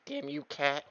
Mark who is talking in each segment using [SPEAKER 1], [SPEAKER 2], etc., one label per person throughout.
[SPEAKER 1] Damn you, cat.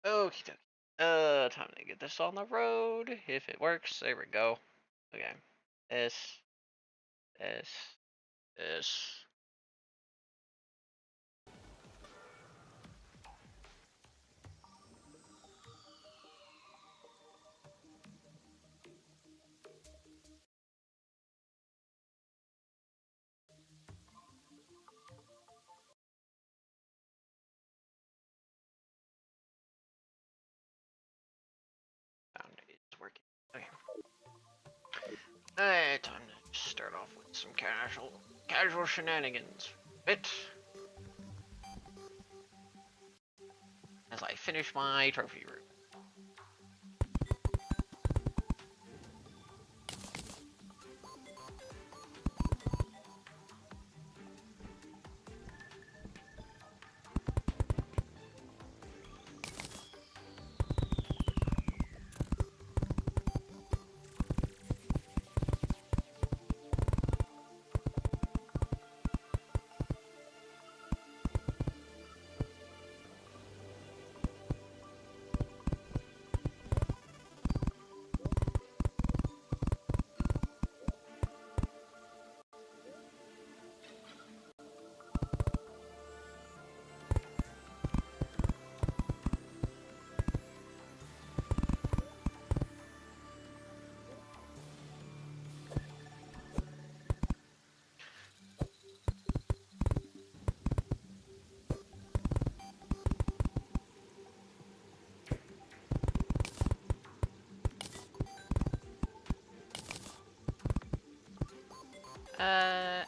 [SPEAKER 1] Okie dokie. Time to get this on the road. If it works, there we go. Okay. This, this, this. Sound is working. Okay. Alright, time to start off with some casual shenanigans. Bit. As I finish my trophy room. Uh,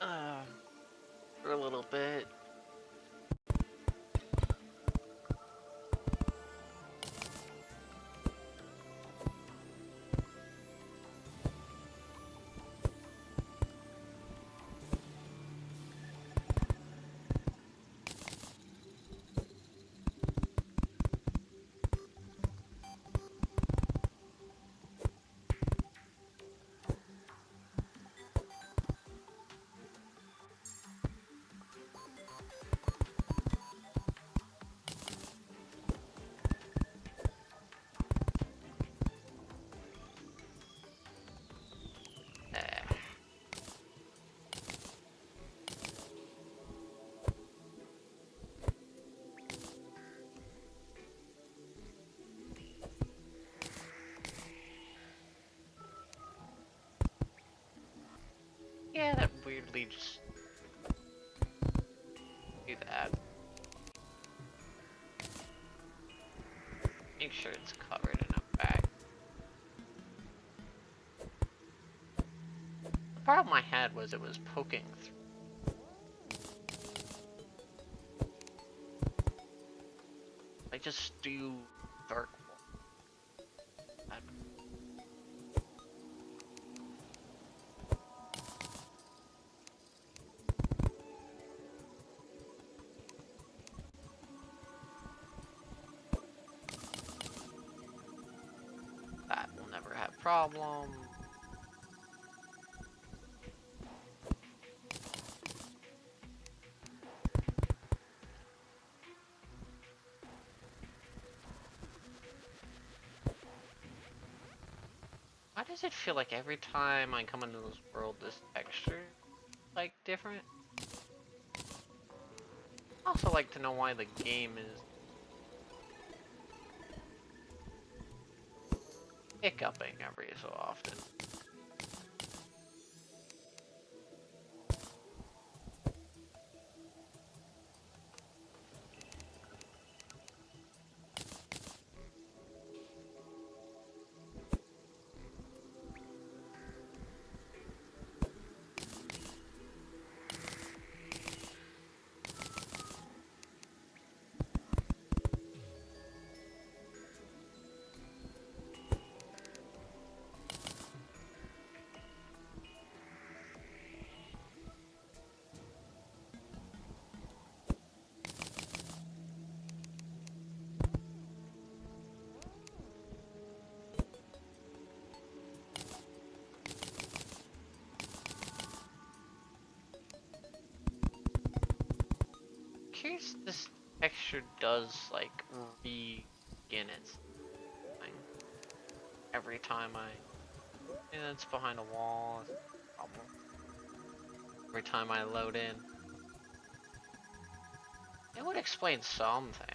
[SPEAKER 1] uh, for a little bit. Uh, yeah, that weirdly just do that. Make sure it's covered in a bag. The problem I had was it was poking through. I just do dark wall. That will never have problem. Why does it feel like every time I come into this world, this texture like different? I also like to know why the game is hiccuping every so often. curious if this texture does like begin its thing every time and it's behind a wall. Problem. Every time I load in, it would explain something.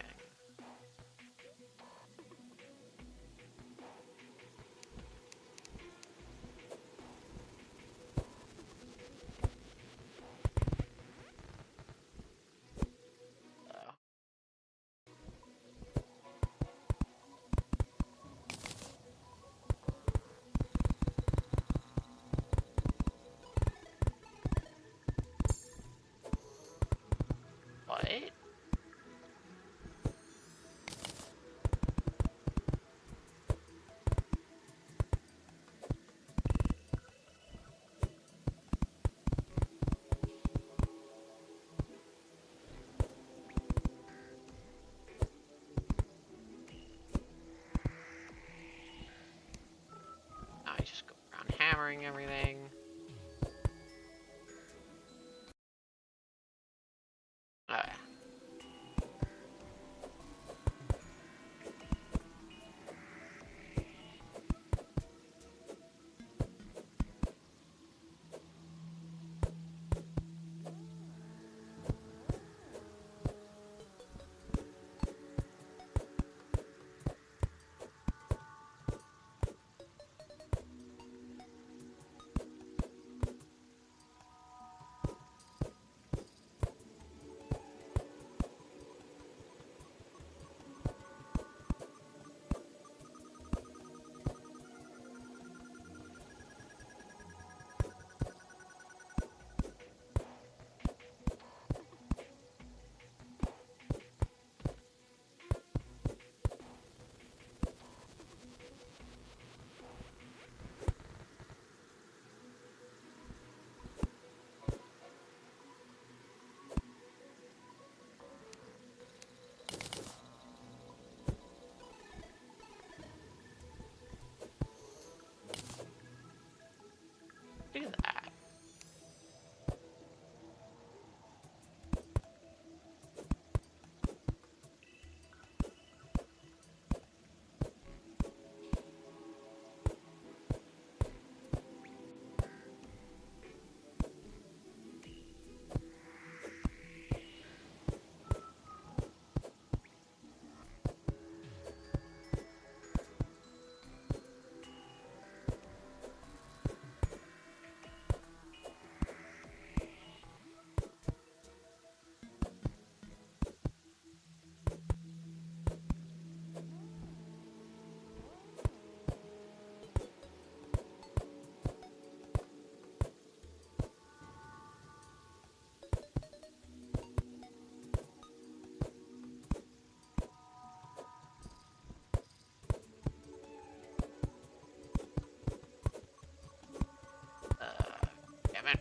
[SPEAKER 1] What? Now I just go around hammering everything. Alright. Look at that. Damn it.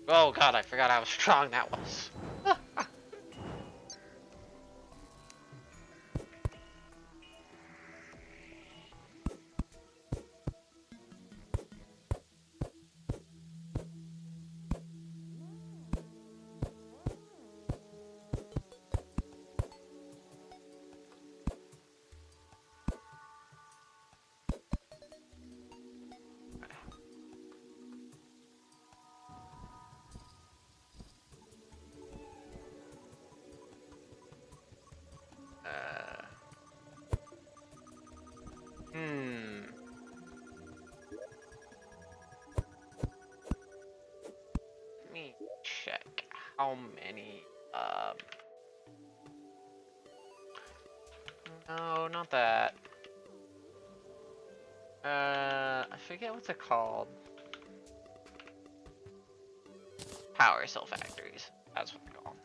[SPEAKER 1] Oh god, I forgot how strong that was. how many, no, not that. I forget what they're called. Power cell factories. That's what they're called.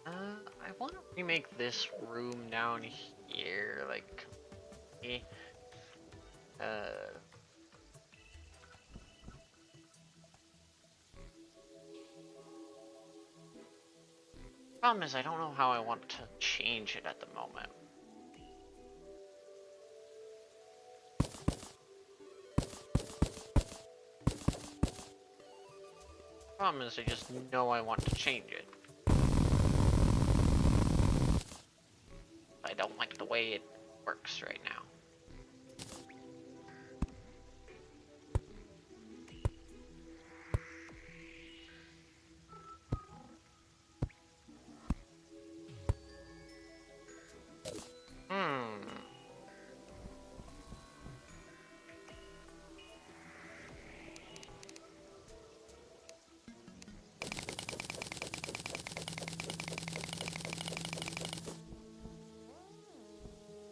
[SPEAKER 1] I want to remake this room down here, like, problem is I don't know how I want to change it at the moment. Problem is I just know I want to change it. I don't like the way it works right now.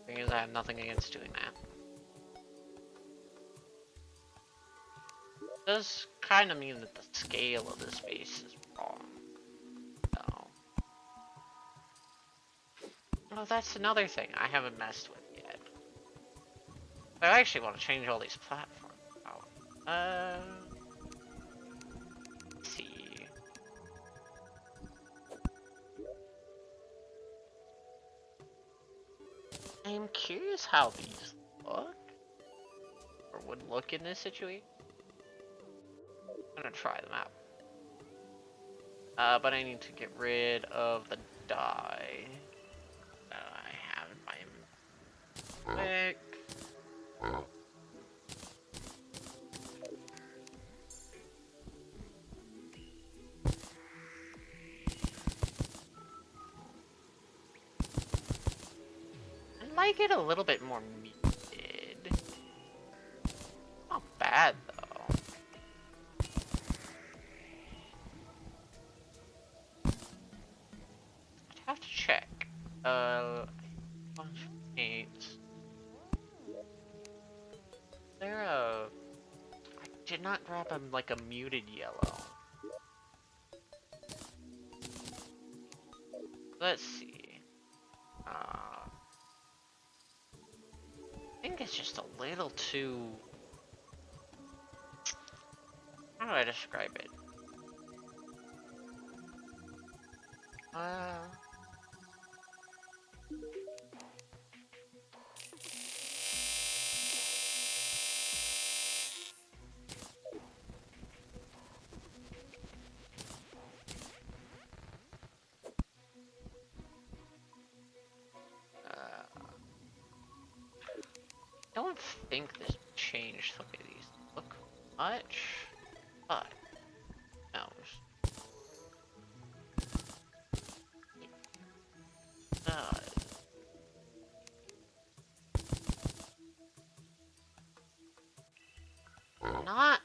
[SPEAKER 1] Thing is, I have nothing against doing that. It does kind of mean that the scale of the space is wrong. So. Oh, that's another thing I haven't messed with yet. I actually want to change all these platforms out. Let's see. I'm curious how these look, or would look in this situation. I'm gonna try them out. But I need to get rid of the dye that I have in my pick. I like it a little bit more muted. Not bad though. I'd have to check. Bunch of paints. There I did not grab like a muted yellow. Let's see. I think it's just a little too. How do I describe it? I don't think this changed the way these look much, but no. Not.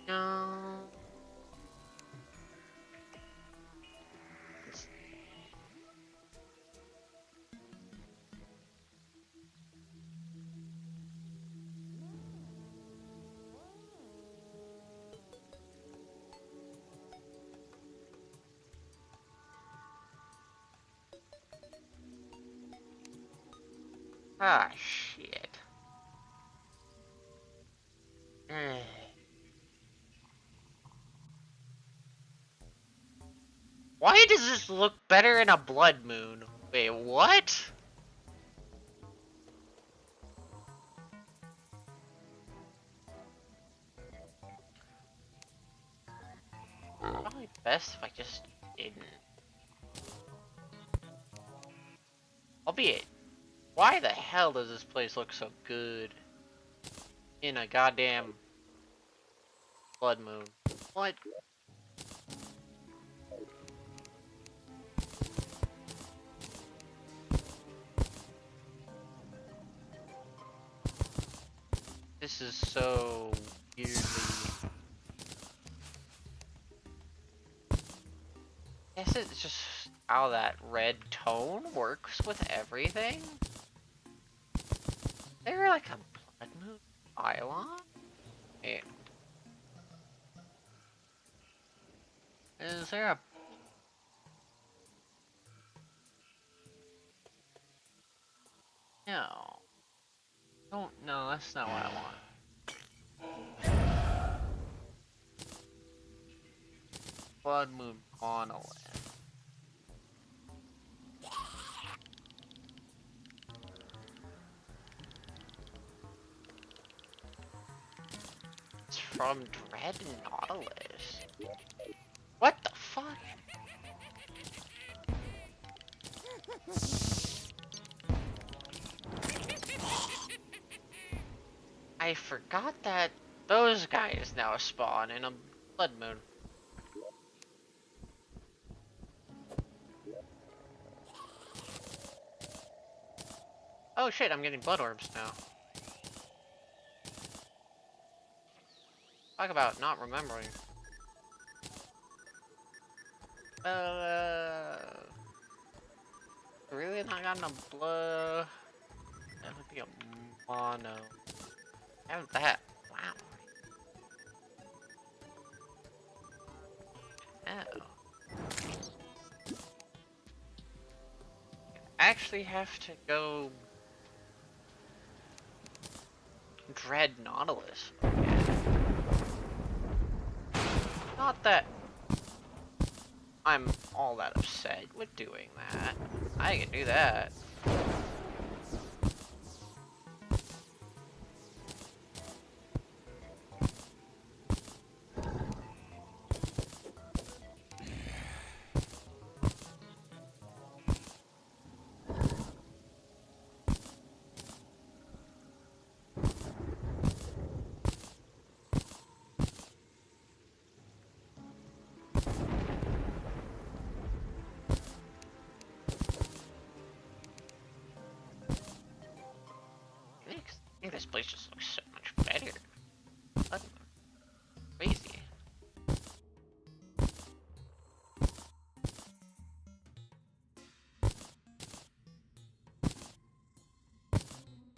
[SPEAKER 1] No. Ah, shit. Why does this look better in a blood moon? Wait, what? Probably best if I just didn't. Albeit, why the hell does this place look so good in a goddamn blood moon? What? This is so weirdly... I guess it's just how that red tone works with everything. Is there like a blood moon pylon? And is there a... No. Don't, no, that's not what I want. Blood moon monolith. It's from Dread Nautilus. What the fuck? I forgot that those guys now spawn in a blood moon. Oh shit, I'm getting blood orbs now. Talk about not remembering. Really not got no blood. That would be a mono. Have that. Wow. Oh. I actually have to go Dread Nautilus. Not that I'm all that upset with doing that. I can do that. I think this place just looks so much better. That's crazy.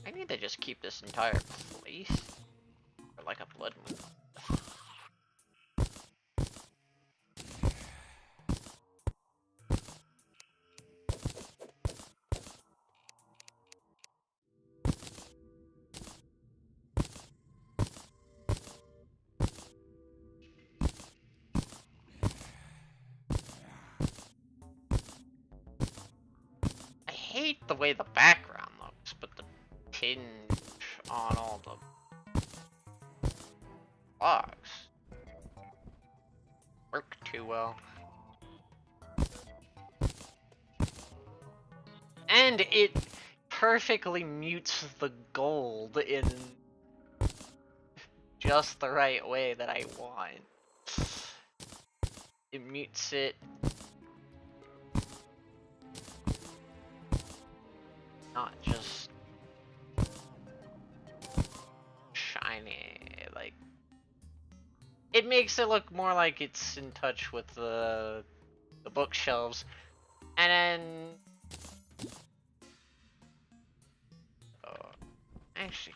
[SPEAKER 1] I need to just keep this entire place for like a blood moon. I hate the way the background looks, but the tinge on all the blocks work too well. And it perfectly mutes the gold in just the right way that I want. It mutes it not just shiny, like it makes it look more like it's in touch with the bookshelves. And then I'm actually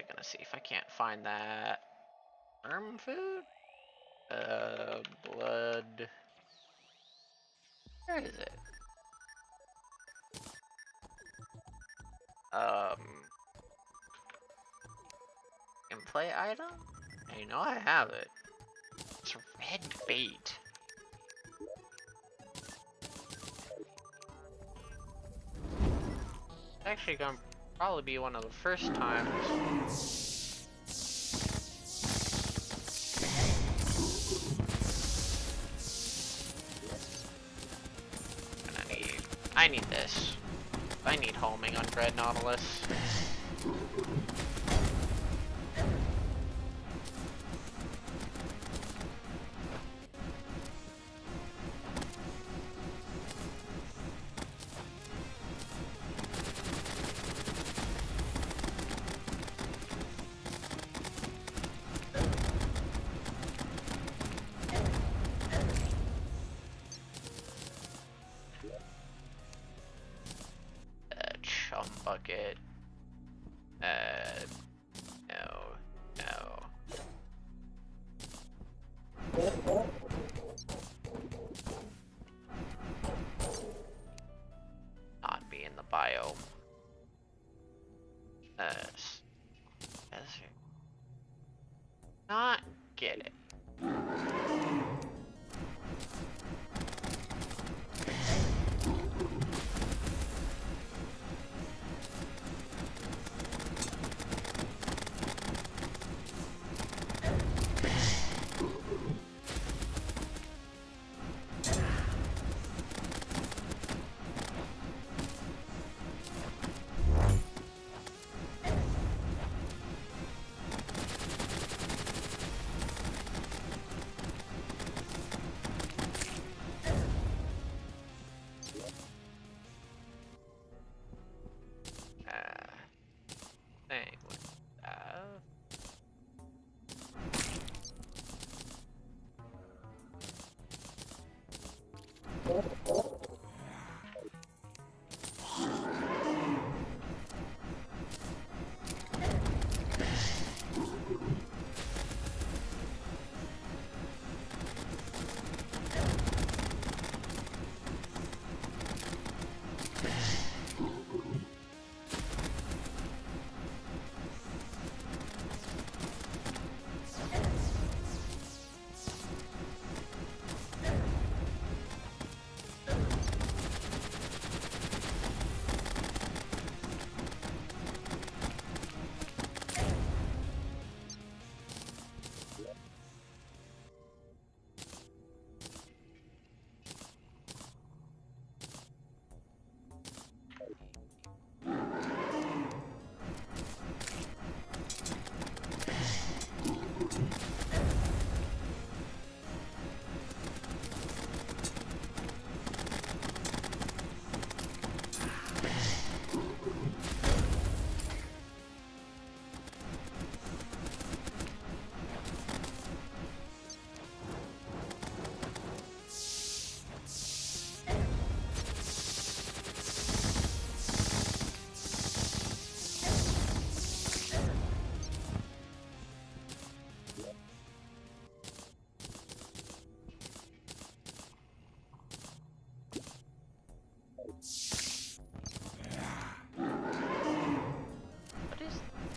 [SPEAKER 1] gonna see if I can't find that worm food. Blood. Where is it? In-play item? I know I have it. It's red bait. It's actually gonna probably be one of the first times. I need homing on Dread Nautilus. Chum bucket. No. Not be in the biome. Not get it. Thing with that.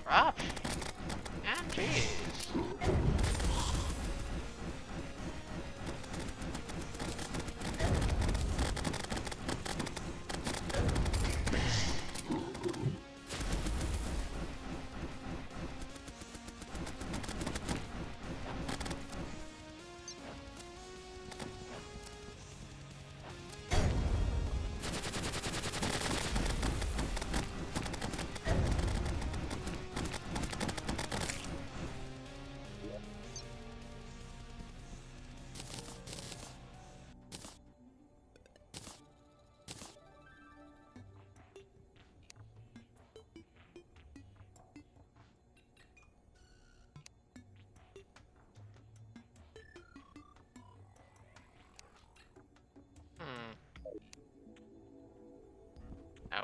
[SPEAKER 1] Drop. Ah, jeez. Oh.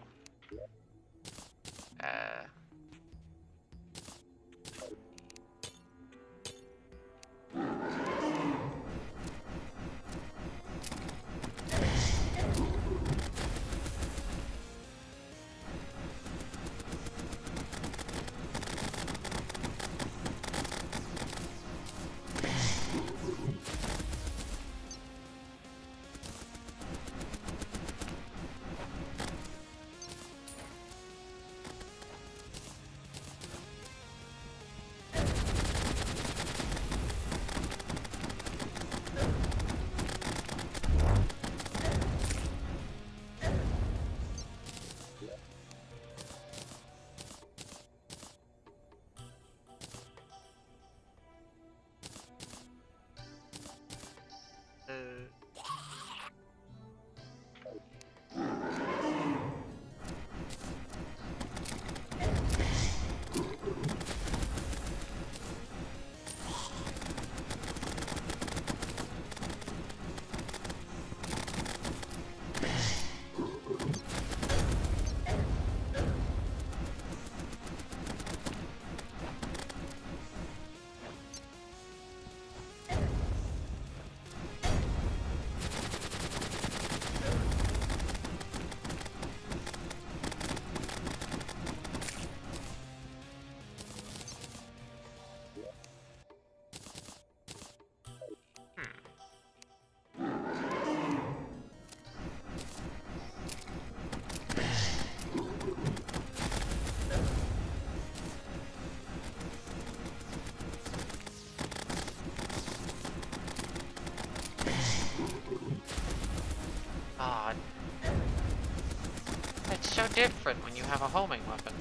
[SPEAKER 1] different when you have a homing weapon.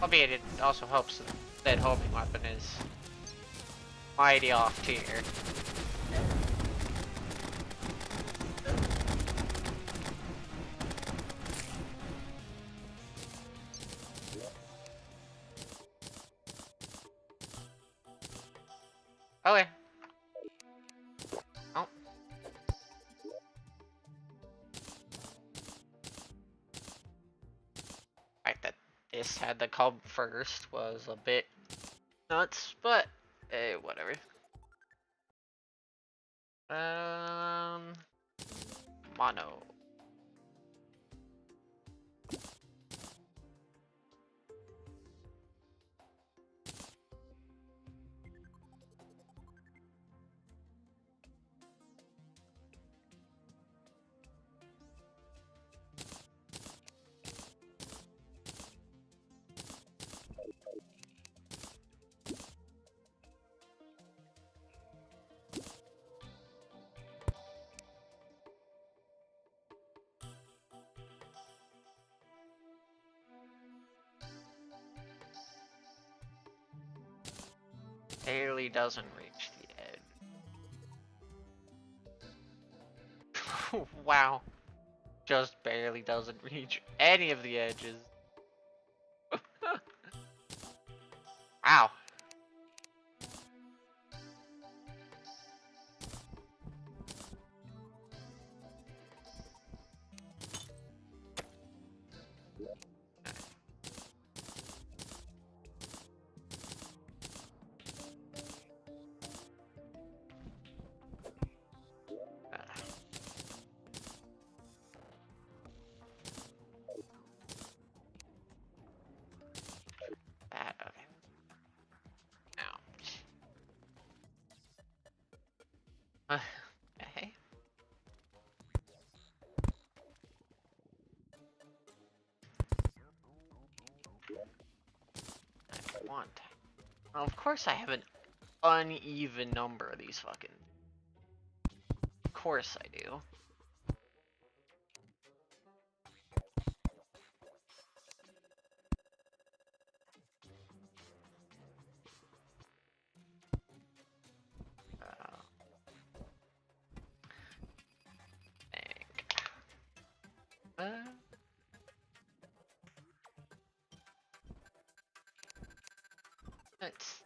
[SPEAKER 1] Albeit it also helps that homing weapon is mighty off tier. Okay. Oh. The fact that this had to come first was a bit nuts, but whatever. Mono. Barely doesn't reach the edge. Wow. Just barely doesn't reach any of the edges. Wow. That, okay. Now. Hey. I want. Well, of course I have an uneven number of these fucking. Of course I do. Uh, let's.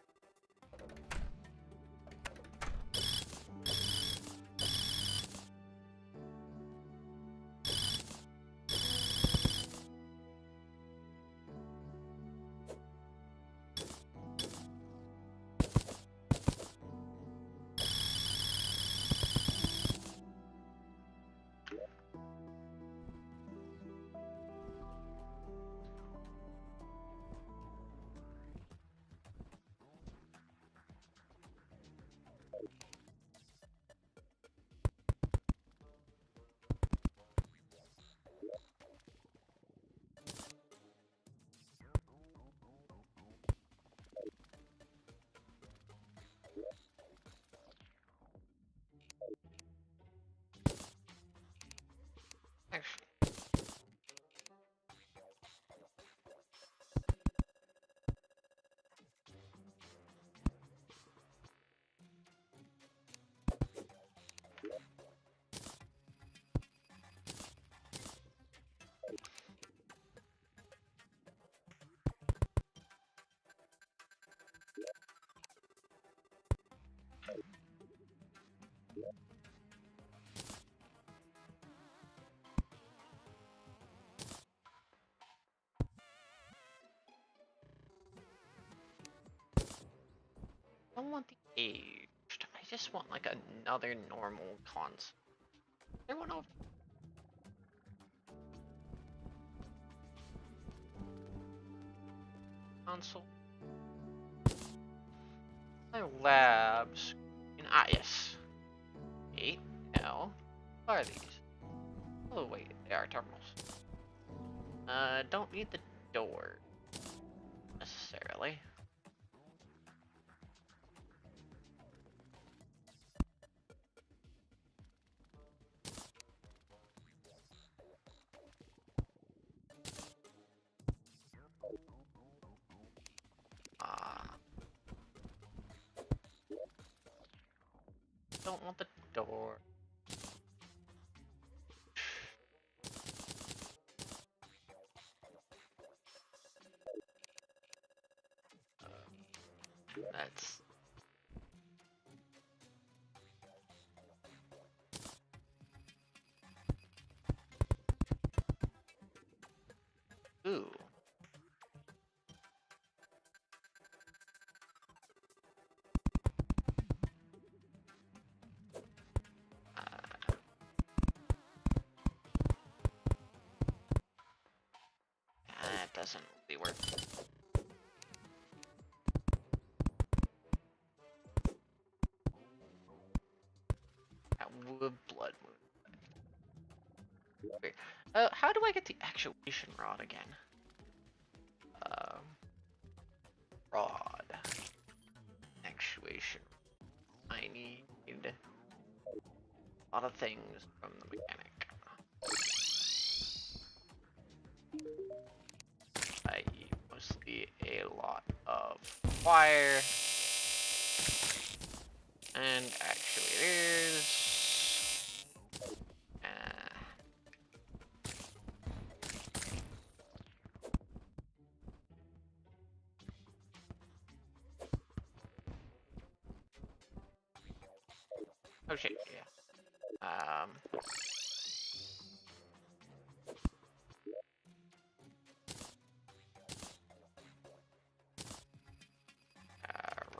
[SPEAKER 1] Actually. I don't want the aged. I just want like another normal console. Anyone know? Console. My labs. Yes. 8L. What are these? Oh wait, they are terminals. Don't need the door necessarily. don't want the door. That's ooh. That doesn't really work. That wood blood moon. Wait, how do I get the actuation rod again? Um, rod. Actuation. I need a lot of things from the mechanic. I.e. mostly a lot of wire and actuators. Oh shit, yeah.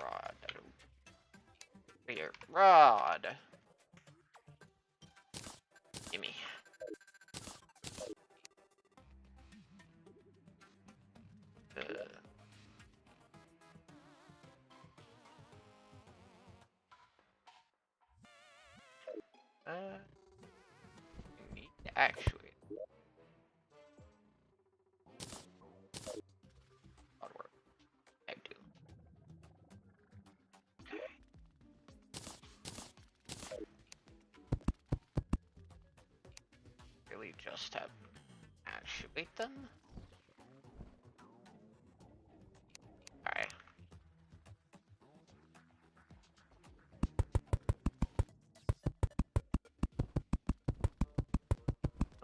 [SPEAKER 1] Rod. Here, rod. Gimme. Need to actuate. Hard work. I do. Really just have actuate them? Alright.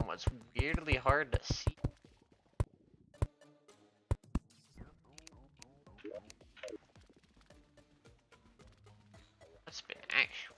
[SPEAKER 1] Oh, it's weirdly hard to see. What's been actuated?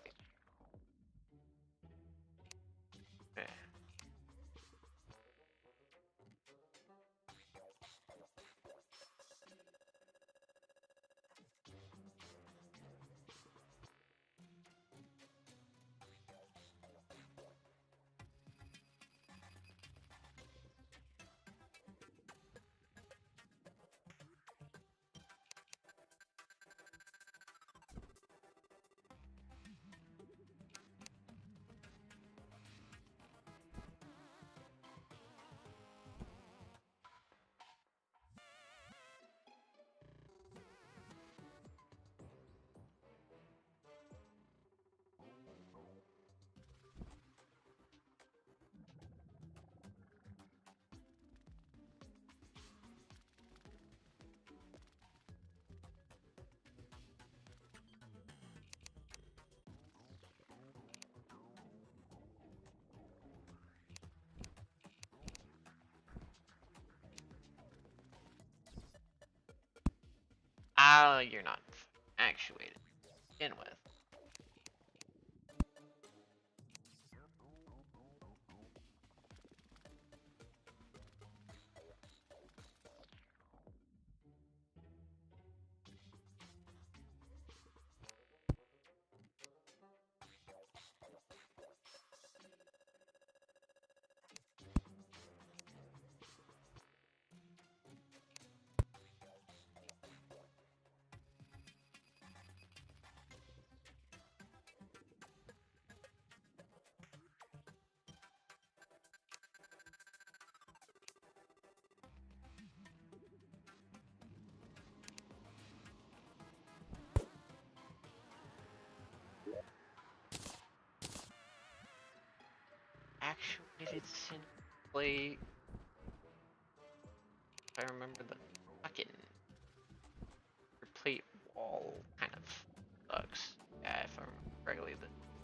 [SPEAKER 1] You're not actuated to begin with. Actuated sync plate. If I remember the fucking your plate wall kind of sucks. Yeah, if I remember correctly, the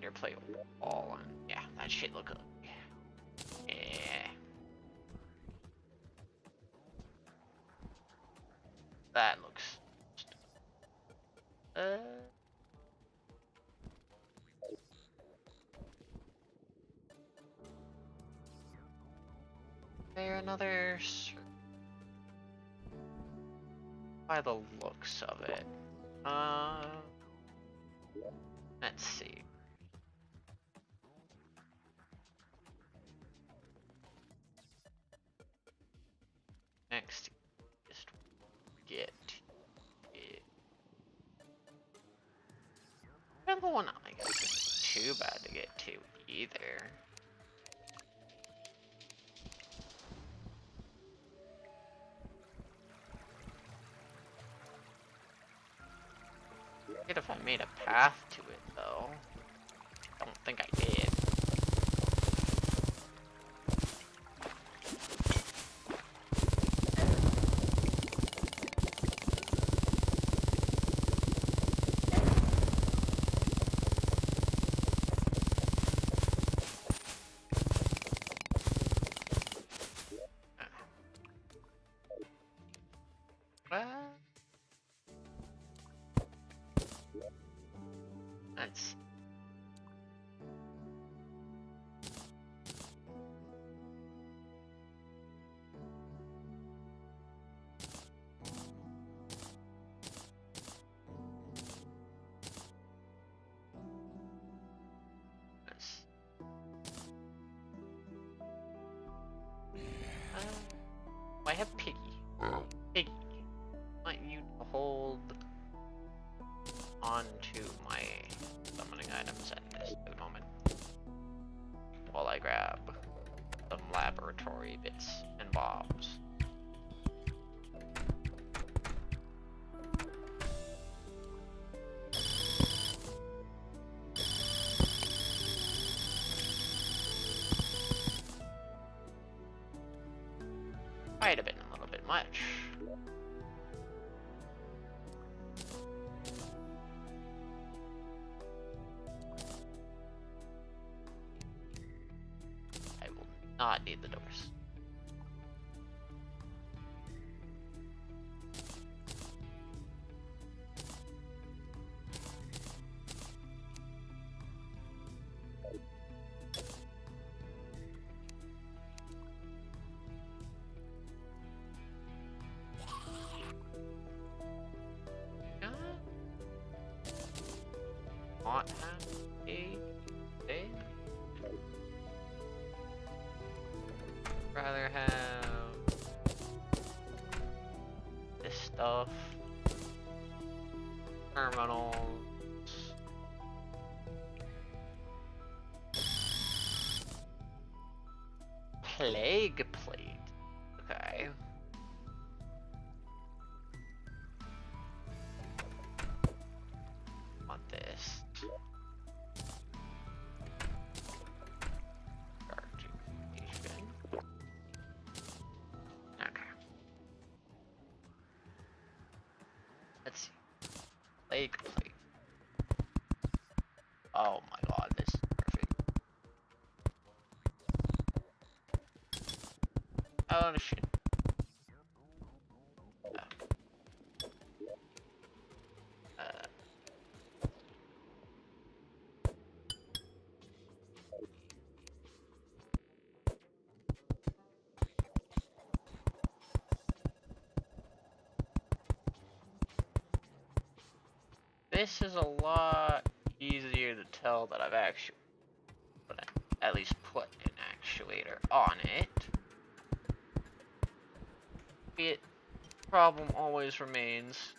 [SPEAKER 1] underplay wall, and yeah, that shit look ugly. Yeah. That looks there another by the looks of it. Let's see. Next, just get it. Another one, I guess it's too bad to get to either. Good if I made a path to it though. I don't think I did. Let's I have Piggy. Piggy, I want you to hold on to my summoning items at this moment while I grab some laboratory bits and bobs. Might have been a little bit much. I will not need the doors. Not have a day. Rather have this stuff. Terminals. Plague plate. Okay. Want this. Okay. Let's see. Plague plate. Oh my god, this is perfect. Oh shit. This is a lot easier to tell that I've actually at least put an actuator on it. It problem always remains.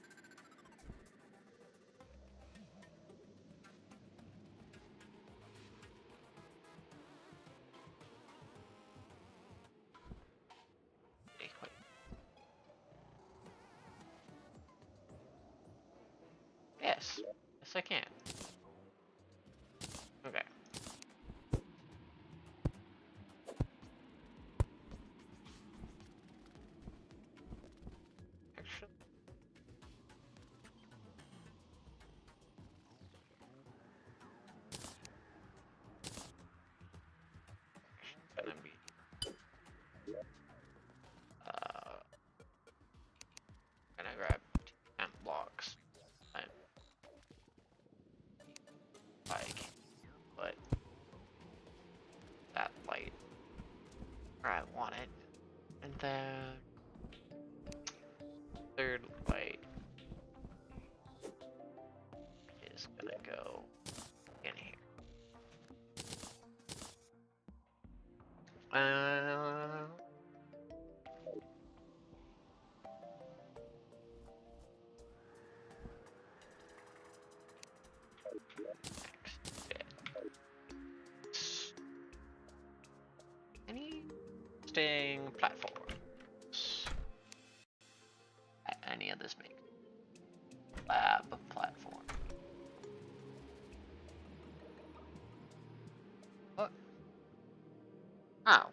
[SPEAKER 1] Yes. Yes, I can. Okay. Actually. third light is gonna go in here. Any staying platforms? Any of this make lab platform? What? Oh.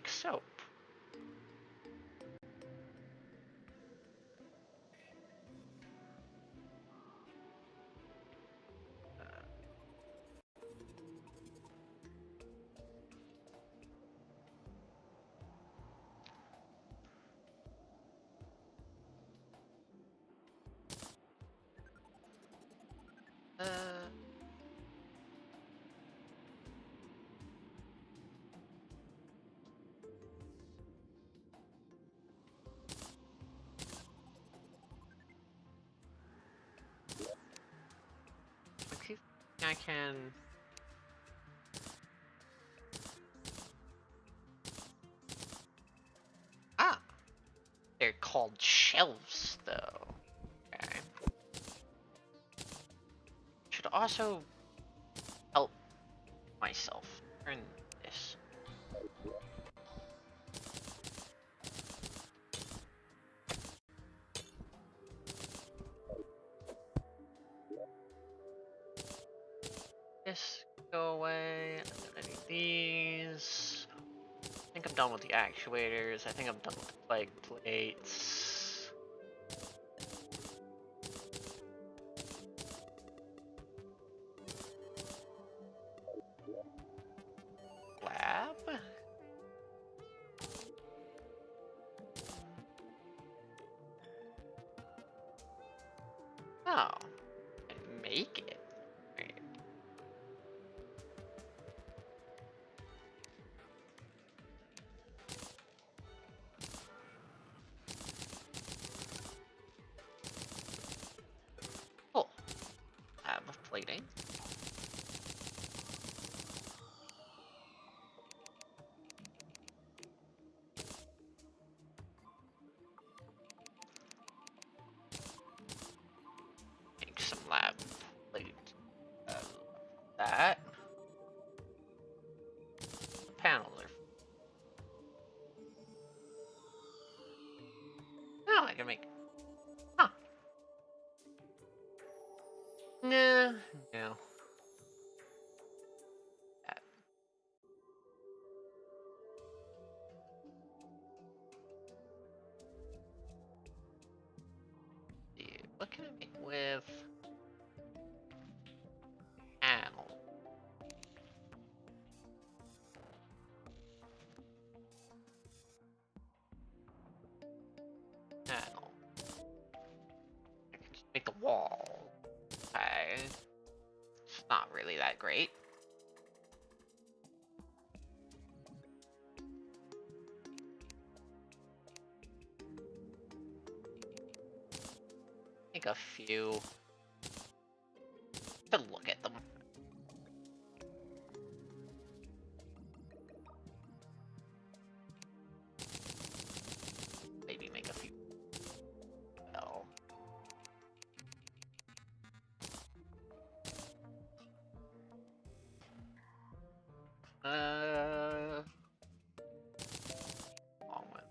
[SPEAKER 1] Soap. I can. Ah, they're called shelves, though. Okay. Should also help myself turn this. This go away. And then I need these. I think I'm done with the actuators. I think I'm done with the plague plates. Lab? Oh. And make it. Right. Cool. Lab of plating. Make some lab plate. That. Panels are. Oh, I can make. Huh. Nah. No. That. Yeah. What can I make with panel? Panel. I can just make the wall. Okay. It's not really that great. Make a few to look at them. Maybe make a few. Oh. Long one.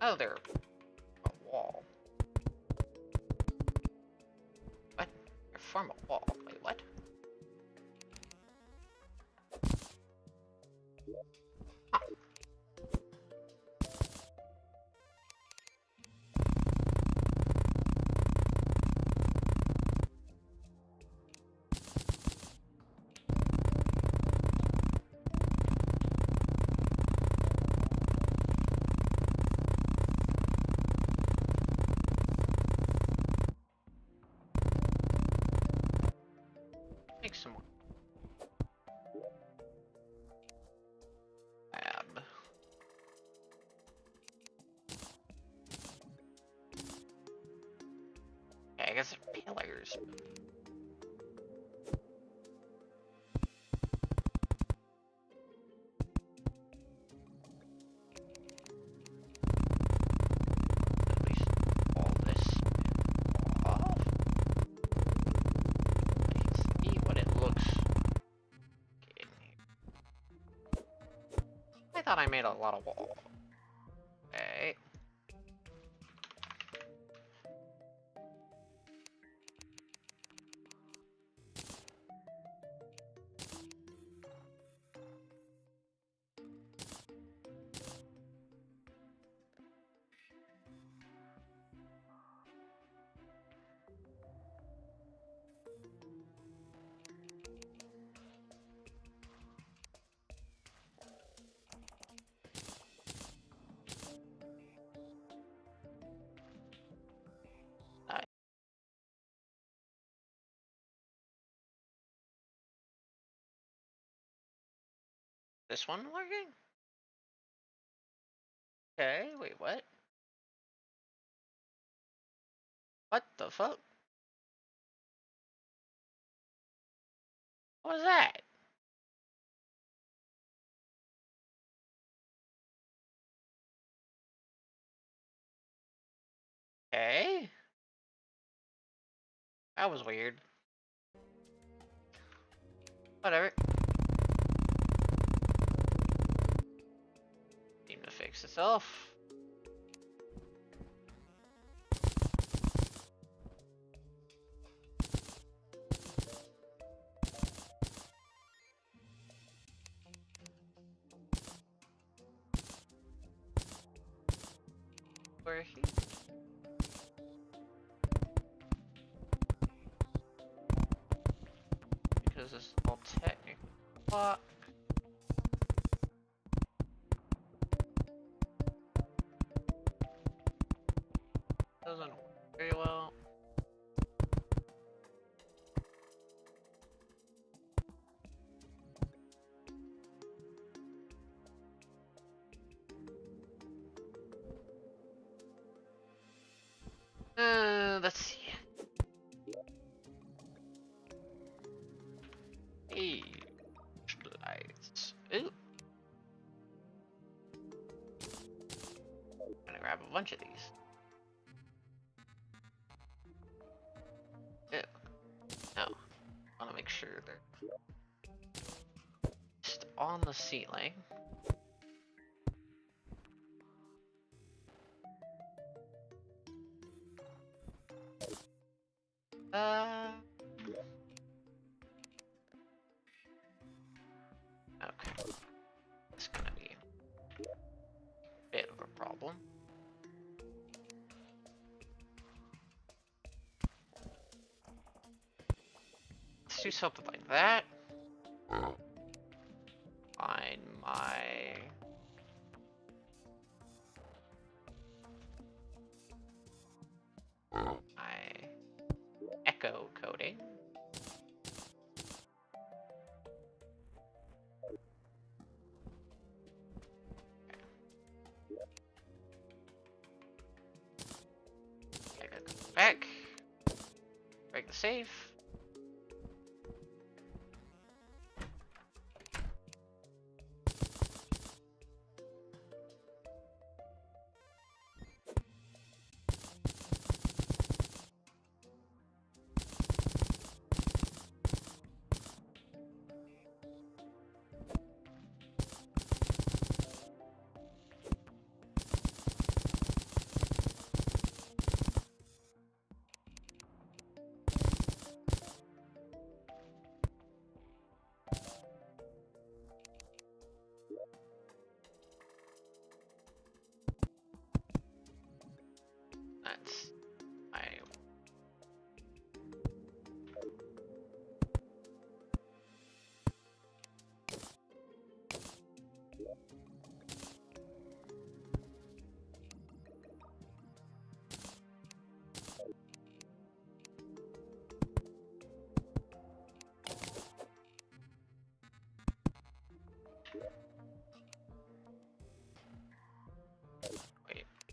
[SPEAKER 1] Oh, they're a wall. What? They form a wall. Wait, what? Huh. Make some more. Lab. Okay, I guess they're pillars. At least all this off. I can see what it looks like in here. I thought I made a lot of wall. Okay. This one working? Okay, wait, what? What the fuck? What was that? Okay. That was weird. Whatever. Seem to fix itself. We're here. Because it's all technical. Fuck. Doesn't work very well. Let's see. Hey, lights. Ooh. I'm gonna grab a bunch of these. Ew. No. I wanna make sure they're just on the ceiling. Okay. It's gonna be a bit of a problem. Let's do something like that. Find my echo coding. I gotta go back. Break the safe.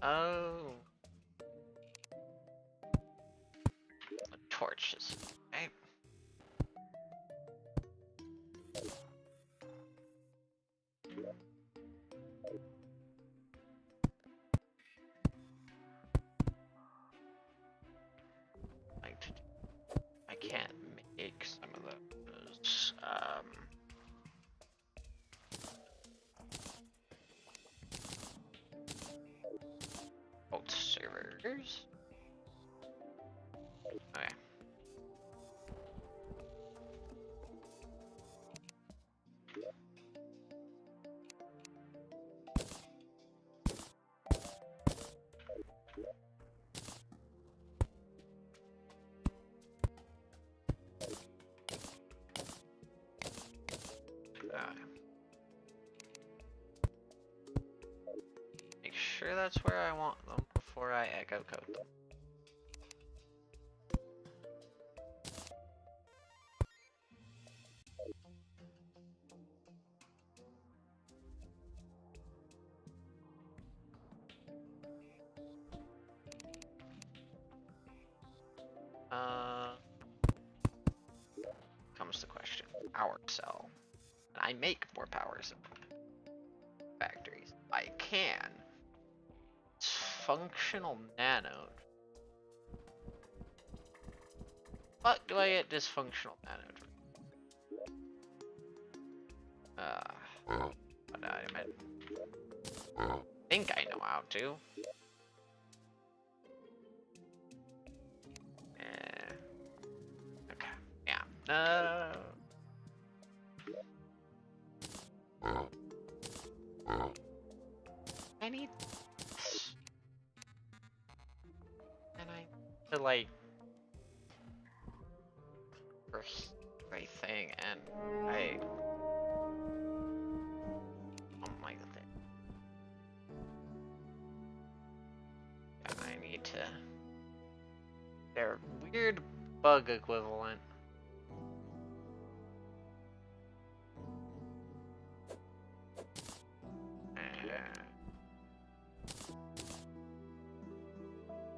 [SPEAKER 1] Oh. The torches. Right? I can't make some of those. Old servers. Okay. Make sure that's where I want them before I echo code them. Comes the question. Power cell. Can I make more power cell factories? I can. It's functional nanode. What do I get dysfunctional nanode? But I think I know how to. Okay. Yeah. I need this. And I to like right thing, and I don't like the thing. And I need to. They're weird bug equivalent.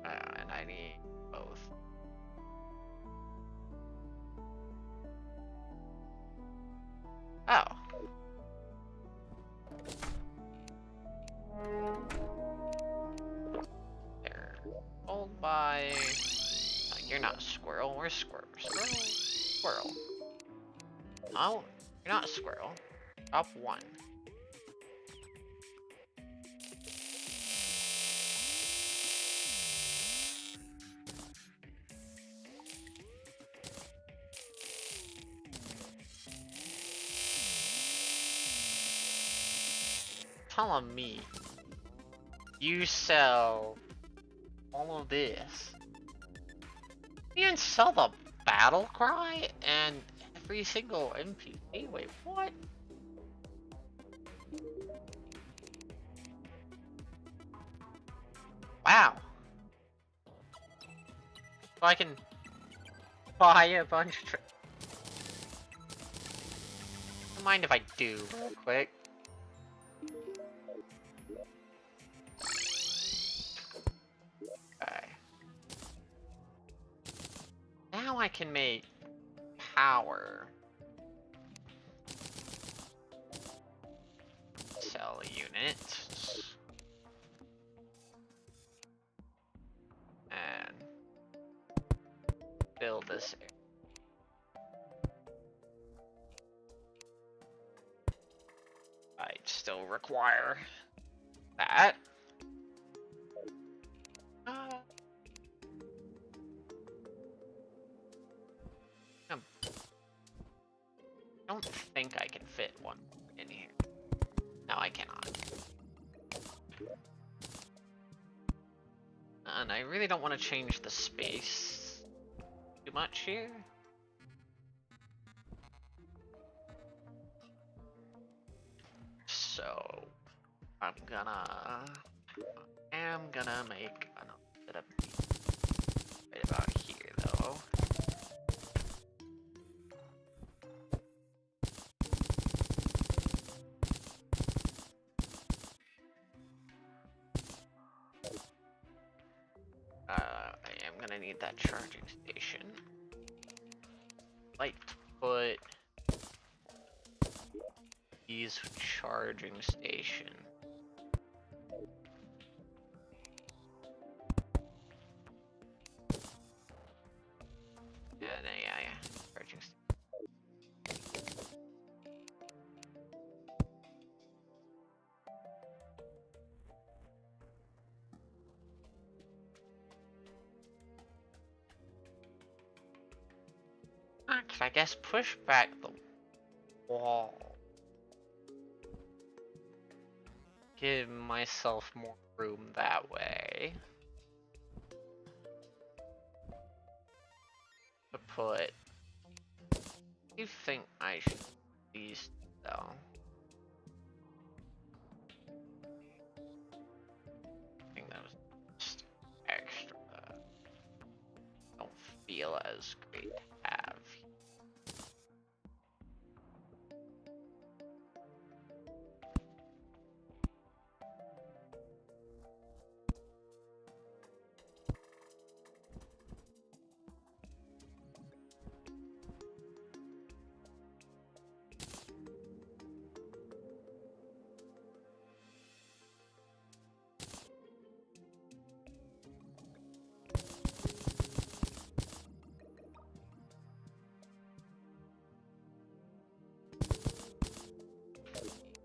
[SPEAKER 1] And I need both. Oh. They're owned by... You're not a squirrel, we're squirrel. Squirrel. Oh, you're not a squirrel. Up one. Telling me you sell all of this. You even sell the battle cry and every single NPC? Wait, what? Wow. So I can buy a bunch of... Don't mind if I do real quick. Okay. Now I can make power. Sell a unit. And build this area. I still require that. I don't think I can fit one in here. No, I cannot. And I really don't want to change the space too much here. So I'm gonna make another bit of right about here though. that charging station. Like to put these charging station. Yeah, charging station. I guess push back the wall. Give myself more room that way. To put. You think I should these though? I think that was just extra. Don't feel as great to have.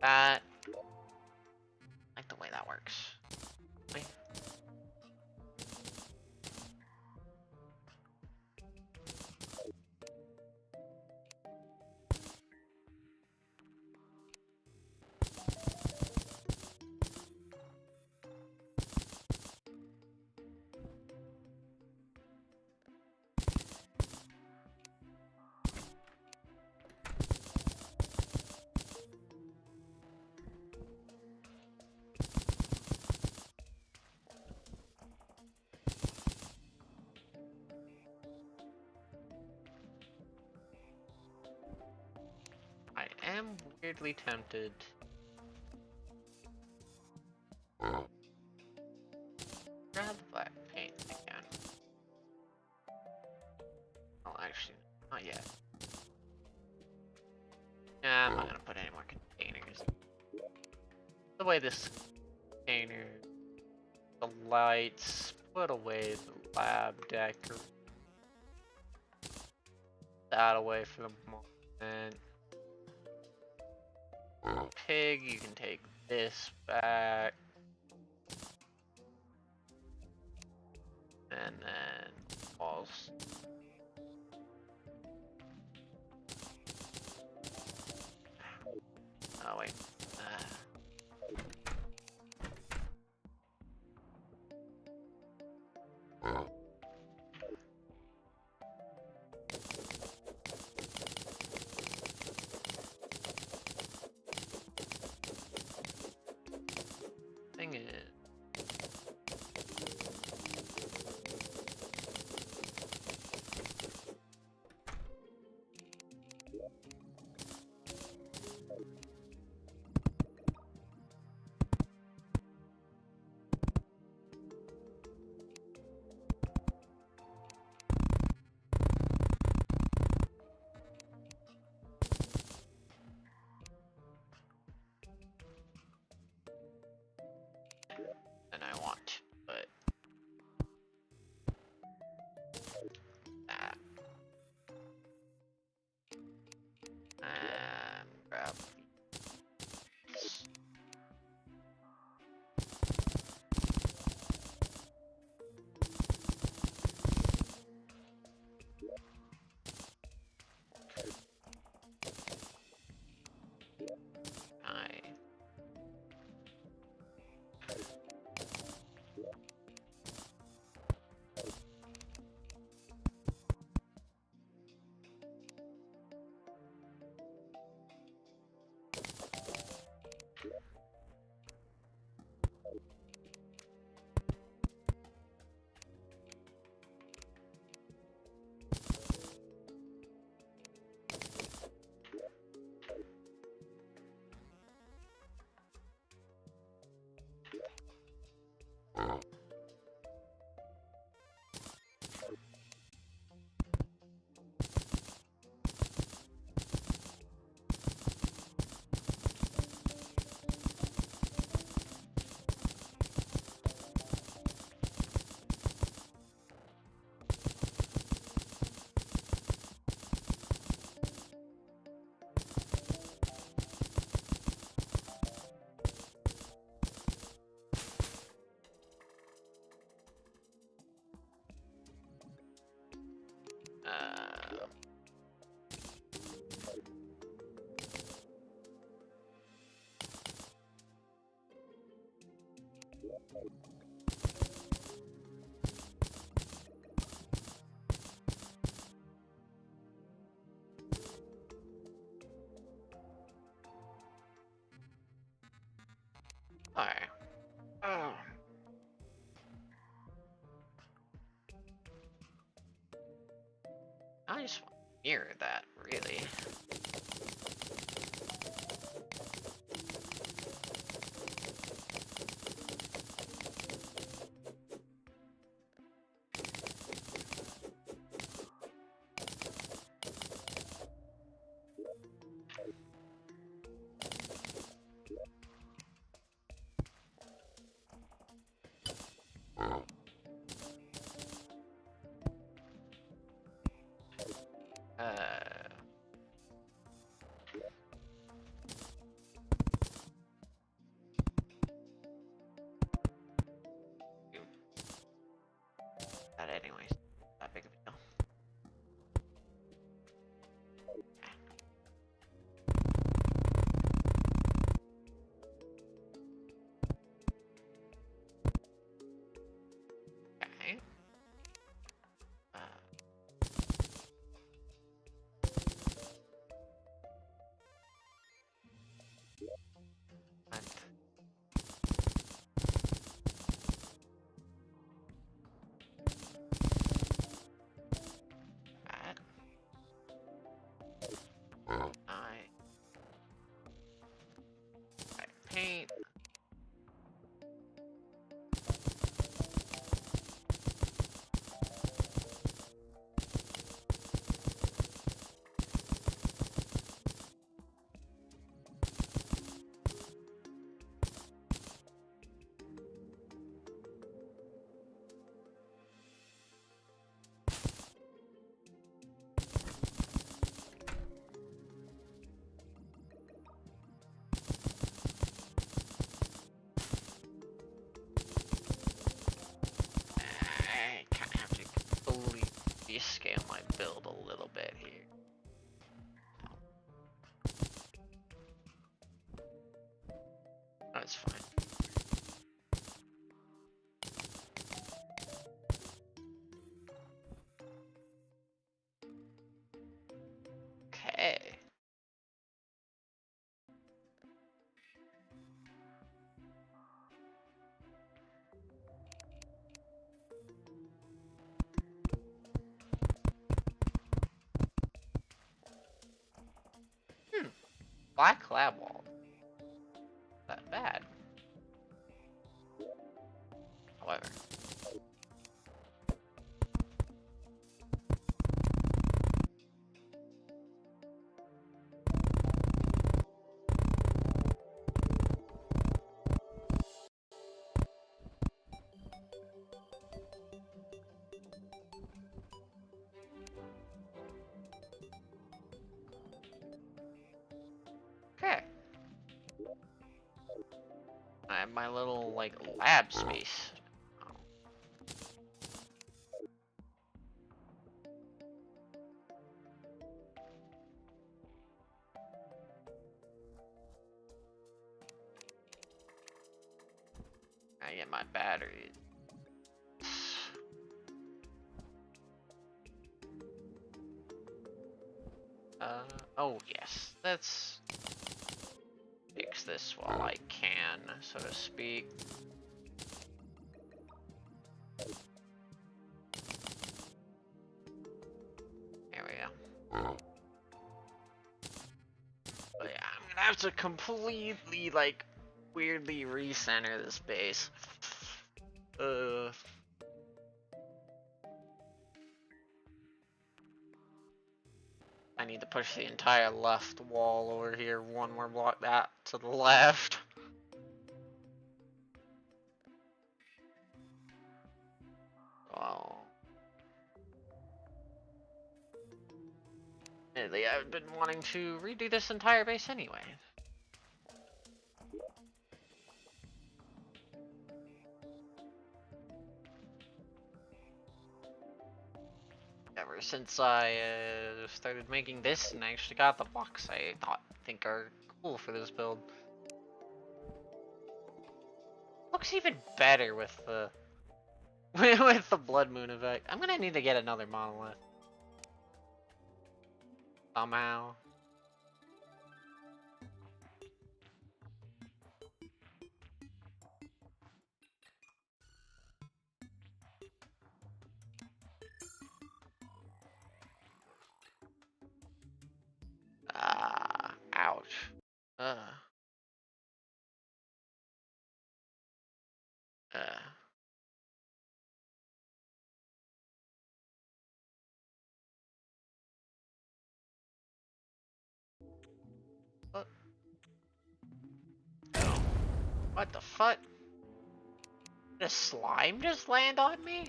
[SPEAKER 1] That, I like the way that works. Wait. I am weirdly tempted. Grab the black paint again. Oh, actually, not yet. Nah, I'm not gonna put any more containers. The way this container, the lights, put away the lab decor. That away for the moment. Pig, you can take this back. And then walls. Oh wait. Thing is. Alright. Oh. I just want to mirror that, really. That anyways, not big of a deal. Okay. And that. I paint. I kind of have to fully rescale my build a little bit here. That's fine. Okay. Black lab wall. Not that bad. However. Okay. I have my little, like, lab space. I get my batteries. Oh yes, let's fix this while I can, so to speak. There we go. But yeah, I'm gonna have to completely, like, weirdly recenter this base. I need to push the entire left wall over here one more block that to the left. Wow. Admittedly, I've been wanting to redo this entire base anyway. Ever since I started making this and actually got the blocks I think are cool for this build. Looks even better with the with the blood moon effect. I'm gonna need to get another monolith somehow. Uh. Uh. What? Oh. What the fuck? Did a slime just land on me?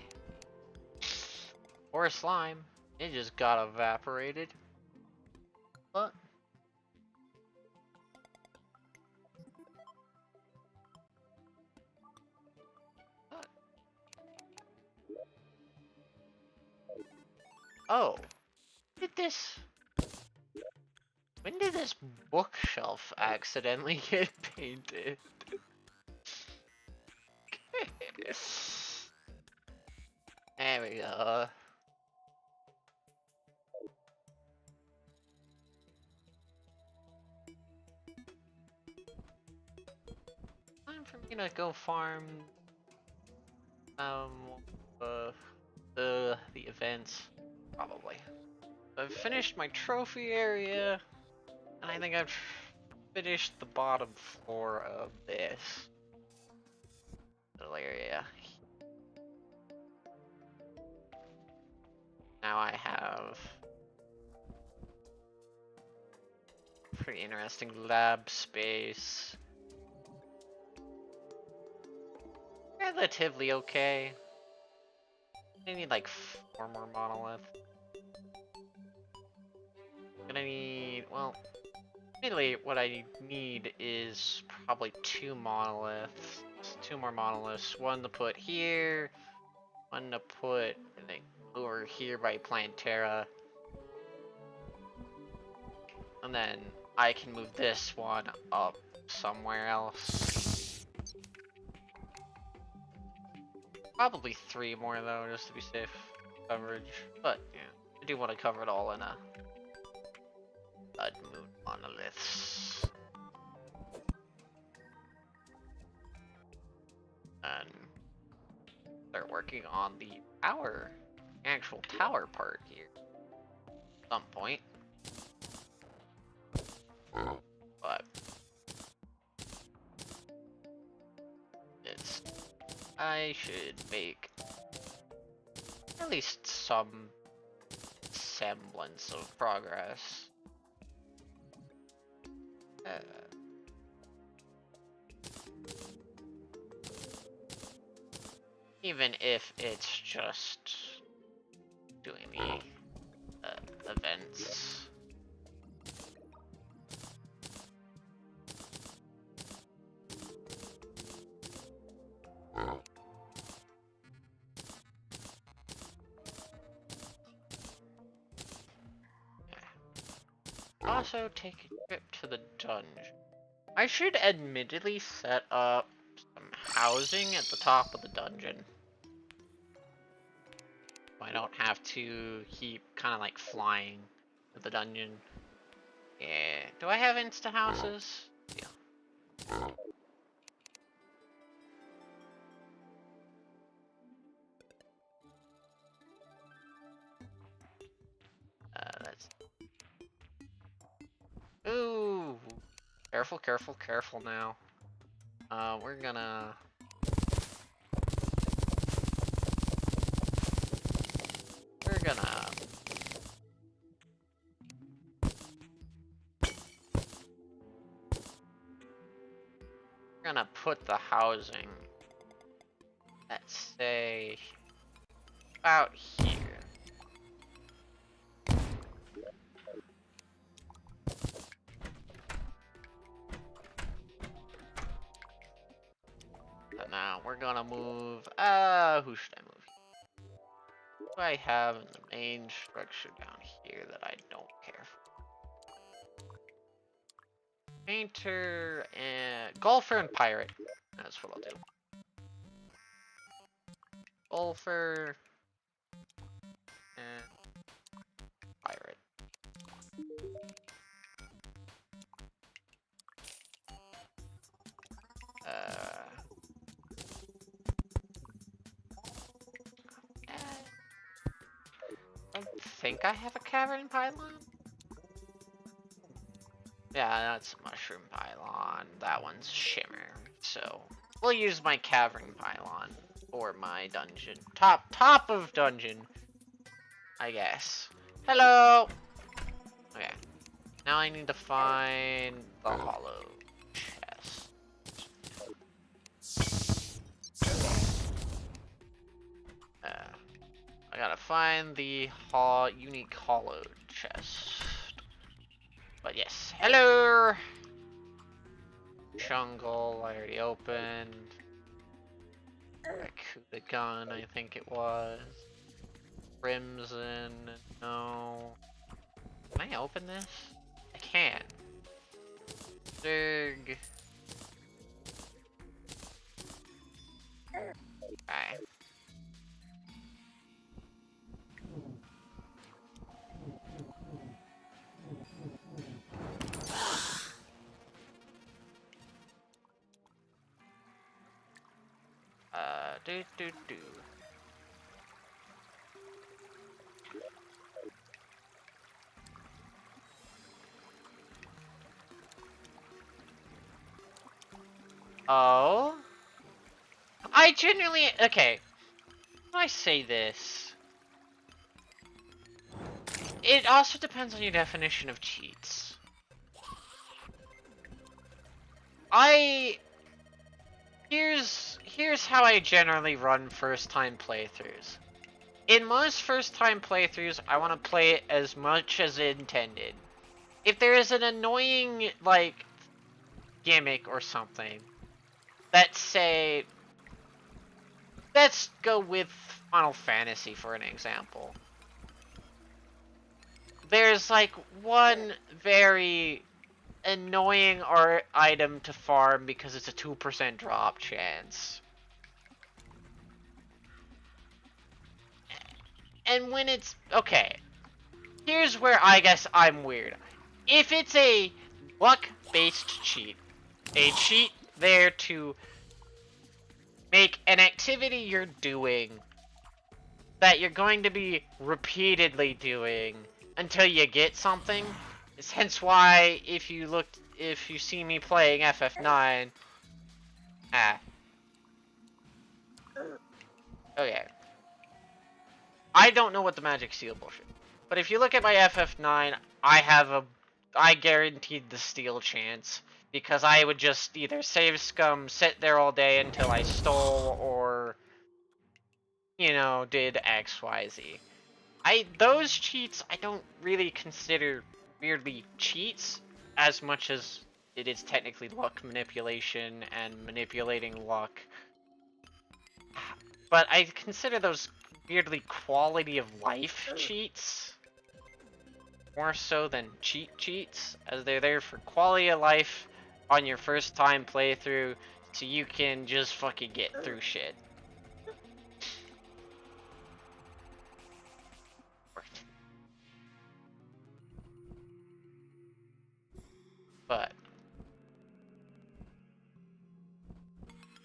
[SPEAKER 1] Or a slime. It just got evaporated. What? What? Oh. When did this bookshelf accidentally get painted? There we go. Time for me to go farm um uh the events, probably. I've finished my trophy area, and I think I've finished the bottom floor of this little area. Now I have pretty interesting lab space. Relatively okay. I need like 4 more monoliths. Gonna need, well, mainly what I need is probably 2 monoliths. 2 more monoliths. One to put here, one to put, I think, over here by Terra. And then I can move this one up somewhere else. Probably 3 more though, just to be safe coverage. But yeah, I do want to cover it all in a moon monoliths. And start working on the tower, actual tower part here at some point. But I should make at least some semblance of progress. Even if it's just doing the events. Also take a trip to the dungeon. I should admittedly set up some housing at the top of the dungeon. I don't have to keep kind of like flying to the dungeon. Yeah. Do I have insta houses? Yeah. That's. Ooh. Careful, careful, careful now. We're gonna. We're gonna put the housing, let's say, about here. So now we're gonna move, who should I move? Who do I have in the main structure down here that I don't care for? Painter and golfer and pirate. That's what I'll do. Golfer and pirate. I don't think I have a cavern pylon. Yeah, that's mushroom pylon. That one's shimmer. So we'll use my cavern pylon for my dungeon. Top of dungeon, I guess. Hello. Okay. Now I need to find the hollow chest. I gotta find the unique hollow chest. But yes, hello! Jungle, I already opened. The gun, I think it was. Crimson, no. Can I open this? I can. Dig. Okay. Do. Oh? I genuinely, okay. When I say this, it also depends on your definition of cheats. Here's how I generally run first time playthroughs. In most first time playthroughs, I want to play it as much as intended. If there is an annoying, like, gimmick or something, let's say, let's go with Final Fantasy for an example. There's like one very annoying art item to farm because it's a 2% drop chance. And when it's, okay, here's where I guess I'm weird. If it's a luck-based cheat, a cheat there to make an activity you're doing that you're going to be repeatedly doing until you get something, is hence why if you see me playing FF9, okay. I don't know what the magic seal bullshit. But if you look at my FF9, I guaranteed the steal chance. Because I would just either save scum, sit there all day until I stole, or, you know, did X, Y, Z. Those cheats, I don't really consider weirdly cheats, as much as it is technically luck manipulation and manipulating luck. But I consider those weirdly quality of life cheats more so than cheats, as they're there for quality of life on your first time playthrough, so you can just fucking get through shit. But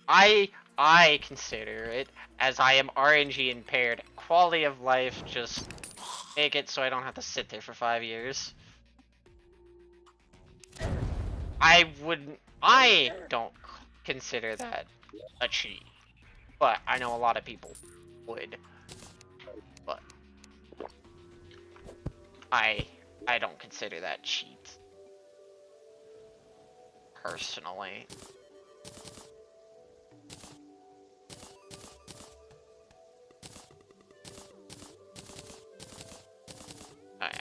[SPEAKER 1] I consider it, as I am RNG impaired, quality of life, just make it so I don't have to sit there for 5 years. I don't consider that a cheat, but I know a lot of people would. But I don't consider that cheat, personally. Okay,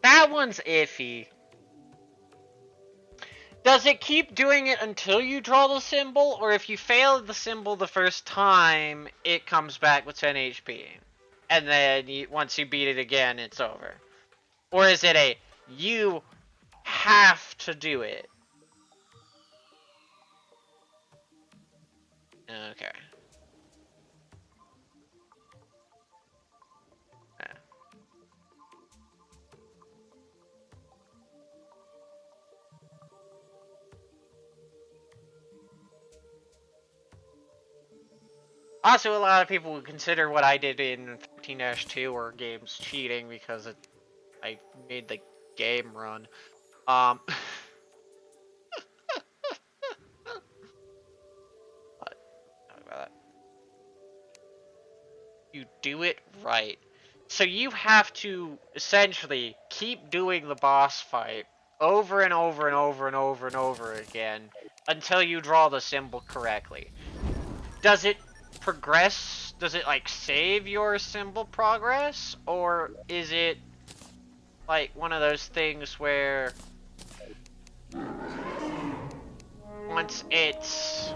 [SPEAKER 1] that one's iffy. Does it keep doing it until you draw the symbol, or if you fail the symbol the first time, it comes back with 10 HP? And then once you beat it again, it's over? Or is it a, you have to do it? Okay. Also, a lot of people would consider what I did in 13-2 or games cheating because I made the game run. But, talk about that. You do it right. So you have to essentially keep doing the boss fight over and over and over and over and over again until you draw the symbol correctly. Does it progress? Does it like save your symbol progress? Or is it like one of those things where once it's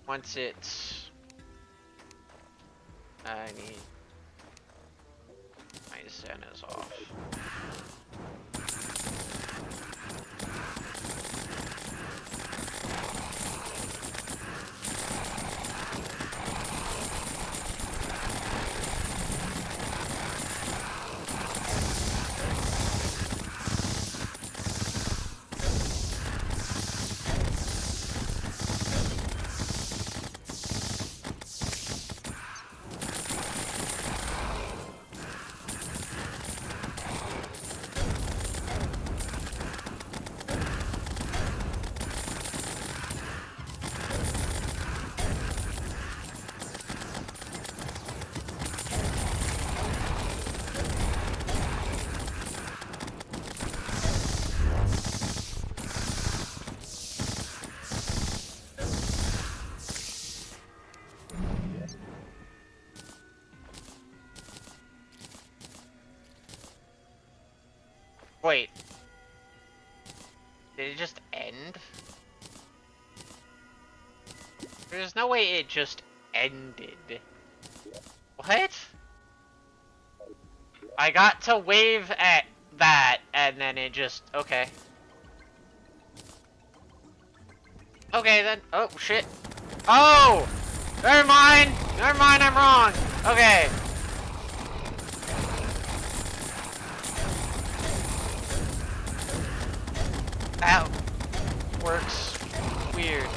[SPEAKER 1] once it's I need my Zen is off. Wait. Did it just end? There's no way it just ended. What? I got to wave at that, and then it just... Okay. Okay, then. Oh, shit. Oh! Never mind! Never mind, I'm wrong! Okay. That works weird.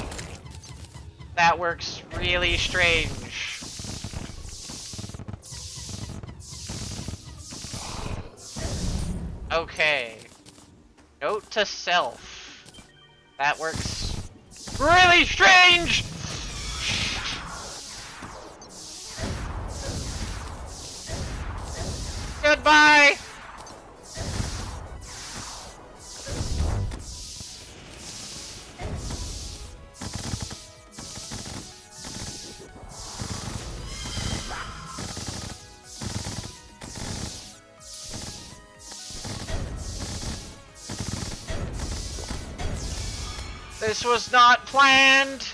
[SPEAKER 1] That works really strange. Okay. Note to self. That works really strange! Goodbye! This was not planned.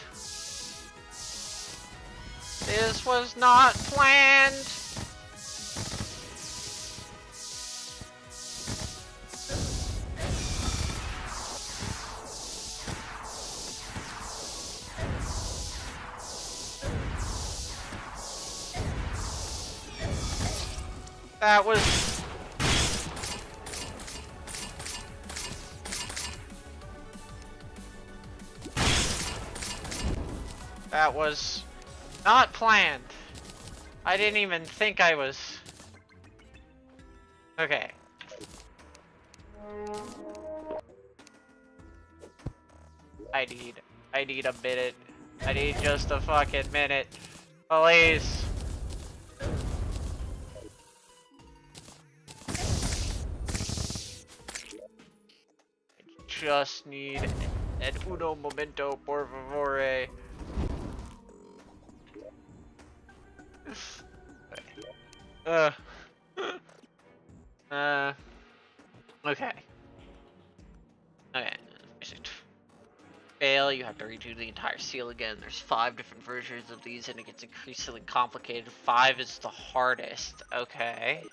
[SPEAKER 1] This was not planned. That was... That was not planned. I didn't even think I was... Okay. I need a minute. I need just a fucking minute. Please. Just need an uno momento, por favore. Okay. Okay. Fail, you have to redo the entire seal again. There's 5 different versions of these and it gets increasingly complicated. 5 is the hardest. Okay.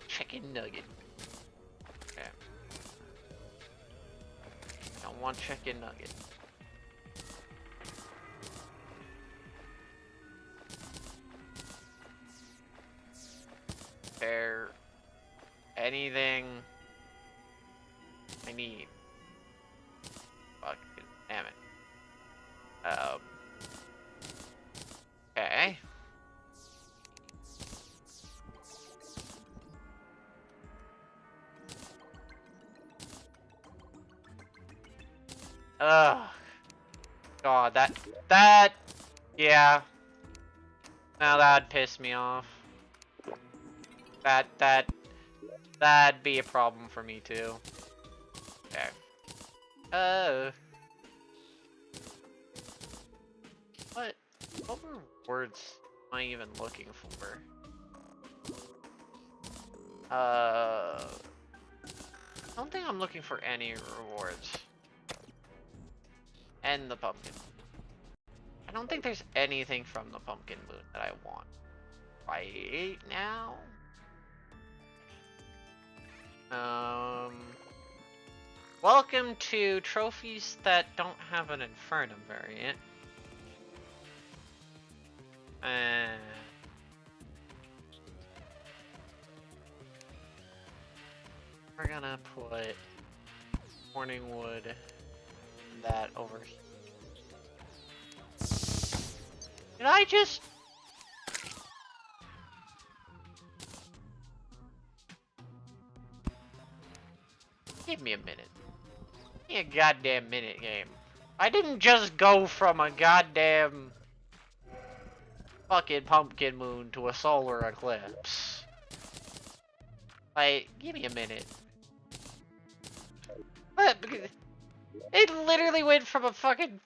[SPEAKER 1] Chicken nugget. Okay. I want chicken nugget. Fair. anything I need. Fucking damn it. Okay. Ugh. God, that, yeah. Now that'd piss me off. That'd be a problem for me too. Okay. What rewards am I even looking for? I don't think I'm looking for any rewards. And the pumpkin. I don't think there's anything from the pumpkin moon that I want right now. Welcome to trophies that don't have an Infernum variant. We're gonna put Morning Wood that over here. Did I just... Give me a minute. Give me a goddamn minute, game. I didn't just go from a goddamn fucking pumpkin moon to a solar eclipse. Like, give me a minute. What? It literally went from a fucking...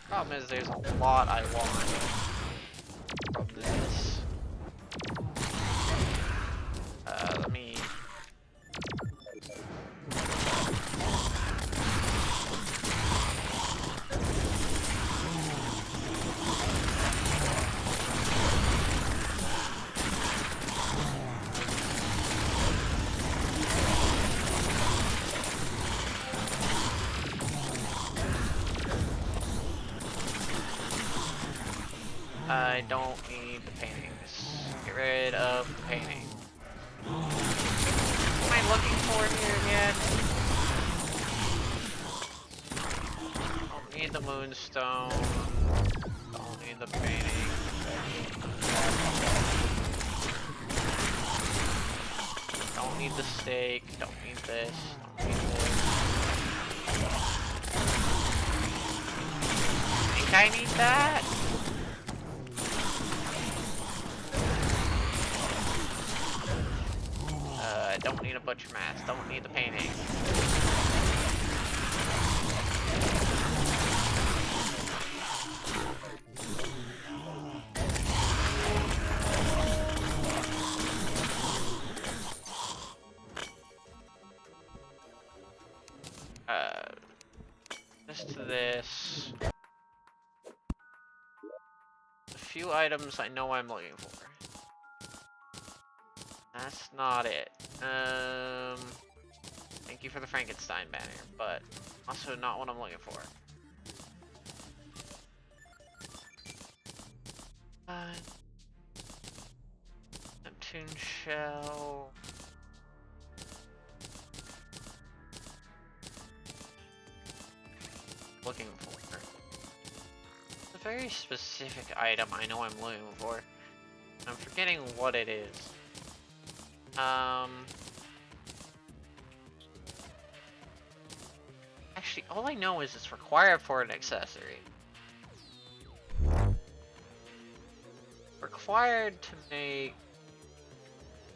[SPEAKER 1] Problem is, there's a lot I want from this. Let me... I don't need the paintings. Get rid of the painting. What am I looking for here again? Don't need the moonstone. Don't need the painting. Don't need the stake. Don't need this. Don't need this. I think I need that. Don't need a butcher mask. Don't need the painting. Just to this. A few items I know I'm looking for. That's not it. Thank you for the Frankenstein banner, but also not what I'm looking for. Neptune shell. Looking for. It's a very specific item I know I'm looking for. I'm forgetting what it is. Actually, all I know is it's required for an accessory. Required to make...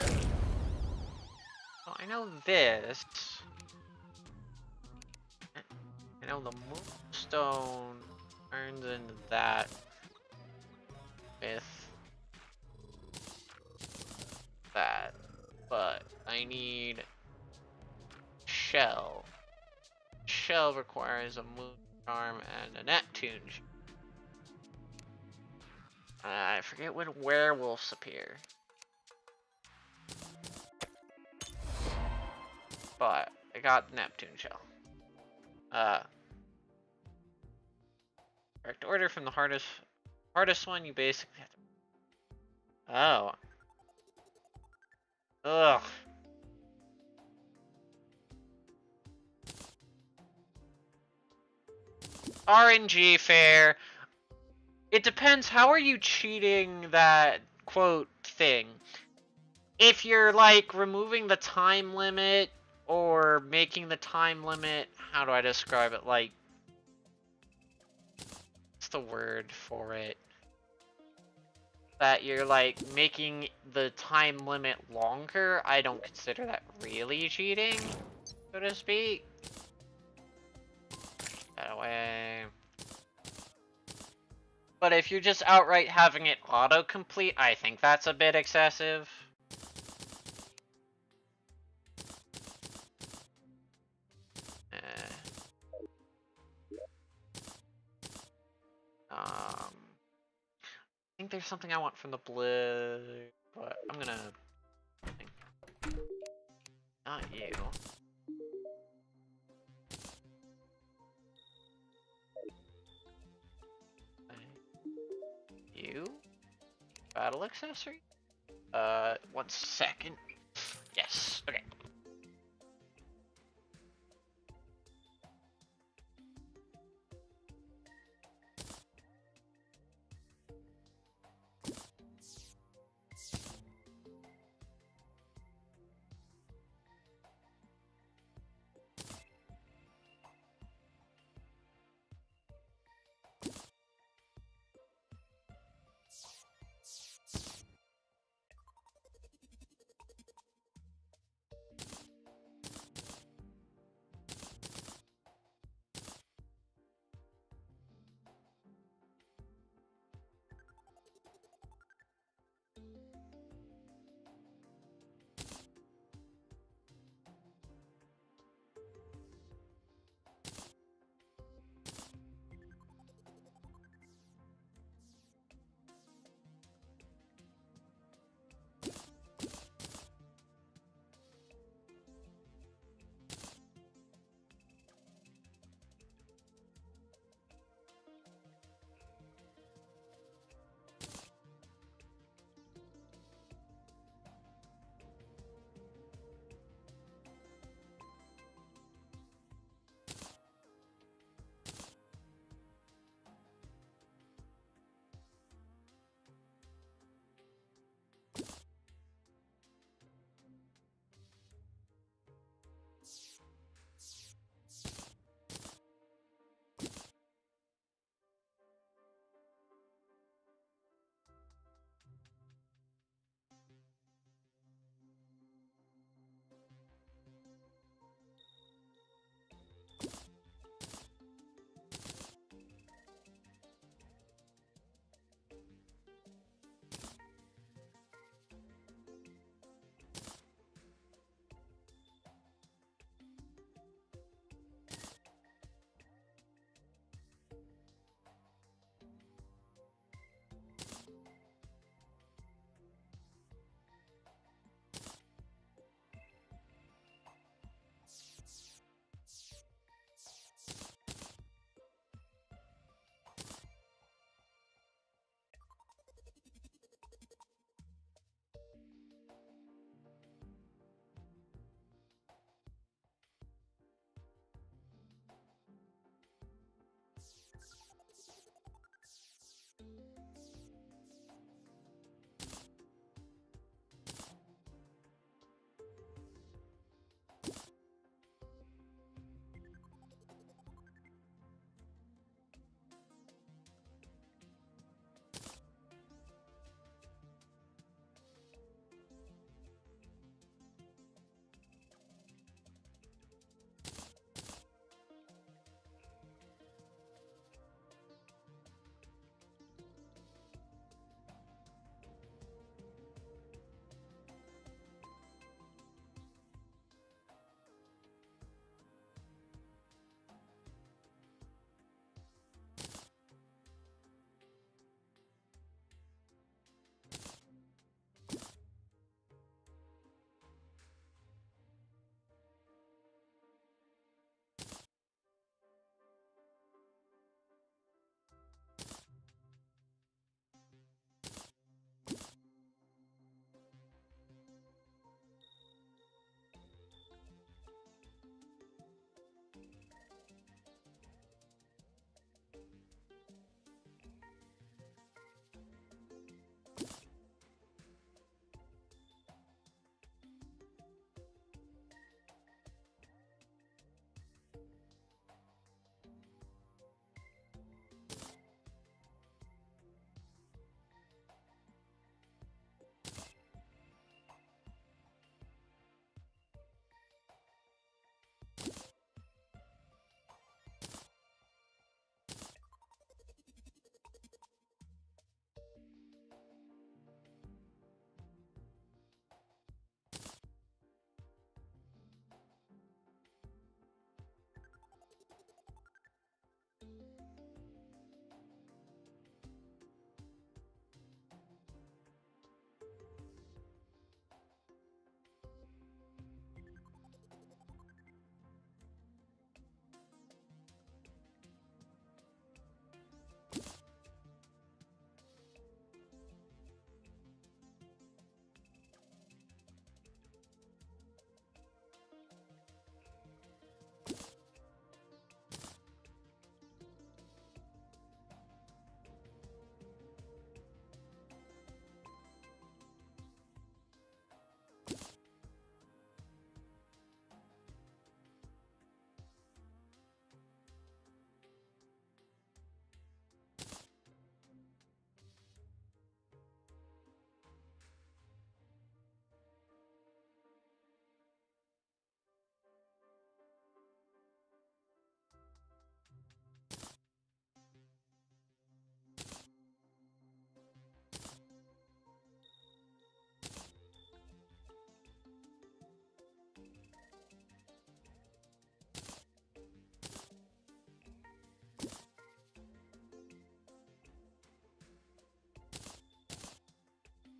[SPEAKER 1] Well, I know this. I know the moonstone turns into that with that. But I need shell. Shell requires a moon charm, and a Neptune. I forget when werewolves appear. But I got Neptune shell. Correct order from the hardest one, you basically have to... Oh. Ugh. RNG fair. It depends. How are you cheating that quote thing? If you're like removing the time limit or making the time limit, how do I describe it? Like, what's the word for it? That you're like making the time limit longer, I don't consider that really cheating, so to speak. That way. But if you're just outright having it autocomplete, I think that's a bit excessive. I think there's something I want from the blue, but I'm gonna... Not you. You? Battle accessory? 1 second. Yes, okay.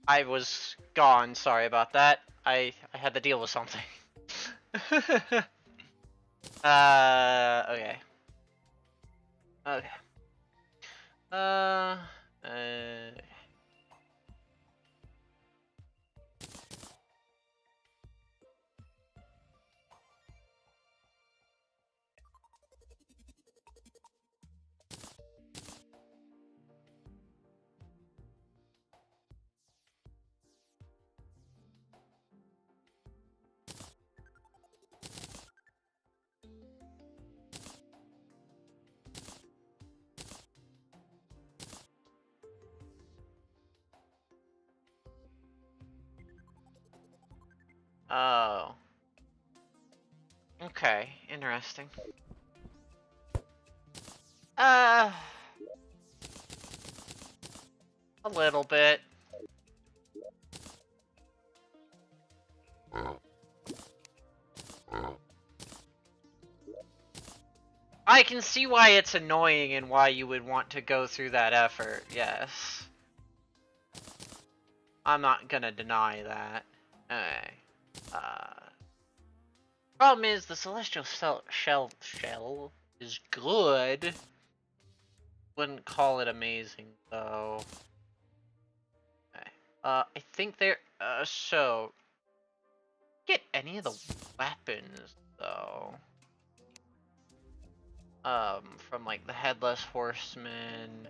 [SPEAKER 1] I was gone. Sorry about that. I had to deal with something. Okay. Okay. Uh. Oh. Okay. Interesting. A little bit. I can see why it's annoying and why you would want to go through that effort, yes. I'm not gonna deny that. Okay. Problem is, the celestial shell is good. Wouldn't call it amazing, though. Okay. I think so... Get any of the weapons, though. From, like, the Headless Horseman,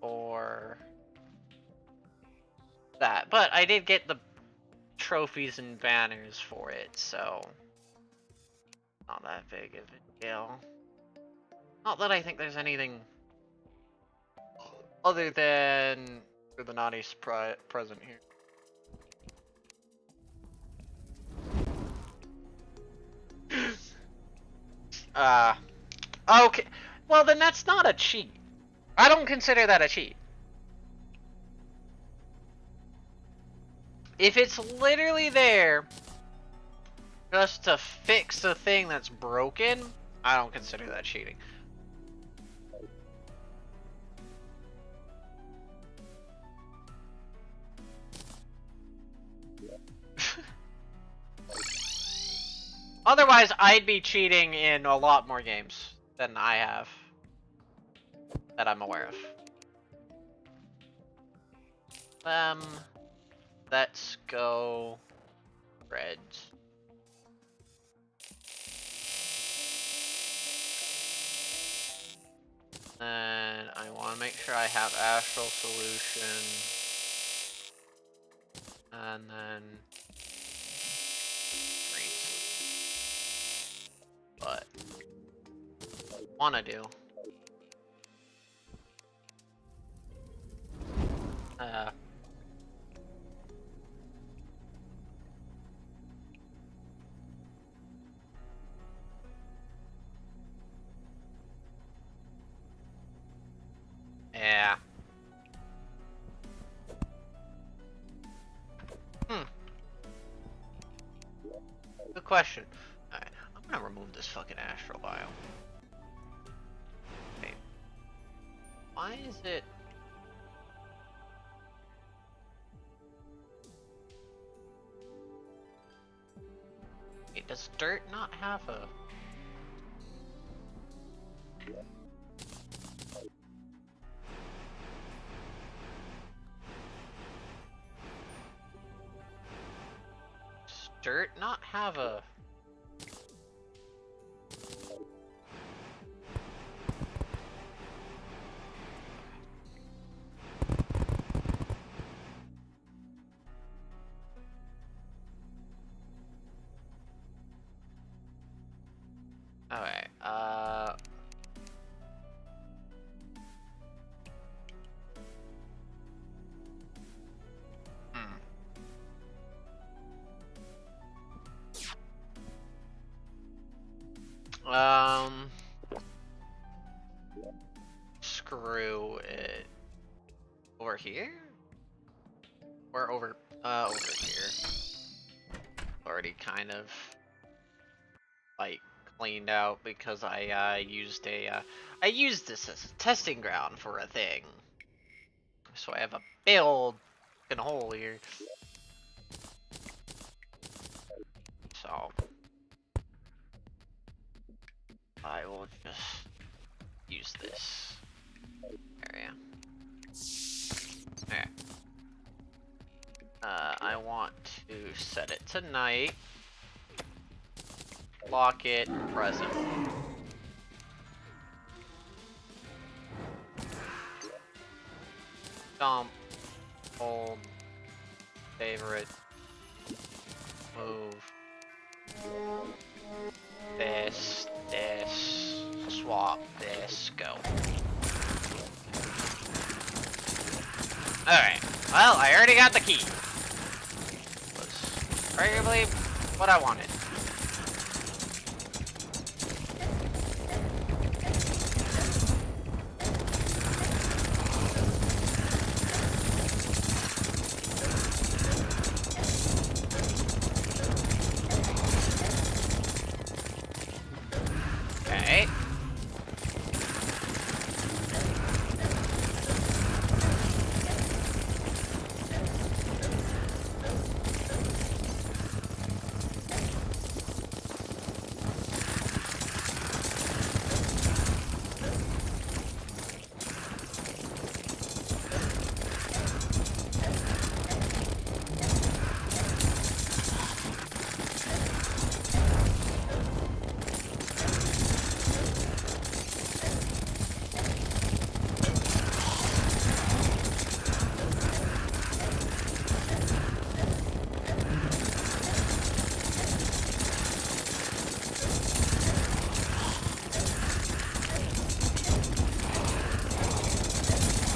[SPEAKER 1] or... that. But I did get the trophies and banners for it, so... not that big of a deal. Not that I think there's anything other than for the naughty present here. Okay. Well, then that's not a cheat. I don't consider that a cheat. If it's literally there just to fix a thing that's broken, I don't consider that cheating. Otherwise, I'd be cheating in a lot more games than I have that I'm aware of. Let's go Reds. And I want to make sure I have Astral Solution. And then Green. But wanna do. Yeah. Good question. Alright, I'm gonna remove this fucking astral biome. Okay. Why is it... Wait, does dirt not have a... Does dirt not have a... Alright, Screw it. Over here? Or over here. Already kind of, like, cleaned out because I used this as a testing ground for a thing. So I have a build fucking hole here. So I will just use this area. Okay. I want to set it to night. Lock it present. Dump. Hold. Favorite. Move. This. Swap. This. Go. Alright. Well, I already got the key. Was arguably what I wanted. Okay.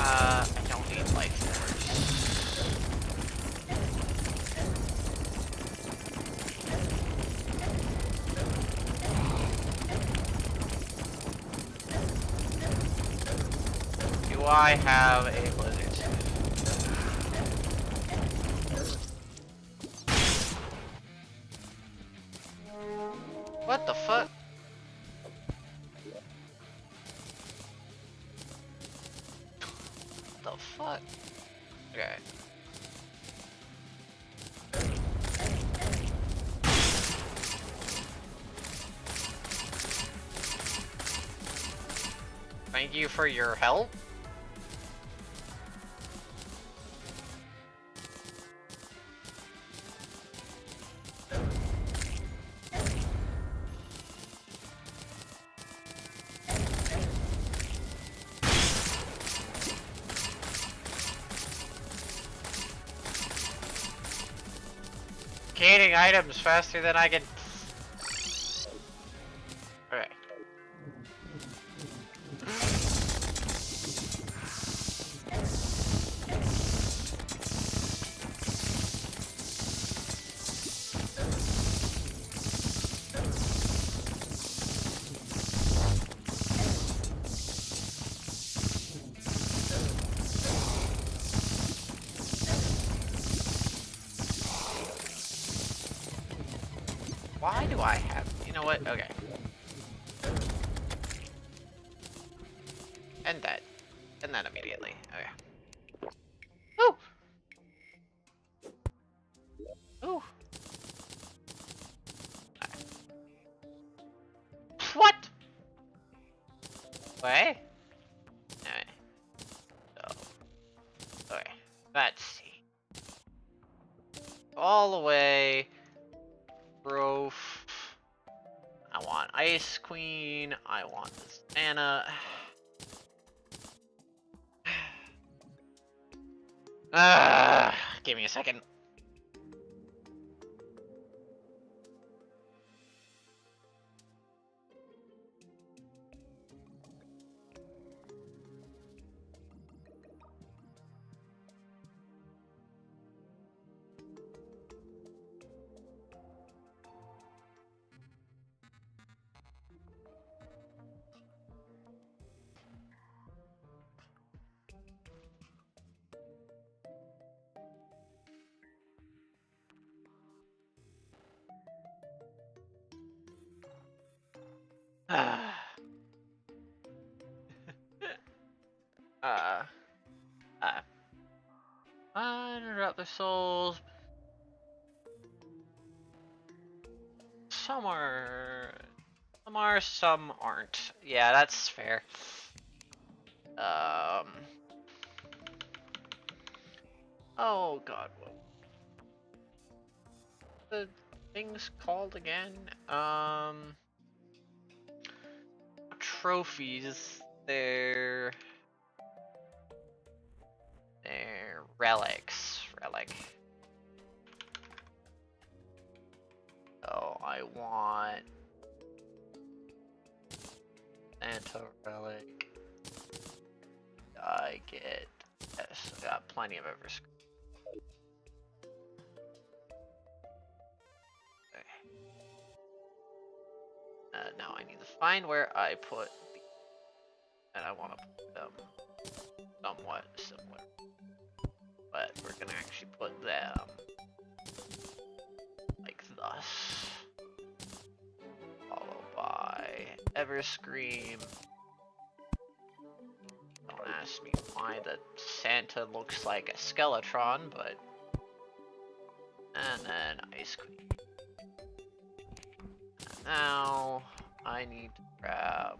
[SPEAKER 1] I don't need life force. Do I have a blizzard suit? What the fuck? The fuck? Okay. Thank you for your help. Gaining items faster than I can. Okay. Why do I have? You know what? Okay. End that. End that immediately. Okay. Ooh! Ooh! What? Wait. Alright. So. Okay. Let's see. All the way. Growth. I want Ice Queen. I want this Anna. Give me a second. uh, uh, interrupt other souls. Some are, some aren't. Yeah, that's fair. Oh god, what the thing's called again? Trophies. They're relics. Relic. So I want Santa relic. I get, yes, I got plenty of Everscream. Now I need to find where I put the, and I want to put them somewhat similar, but we're gonna actually put them like thus, followed by Everscream. Don't ask me why the Santa looks like a Skeletron, but, and then Ice Queen. Now, I need to grab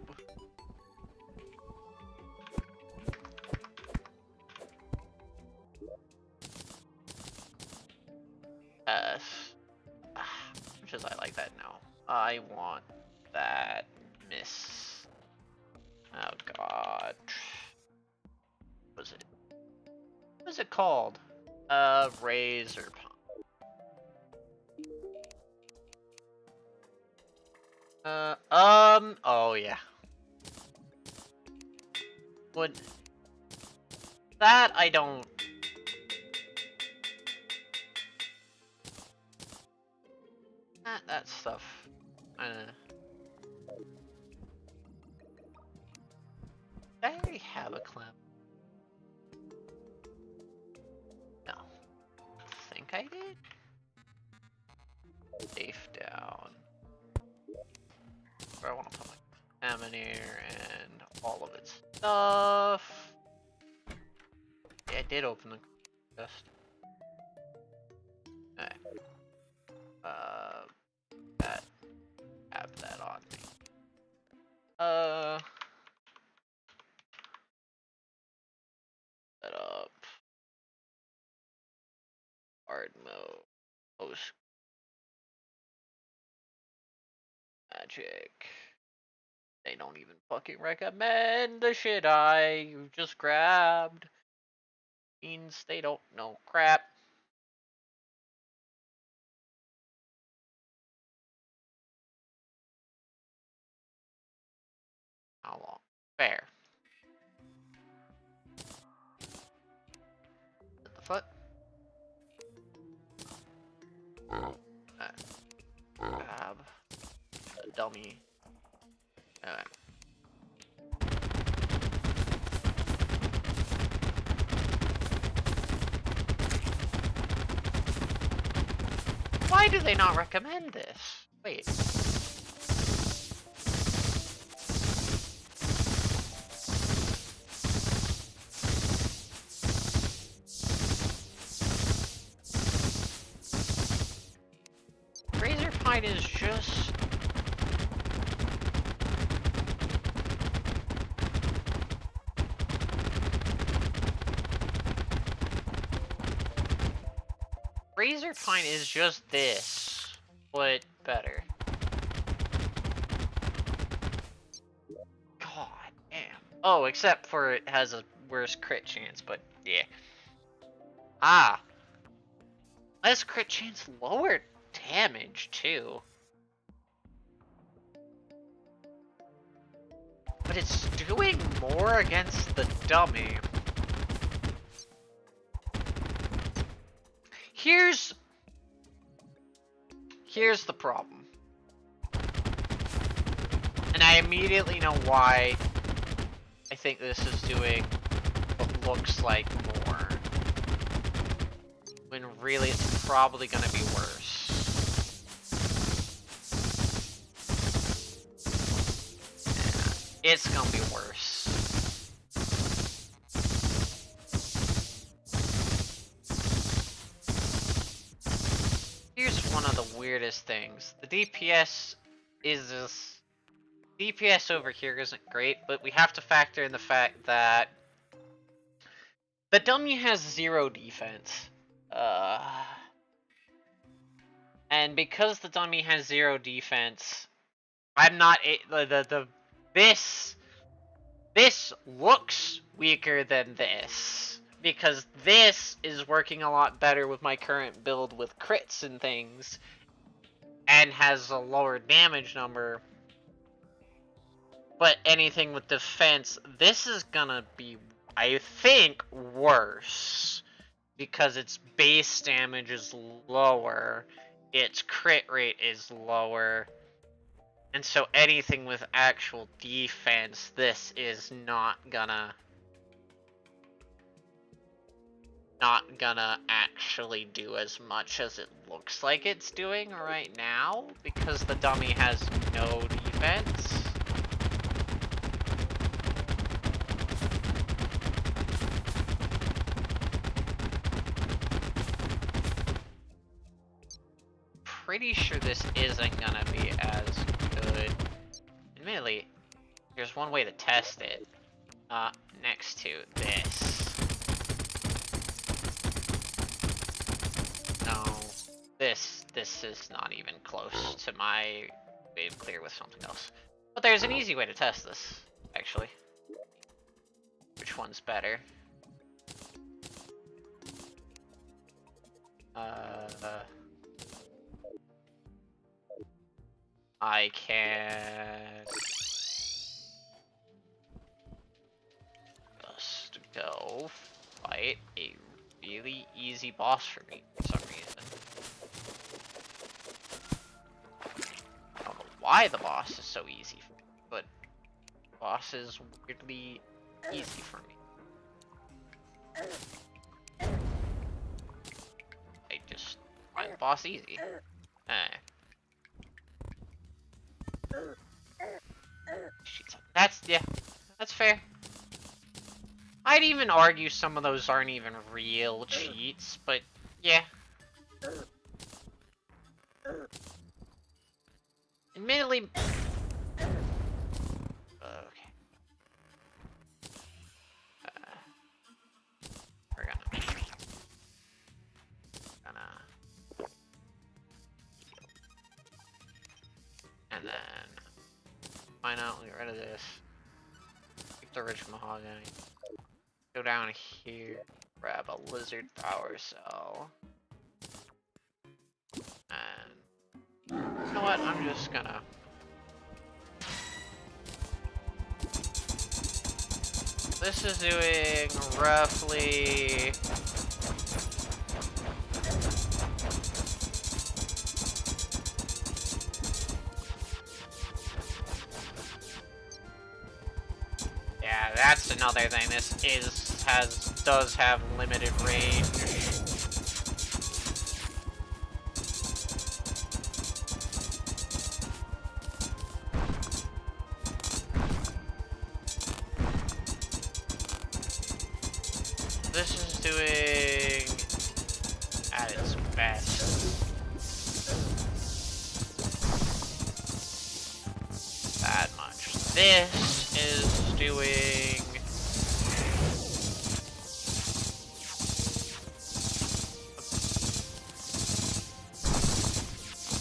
[SPEAKER 1] S. Which is I like that now. I want that miss. Oh god. What was it? What is it called? Razor Pump. Oh yeah. Would that I don't. That stuff. Did I already have a clamp? No. I think I did. Safe down. Where I want to put my Amanir and all of its stuff. Yeah, I did open the chest. Alright. Have that on me. Set up. Hard mode. Post. Magic. They don't even fucking recommend the shit I just grabbed. Means they don't know crap. How long? Fair. At the foot. Grab a dummy. Alright. Why do they not recommend this? Wait. Razor Pine is just... Razor Pine is just this, but better. God damn. Oh, except for it has a worse crit chance, but yeah. Ah. Less crit chance, lower damage too. But it's doing more against the dummy. Here's the problem. And I immediately know why I think this is doing what looks like more. When really it's probably gonna be worse. Yeah, it's gonna be worse. weirdest things. The DPS is this... DPS over here isn't great, but we have to factor in the fact that the dummy has 0 defense. And because the dummy has 0 defense, I'm not this looks weaker than this, because this is working a lot better with my current build with crits and things, and has a lower damage number. But anything with defense, this is gonna be, I think, worse, because its base damage is lower, its crit rate is lower, and so anything with actual defense, this is not gonna actually do as much as it looks like it's doing right now, because the dummy has no defense. Pretty sure this isn't gonna be as good. Admittedly, there's one way to test it. Next to this. No, this is not even close to my wave clear with something else. But there's an easy way to test this, actually. Which one's better? I can just go fight a really easy boss for me for some reason. I don't know why the boss is so easy for me, but the boss is weirdly easy for me. I just find the boss easy. That's fair. I'd even argue some of those aren't even real cheats, but yeah. Admittedly... Okay. We're gonna... And then... Find out, get rid of this. Keep the rich mahogany. Go down here, grab a lizard power cell. And... You know what, I'm just gonna... This is doing roughly... Yeah, that's another thing. This does have limited range. This is doing at its best that much. This is doing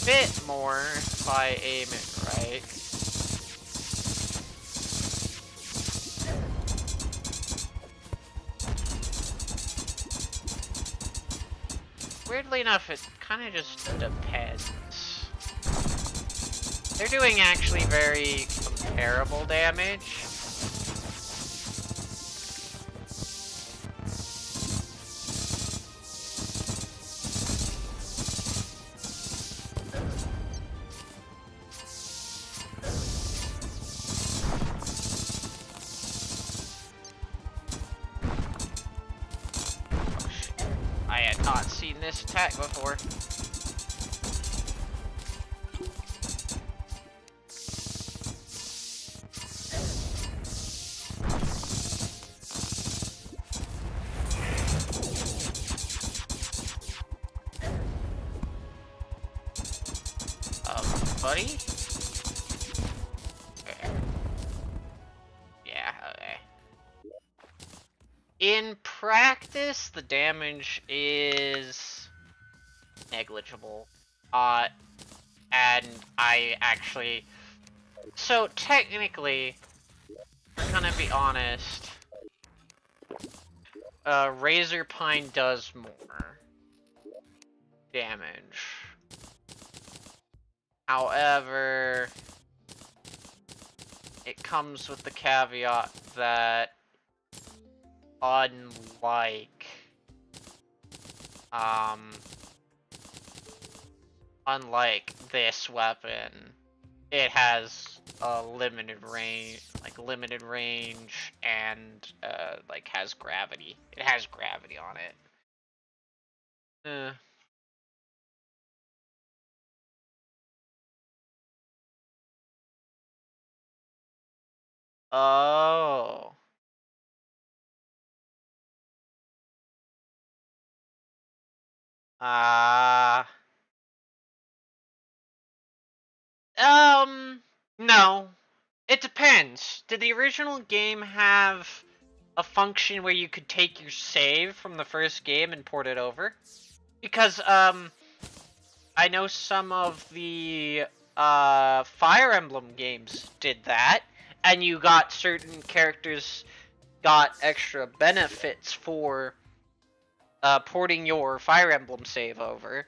[SPEAKER 1] a bit more if I aim it right. Weirdly enough, it kind of just depends. They're doing actually very comparable damage. I had not seen this attack before. buddy? Okay. Yeah, okay. In practice, the damage is negligible. And I actually... So, technically, we're gonna be honest, Razor Pine does more damage. However, it comes with the caveat that unlike unlike this weapon, it has a limited range, and like has gravity. It has gravity on it. Oh. Ah. No. It depends. Did the original game have a function where you could take your save from the first game and port it over? Because, I know some of the, Fire Emblem games did that, and you got certain characters got extra benefits for, porting your Fire Emblem save over.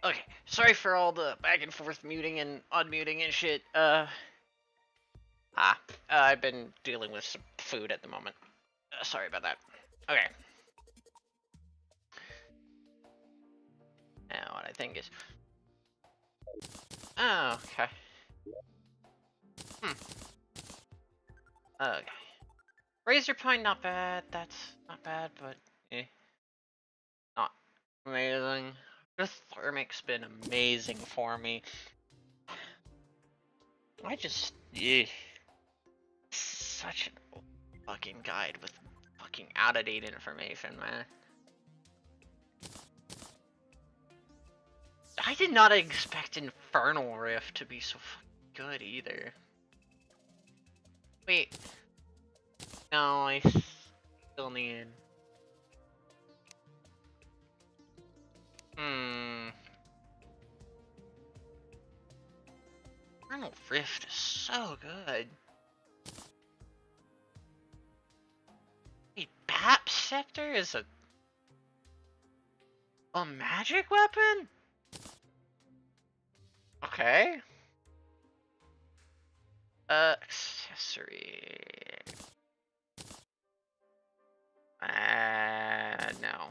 [SPEAKER 1] Okay, sorry for all the back and forth muting and unmuting and shit. I've been dealing with some food at the moment. Sorry about that. Okay. Now what I think is... Oh, okay. Okay. Razor Pine, not bad. That's not bad, but eh. Not Amazing. The thermic's been amazing for me. I just, such an old fucking guide with fucking out-of-date information, man. I did not expect Infernal Rift to be so fucking good either. Wait. No, I still need... Infernal Rift is so good. Wait, Bat Scepter is a magic weapon? Okay. Accessory. No.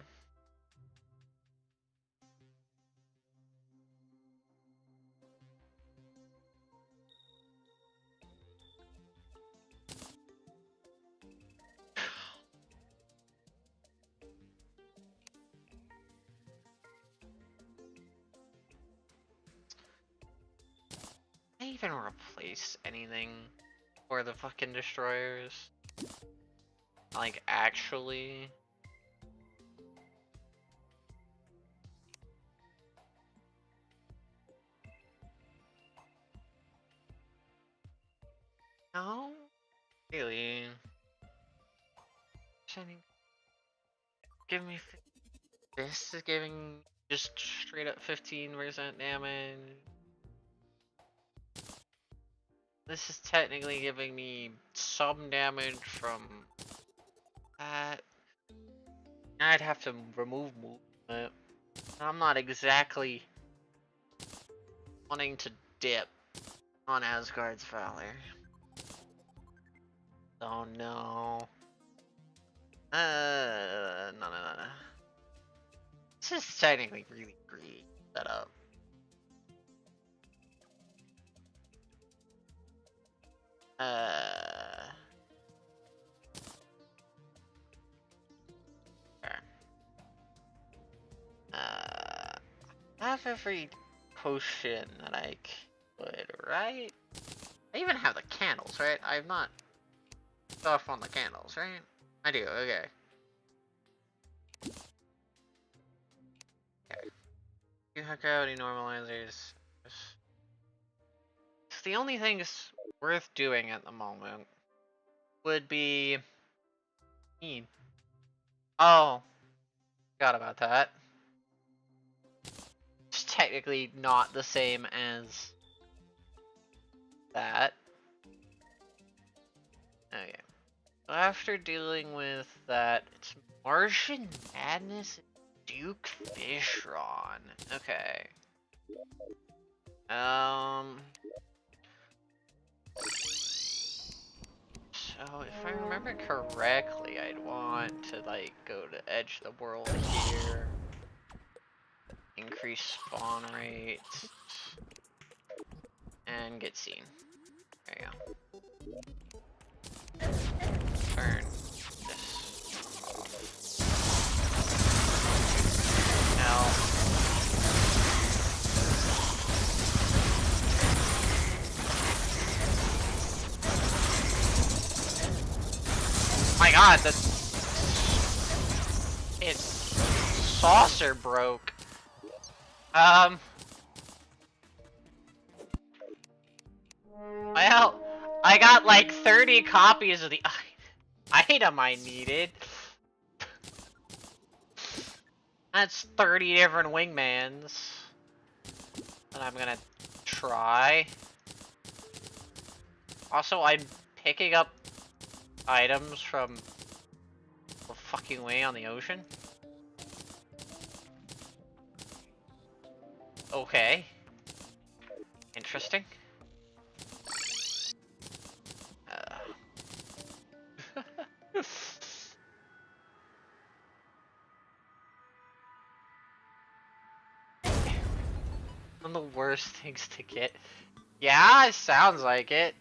[SPEAKER 1] Can I even replace anything for the fucking destroyers? Like, actually? No? Really? Give me... This is giving just straight up 15% damage. This is technically giving me some damage from that. I'd have to remove movement. I'm not exactly wanting to dip on Asgard's Valor. Oh no. No. This is technically really great setup. Okay. I have every potion that I could, right? I even have the candles, right? I have not off on the candles, right? I do, okay. Okay. You hook out any normalizers. So the only things worth doing at the moment would be... Oh, forgot about that. It's technically not the same as that. Okay. So after dealing with that, it's Martian Madness and Duke Fishron. Okay. So if I remember correctly, I'd want to like go to Edge of the World here. Increase spawn rates. And get seen. There you go. Turn this off. Now. My god, its saucer broke. Well, I got like 30 copies of the item I needed. That's 30 different wingmans that I'm gonna try. Also, I'm picking up items from the fucking way on the ocean. Okay. Interesting. One of the worst things to get. Yeah, it sounds like it.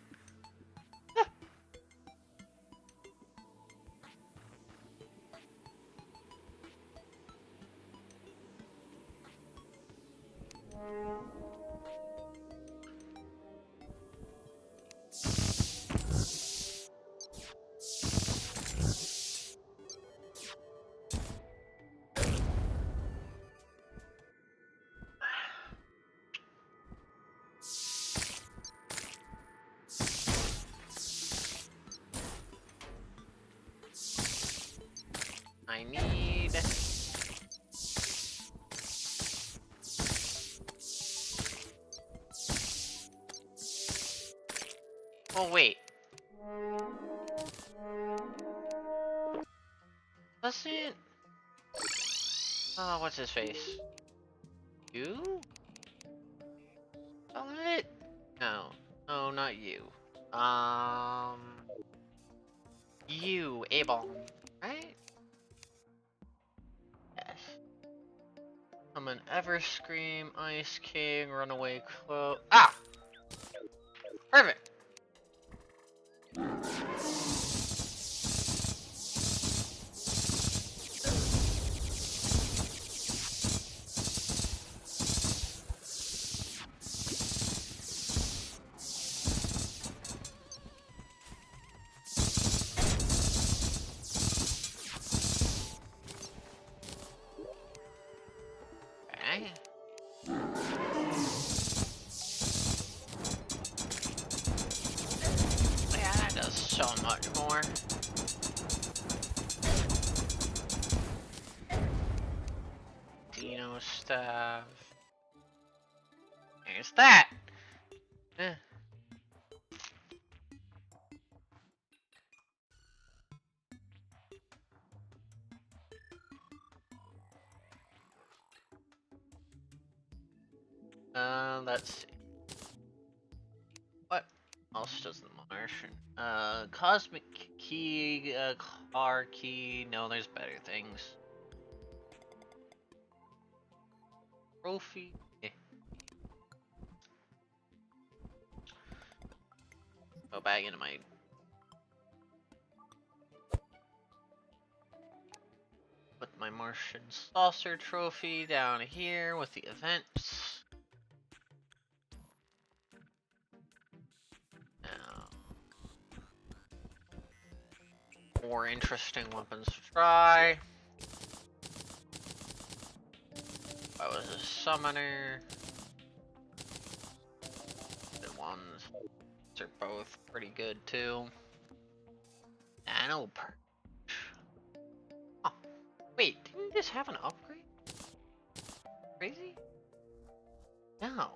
[SPEAKER 1] I need... Oh, wait. Doesn't... Oh, what's his face? You? What? No. No, not you. You, A-bomb, right? Yes. I'm an Everscream, Ice King, Runaway Clo- Ah! Perfect! Okay. Yeah, that does so much more. Dino staff. There's that! Eh. Let's see. What else does the Martian? Cosmic key, car key. No, there's better things. Trophy. Eh. Go back into my... Put my Martian saucer trophy down here with the events. Now, more interesting weapons to try. I was a summoner. The ones are both pretty good too. Nano perch. Oh, wait, didn't this have an upgrade? Crazy? No.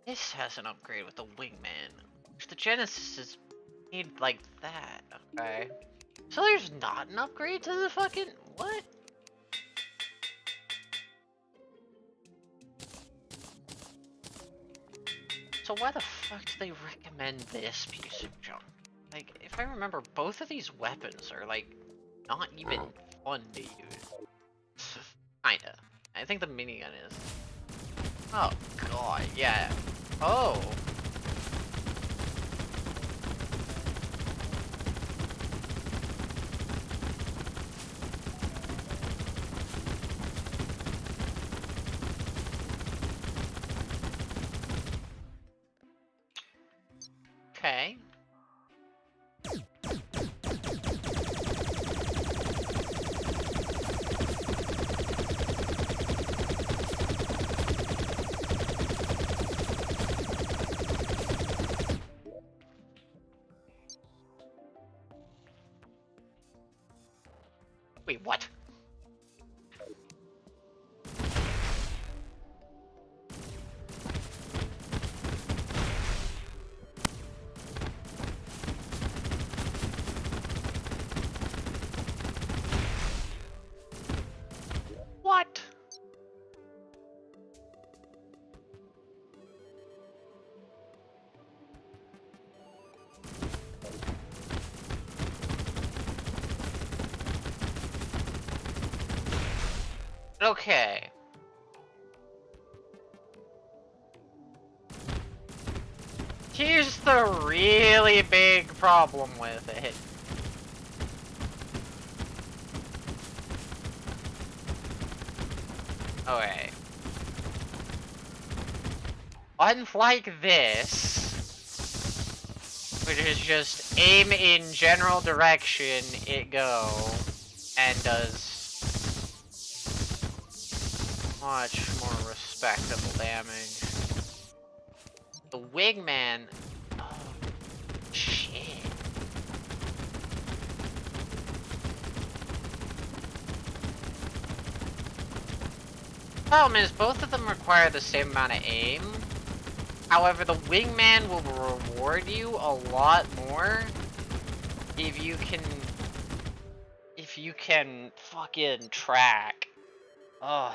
[SPEAKER 1] This has an upgrade with the wingman. The Genesis is made like that. Okay. So there's not an upgrade to the fucking what? So why the fuck do they recommend this piece of junk? Like, if I remember, both of these weapons are like not even fun to use. Kinda. I think the minigun is. Oh god, yeah. Oh. Okay. Wait, what? What? Okay. Here's the really big problem with it. Okay. unlike this, which is just aim in general direction, it go, and does much more respectable damage. The Wingman, oh shit. Problem is, both of them require the same amount of aim. However, the Wingman will reward you a lot more if you can fucking track. Ugh.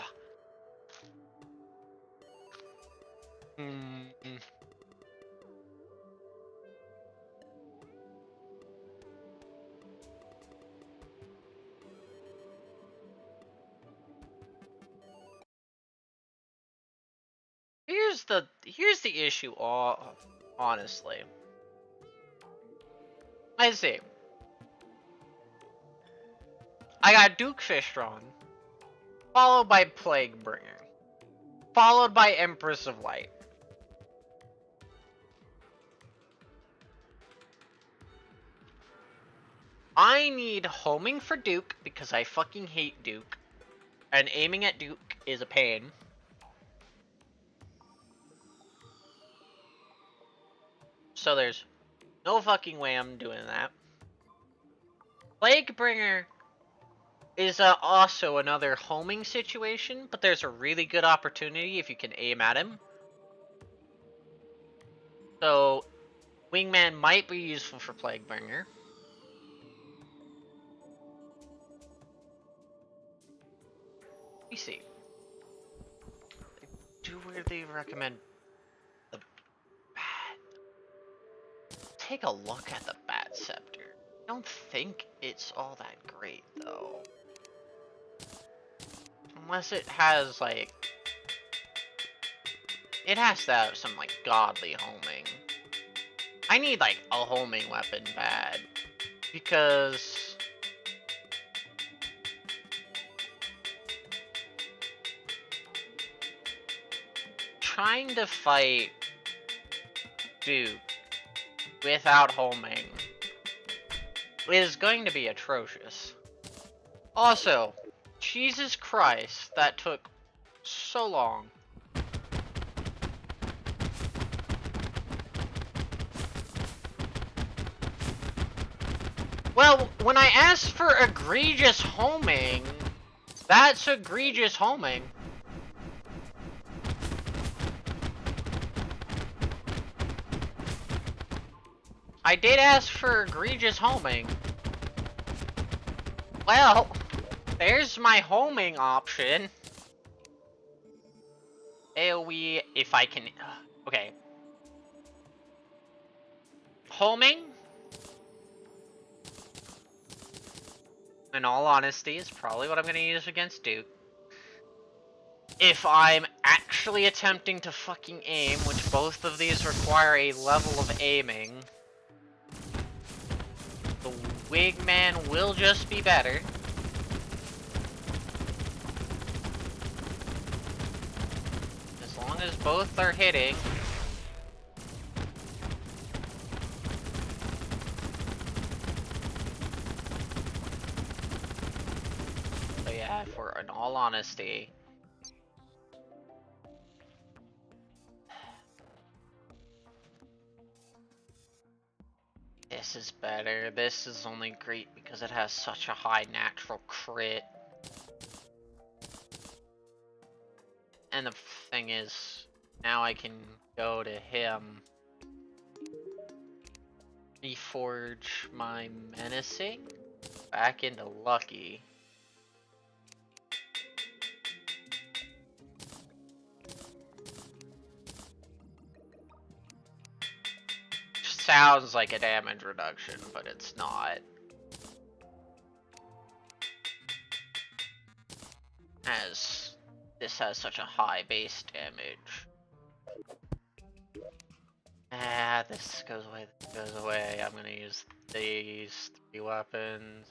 [SPEAKER 1] Here's the issue, honestly. I see. I got Duke Fishdrawn, followed by Plaguebringer, followed by Empress of Light. I need homing for Duke because I fucking hate Duke, and aiming at Duke is a pain. So there's no fucking way I'm doing that. Plaguebringer is also another homing situation, but there's a really good opportunity if you can aim at him. So, Wingman might be useful for Plaguebringer. Let me see. Do weirdly recommend the bat. Take a look at the Bat Scepter. I don't think it's all that great, though. Unless it has, like... It has to have some, like, godly homing. I need, like, a homing weapon bad. Because... trying to fight Duke without homing is going to be atrocious. Also, Jesus Christ, that took so long. Well, when I asked for egregious homing, that's egregious homing. I did ask for egregious homing. Well, there's my homing option. AoE, if I can... Okay. Homing, in all honesty, is probably what I'm going to use against Duke. If I'm actually attempting to fucking aim, which both of these require a level of aiming, the Wingman will just be better. As long as both are hitting. So yeah, for in all honesty, this is better. This is only great because it has such a high natural crit. And the thing is, now I can go to him, reforge my menacing back into lucky. Sounds like a damage reduction, but it's not. As this has such a high base damage. Ah, this goes away, this goes away. I'm gonna use these 3 weapons.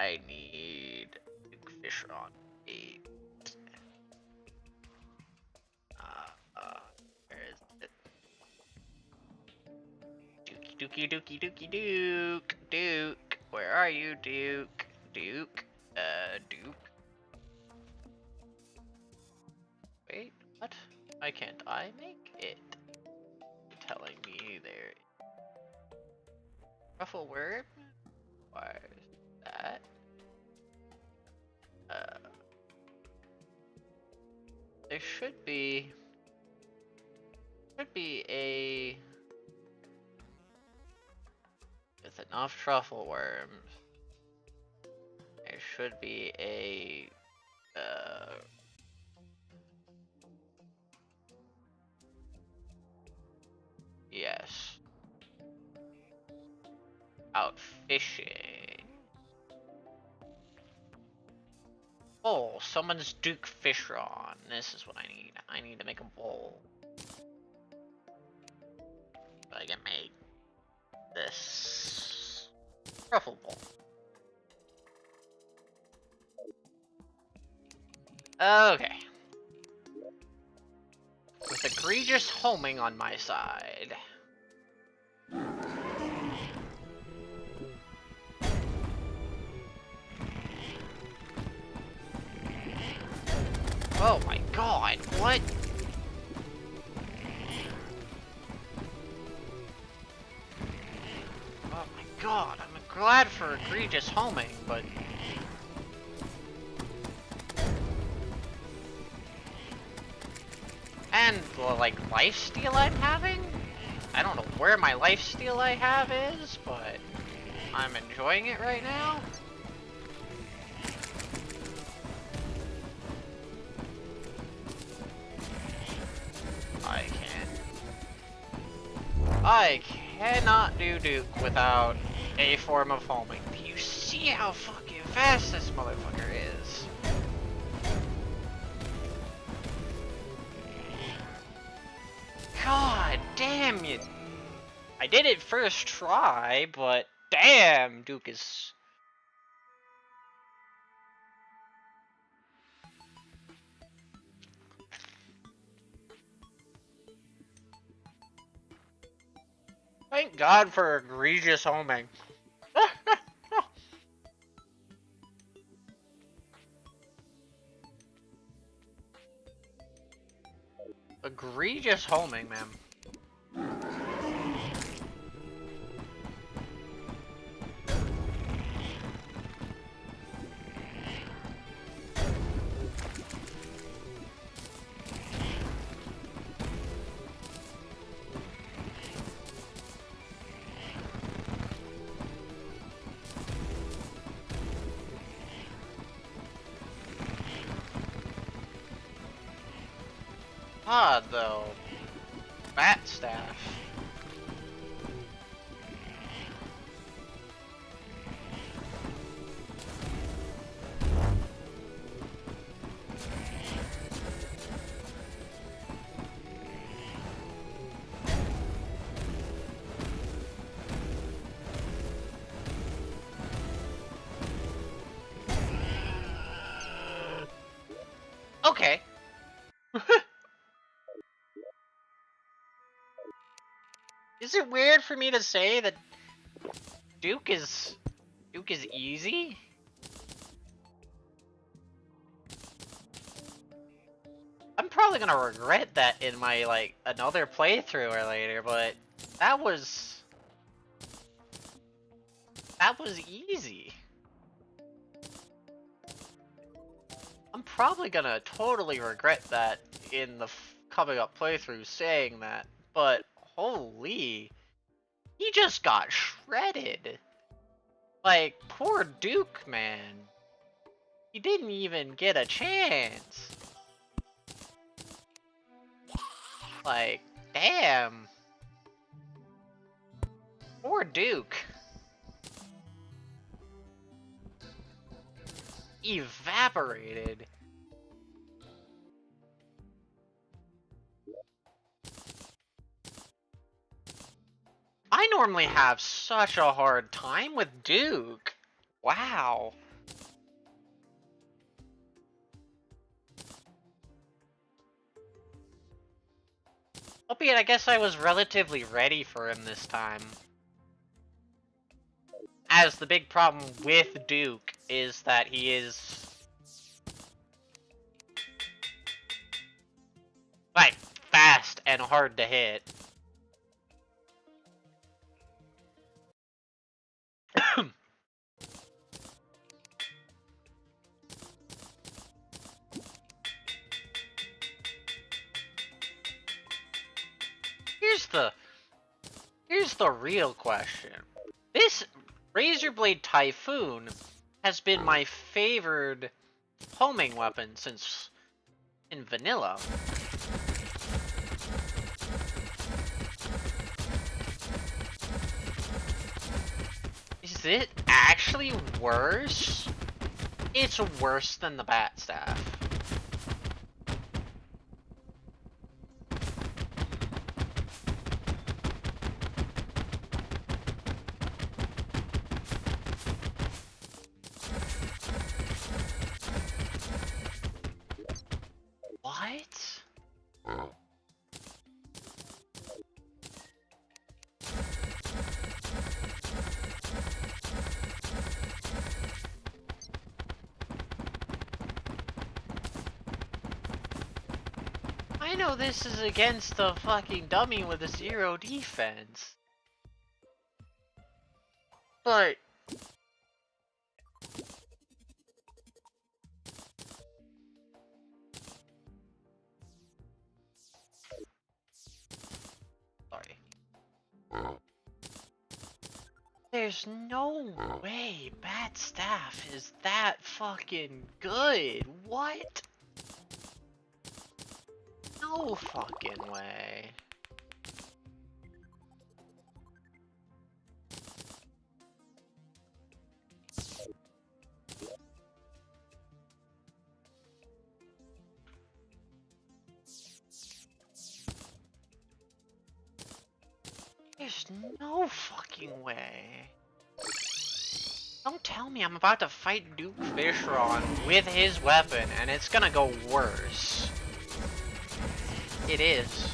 [SPEAKER 1] I need fish on 8. Where is it? Dookie, dookie, dookie, Duke. Duke. Where are you, Duke? Duke. Duke. Wait, what? Why can't I make it? You're telling me there. Ruffle worm? Why is that? There should be a with enough truffle worms. There should be a yes. Out fishing. Oh, someone's Duke fish on. This is what I need. I need to make a bowl. So I can make this truffle bowl. Okay. With egregious homing on my side. Oh my god, what? Oh my god, I'm glad for egregious homing, but... And the, like, lifesteal I'm having? I don't know where my lifesteal I have is, but I'm enjoying it right now. I cannot do Duke without a form of homing. Do you see how fucking fast this motherfucker is? God damn it! I did it first try, but damn, Duke is... Thank God for egregious homing. Egregious homing, man. Odd though. Bat staff. Okay. Is it weird for me to say that Duke is easy? I'm probably gonna regret that in my like another playthrough or later, but that was easy. I'm probably gonna totally regret that in the coming up playthrough saying that, but holy, he just got shredded. Like, poor Duke, man. He didn't even get a chance. Like, damn. Poor Duke. Evaporated. I normally have such a hard time with Duke. Wow. Albeit, I guess I was relatively ready for him this time. As the big problem with Duke is that he is... like, fast and hard to hit. Here's the real question. This Razorblade Typhoon has been my favored homing weapon since in vanilla. Is it actually worse? It's worse than the Bat Staff. What? I know this is against the fucking dummy with a 0 defense. But... sorry. There's no way Bat Staff is that fucking good. What? No fucking way. There's no fucking way. Don't tell me I'm about to fight Duke Fishron with his weapon and it's gonna go worse. It is.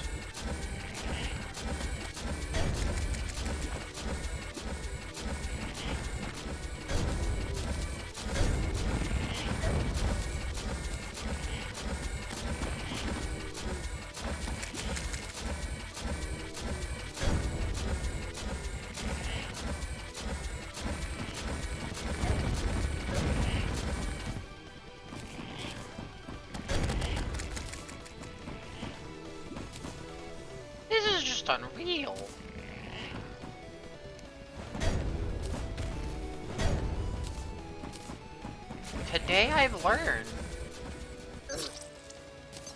[SPEAKER 1] Unreal. Today I've learned.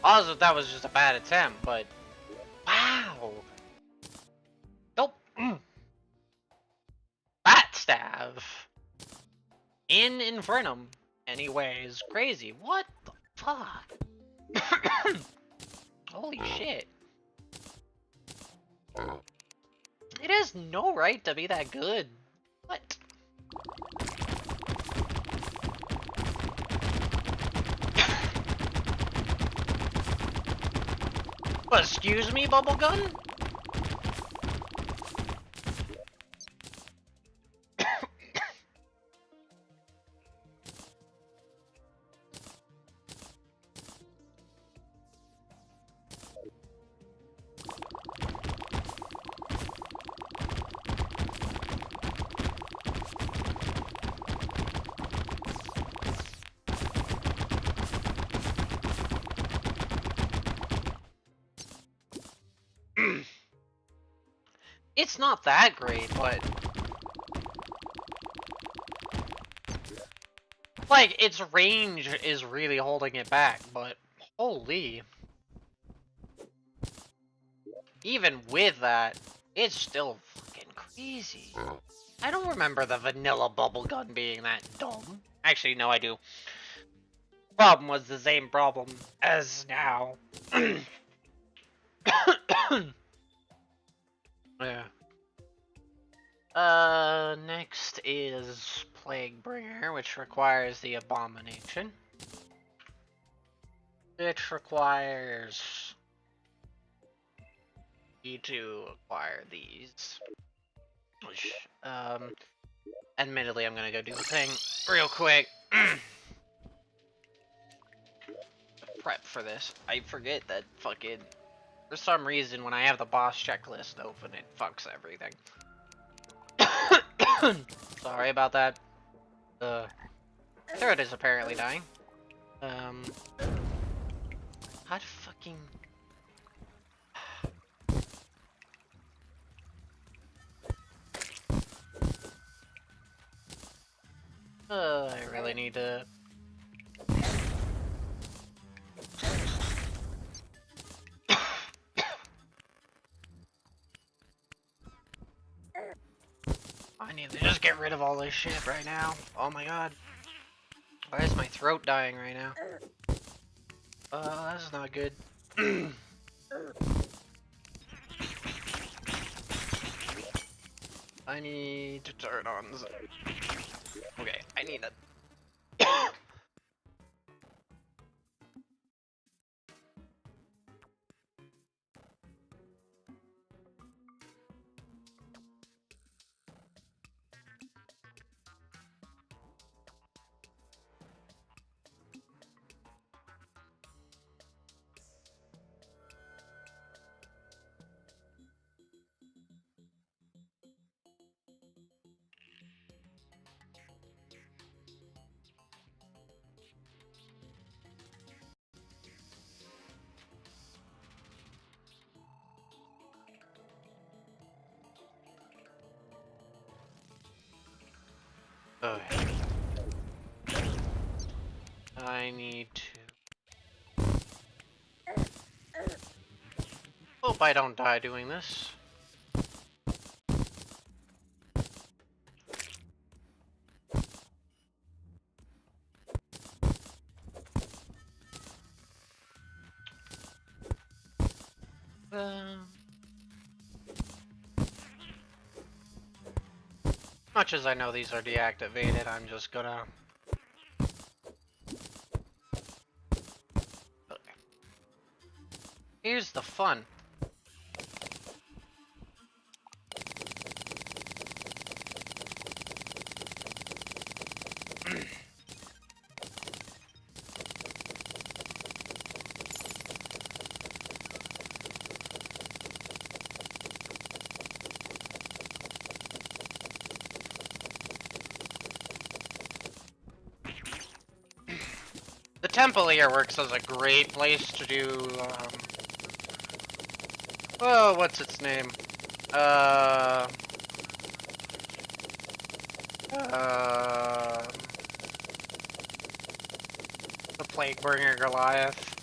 [SPEAKER 1] Also, that was just a bad attempt, but wow. Nope. Bat Staff in Infernum anyway is crazy. What the fuck? Holy shit. It has no right to be that good. What? What, excuse me, Bubblegun? It's not that great, but... like, its range is really holding it back, but... holy. Even with that, it's still fucking crazy. I don't remember the vanilla bubblegum being that dumb. Actually, no, I do. Problem was the same problem as now. Yeah. Next is Plaguebringer, which requires the Abomination. Which requires need to acquire these. Which, admittedly, I'm gonna go do the thing real quick. Prep for this. I forget that fucking... For some reason, when I have the boss checklist open, it fucks everything. Sorry about that. There it is, apparently dying. How to fucking... I really need to... I need to just get rid of all this shit right now. Oh my god. Why is my throat dying right now? That's not good. I need to turn on the... Okay, I need to... Okay. I need to... Hope I don't die doing this. Much as I know these are deactivated, I'm just gonna... Okay. Here's the fun. The temple here works as a great place to do, oh, what's its name? The Plaguebringer Goliath.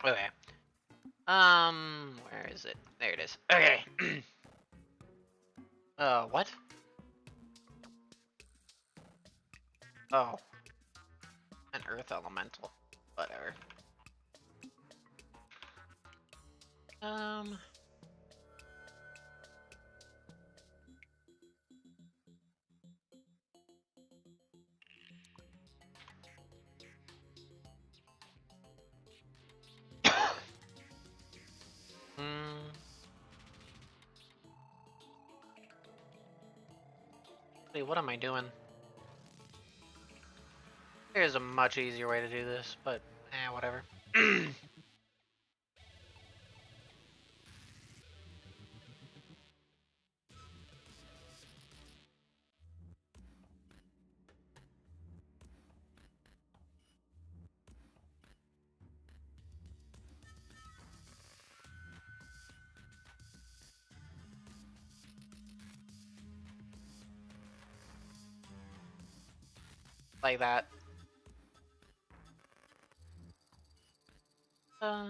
[SPEAKER 1] Okay. Where is it? There it is. Okay. What? Oh, an earth elemental. Whatever. Um. Hmm. Wait, what am I doing? There's a much easier way to do this, but whatever. Like that. Uh.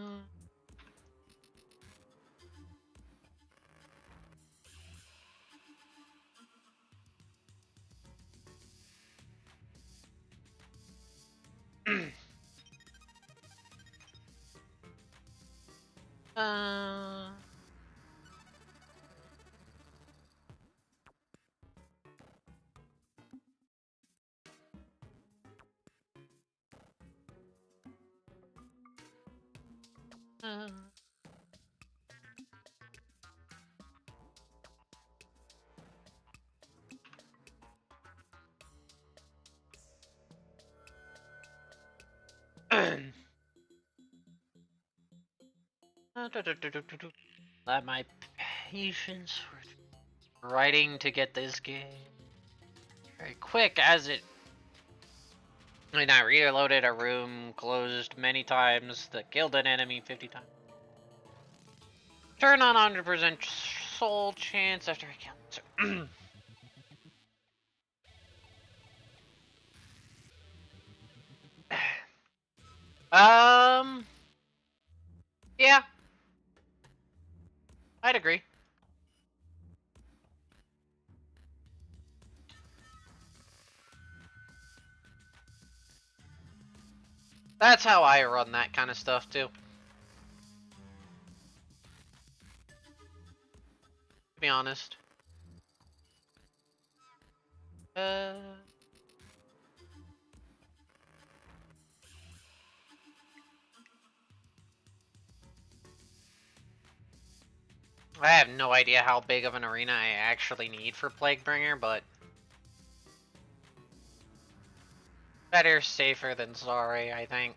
[SPEAKER 1] uh. uh. Let my patience writing to get this game very quick as it. And I reloaded a room, closed many times, that killed an enemy 50 times. Turn on 100% soul chance after I kill. Yeah, I'd agree. That's how I run that kind of stuff too. To be honest. Uh. I have no idea how big of an arena I actually need for Plaguebringer, but better safer than sorry, I think.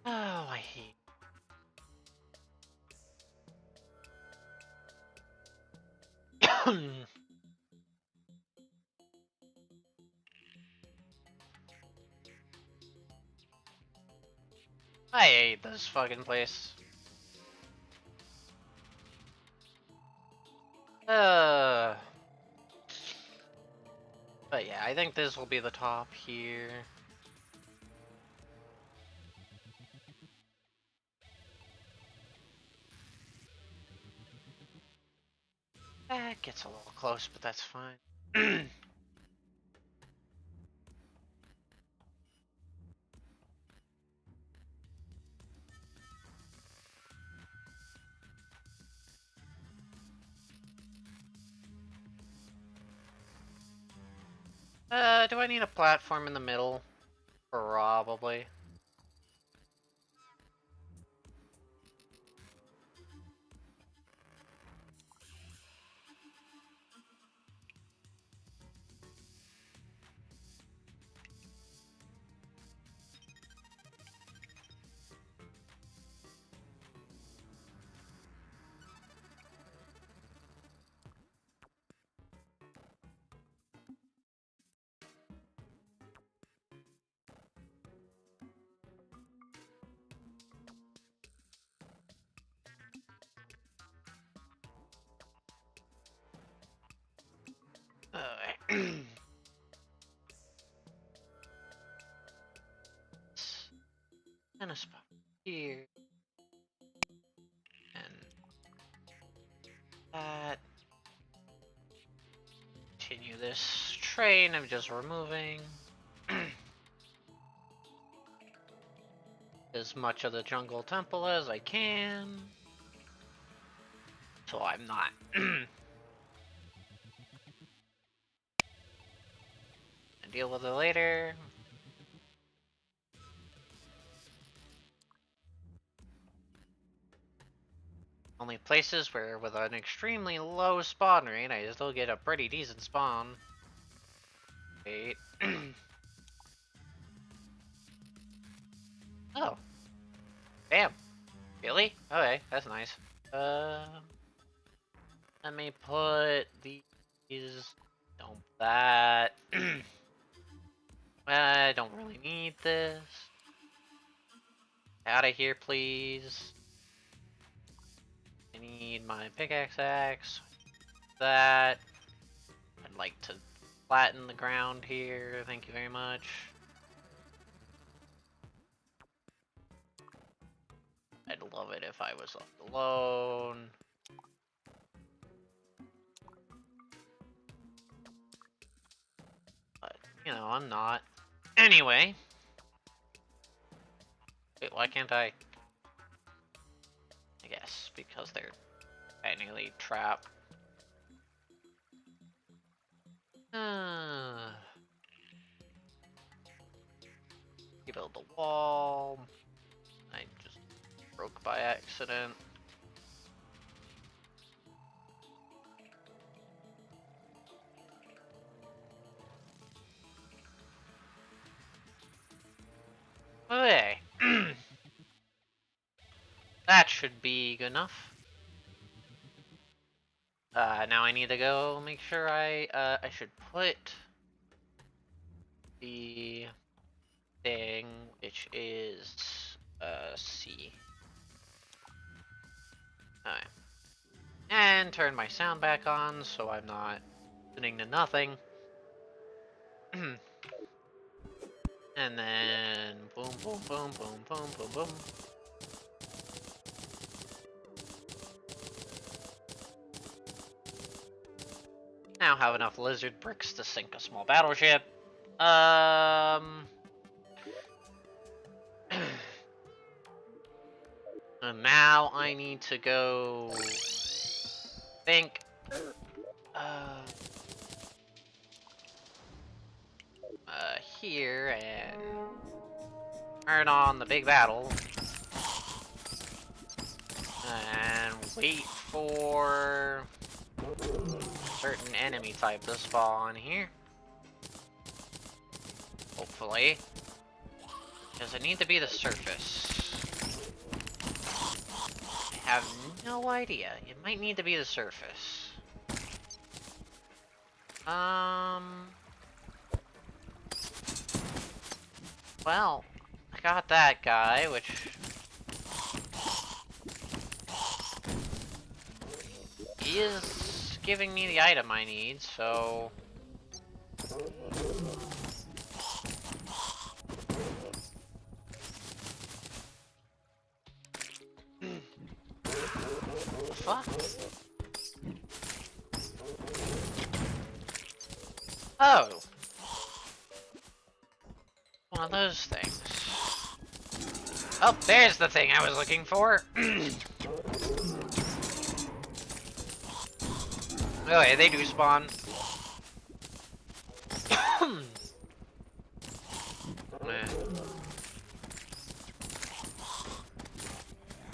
[SPEAKER 1] Oh, I hate. I hate this fucking place. But yeah, I think this will be the top here. That gets a little close, but that's fine. Do I need a platform in the middle? Probably. And a spot here. And that. Continue this train of just removing as much of the jungle temple as I can. So I'm not deal with it later. Only places where with an extremely low spawn rate, I still get a pretty decent spawn. Wait. Oh. Damn. Really? Okay, that's nice. Let me put these... Dump that. I don't really need this. Out of here, please. I need my pickaxe axe. That. I'd like to flatten the ground here. Thank you very much. I'd love it if I was left alone. But, you know, I'm not. Anyway. Wait, why can't I? I guess because they're technically trapped. Rebuild the wall. I just broke by accident. Okay. That should be good enough. Now I need to go make sure I should put the thing, which is, C. Alright. And turn my sound back on so I'm not listening to nothing. And then boom, boom, boom, boom, boom, boom, boom. Now have enough lizard bricks to sink a small battleship. And now I need to go think. Here and turn on the big battle. And wait for certain enemy type to spawn here. Hopefully. Because it needs to be the surface. I have no idea. It might need to be the surface. Well, I got that guy, which... he is giving me the item I need, so... Fuck? Oh! One of those things. Oh, there's the thing I was looking for! Oh yeah, they do spawn.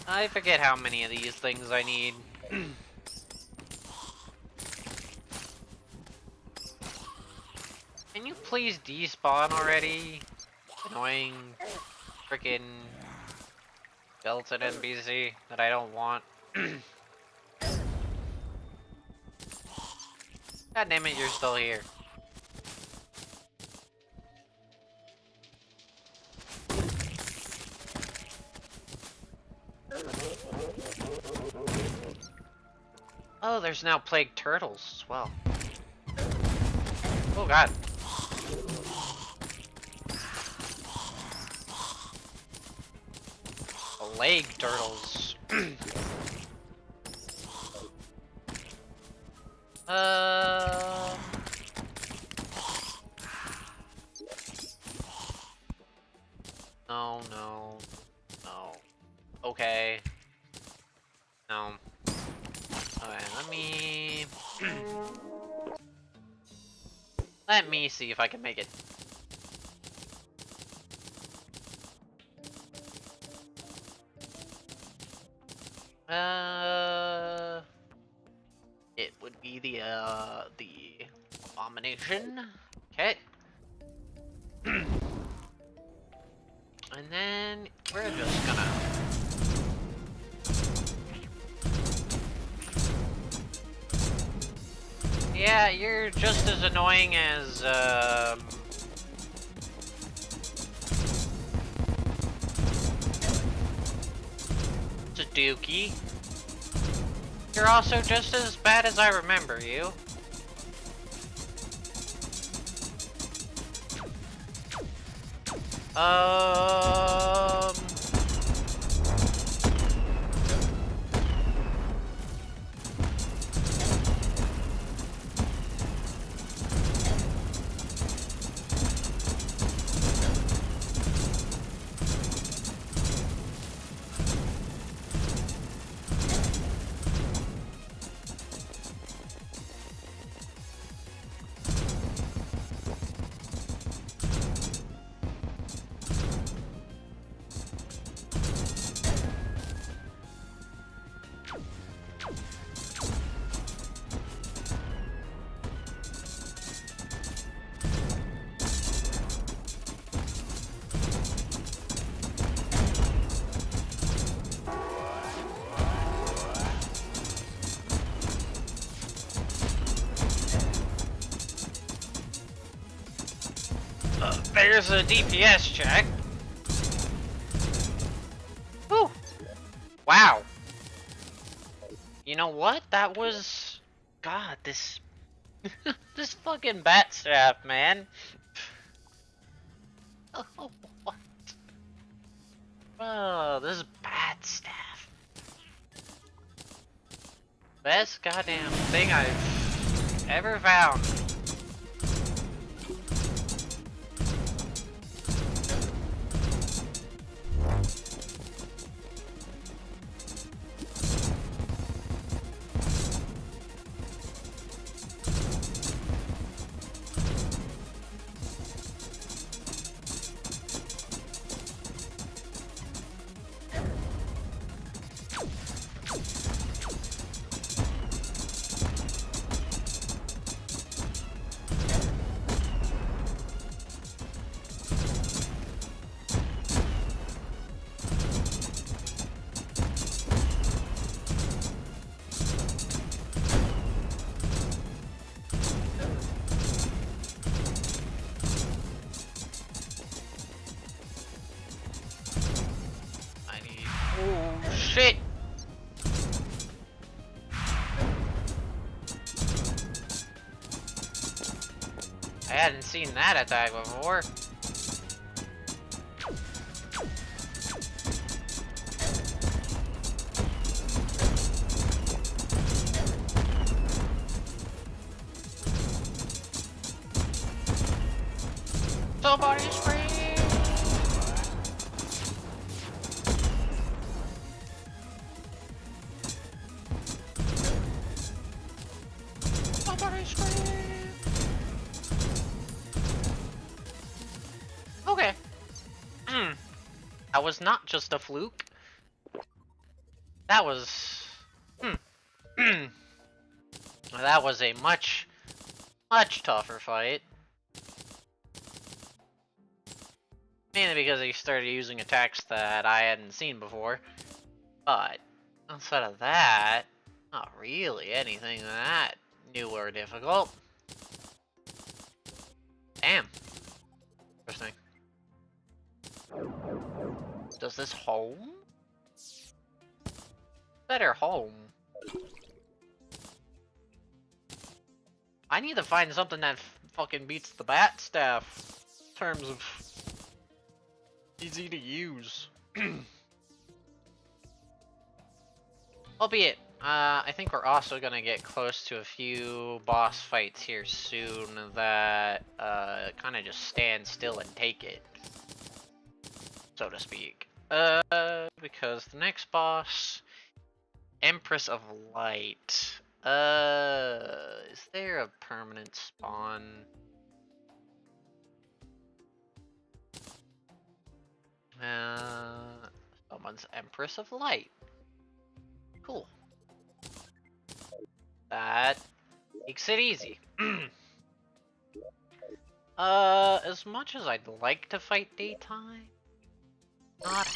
[SPEAKER 1] I forget how many of these things I need. Can you please despawn already? Annoying frickin' skeleton NPC that I don't want. God damn it, you're still here. Oh, there's now plague turtles as well. Oh god. Leg turtles. Um. No, no, no. Okay. No. Okay, let me see if I can make it. It would be the abomination. Okay. And then we're just gonna. Yeah, you're just as annoying as Sudoku. You're also just as bad as I remember you. Um. There's a DPS check. Whew. Wow. You know what? That was... God, this... this fucking bat staff, man. Oh, what? Oh, this is bat staff. Best goddamn thing I've ever found. Oh, shit! I hadn't seen that attack before. Somebody scream! Somebody scream! Okay. That was not just a fluke. That was... that was a much tougher fight. Mainly because he started using attacks that I hadn't seen before. But, outside of that, not really anything that new or difficult. Damn. Interesting. Does this home? Better home. I need to find something that fucking beats the bat staff in terms of easy to use. Albeit, I think we're also gonna get close to a few boss fights here soon that kind of just stand still and take it, so to speak. Because the next boss, Empress of Light. Is there a permanent spawn? Someone's Empress of Light. Cool. That makes it easy. As much as I'd like to fight daytime, not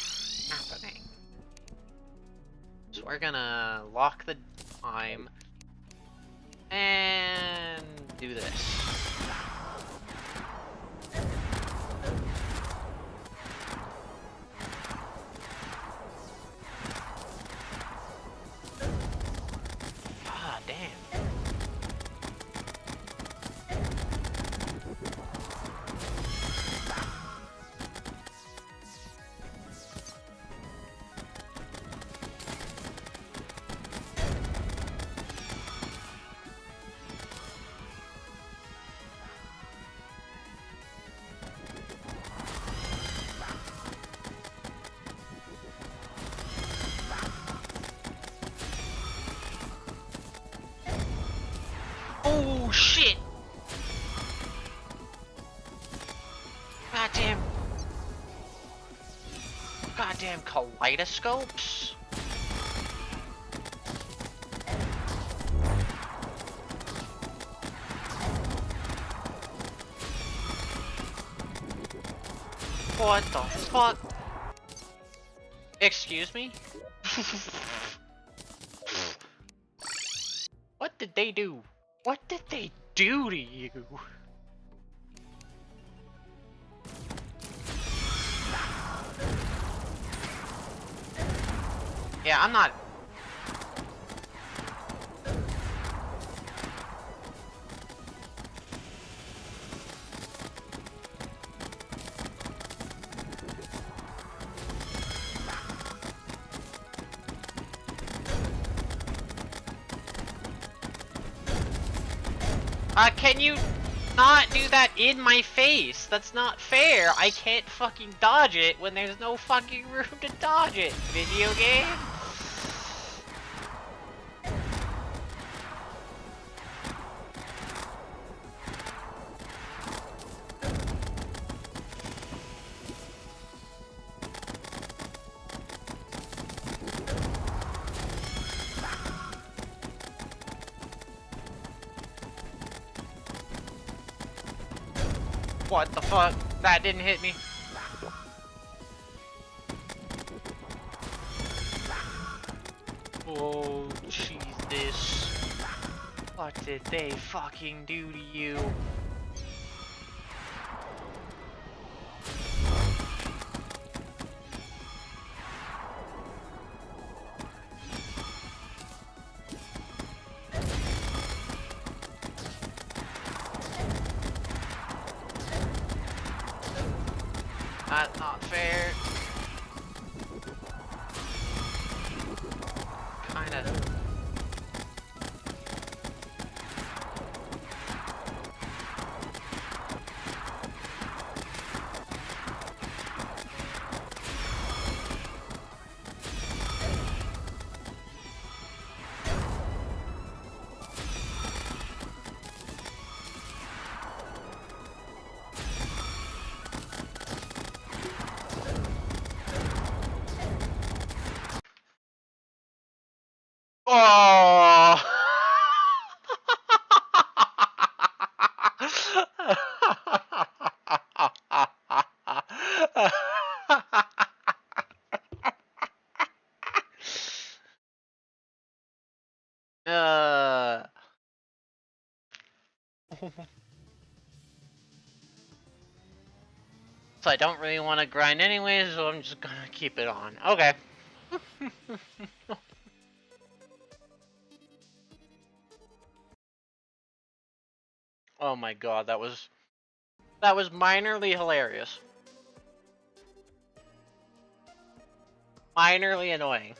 [SPEAKER 1] happening. So we're gonna lock the time and do this. Ah, damn. Oh shit! Goddamn! Goddamn kaleidoscopes! What the fuck? Excuse me? What did they do? What did they do to you? Yeah, I'm not... can you not do that in my face? That's not fair. I can't fucking dodge it when there's no fucking room to dodge it, video game. What the fuck? That didn't hit me. Oh, Jesus. What did they fucking do to you? That's not fair. Kinda. Oh! So I don't really want to grind anyways, so I'm just gonna keep it on. Okay. Oh my god, that was minorly hilarious. Minorly annoying.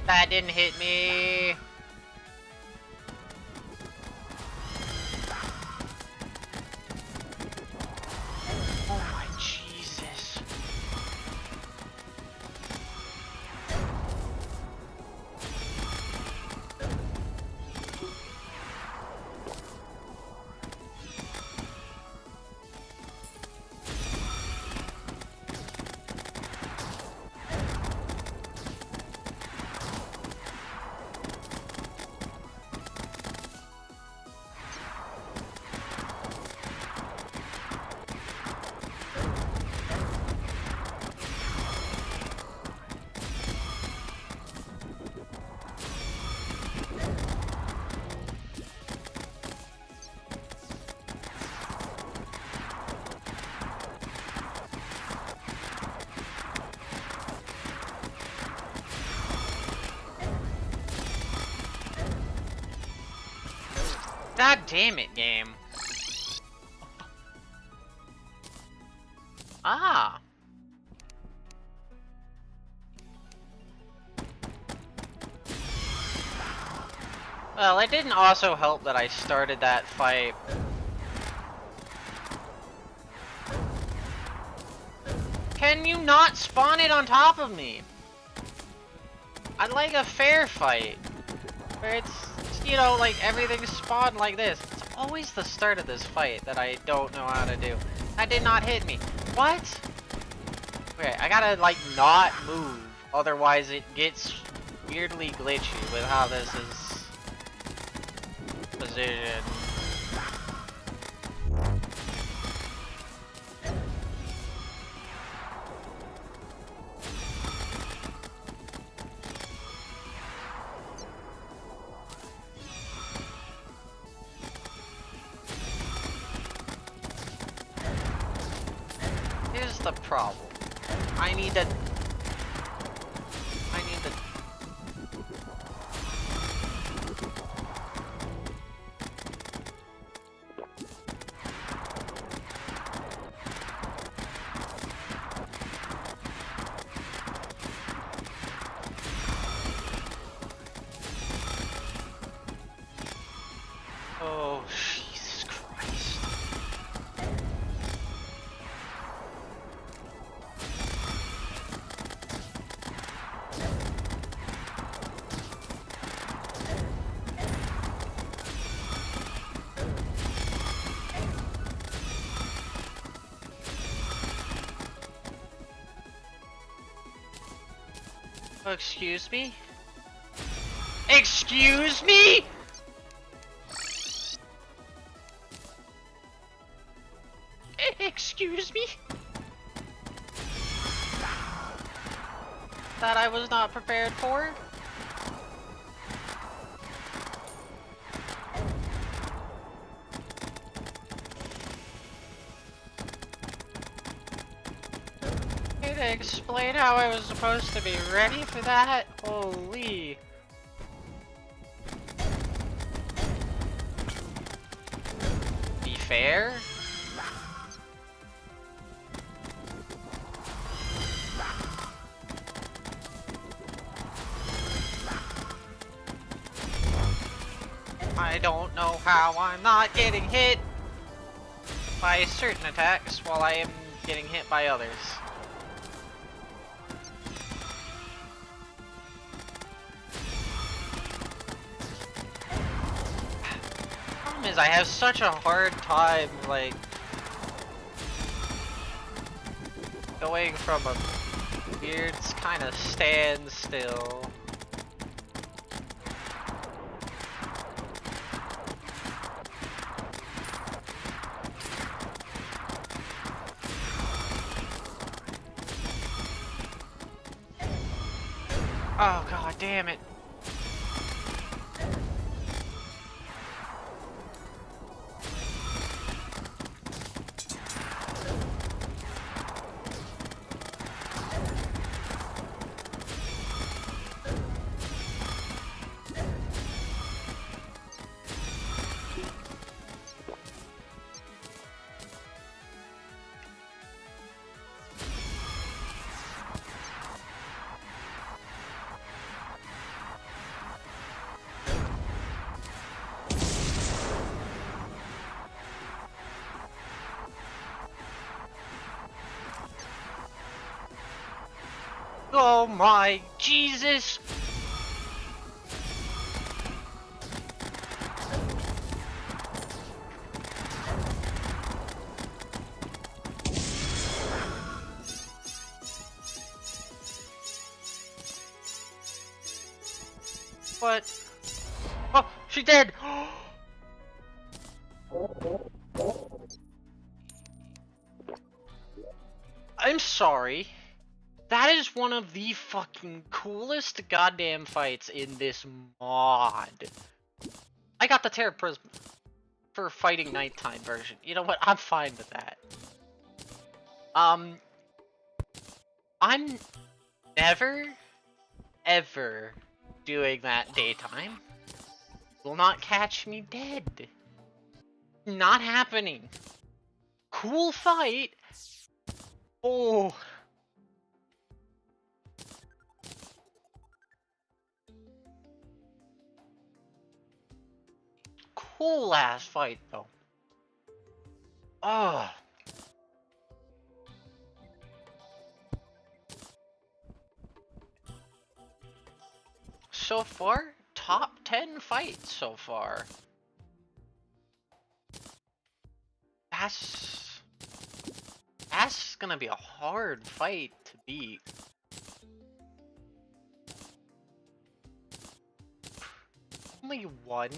[SPEAKER 1] That didn't hit me. Oh my Jesus. God damn it, game. Ah. Well, it didn't also help that I started that fight. Can you not spawn it on top of me? I'd like a fair fight. Where it's, you know, like everything's spawned like this. It's always the start of this fight that I don't know how to do. That did not hit me. What? Okay, I gotta like not move. Otherwise it gets weirdly glitchy with how this is positioned. Here's the problem. I need to... Oh, Jesus Christ. Oh, excuse me? Excuse me? Excuse me? That I was not prepared for? Can you explain how I was supposed to be ready for that? Holy. Be fair? I don't know how I'm not getting hit by certain attacks while I am getting hit by others. Problem is is I have such a hard time, like, going from a weird kind of standstill. Oh, god damn it. Oh my Jesus! What? Oh, she's dead! I'm sorry. That is one of the fucking coolest goddamn fights in this mod. I got the Terra Prism for fighting nighttime version. You know what? I'm fine with that. I'm never, ever doing that daytime. Will not catch me dead. Not happening. Cool fight. Oh. Cool ass fight though. Oh. So far, top 10 fights so far. That's gonna be a hard fight to beat. Only one?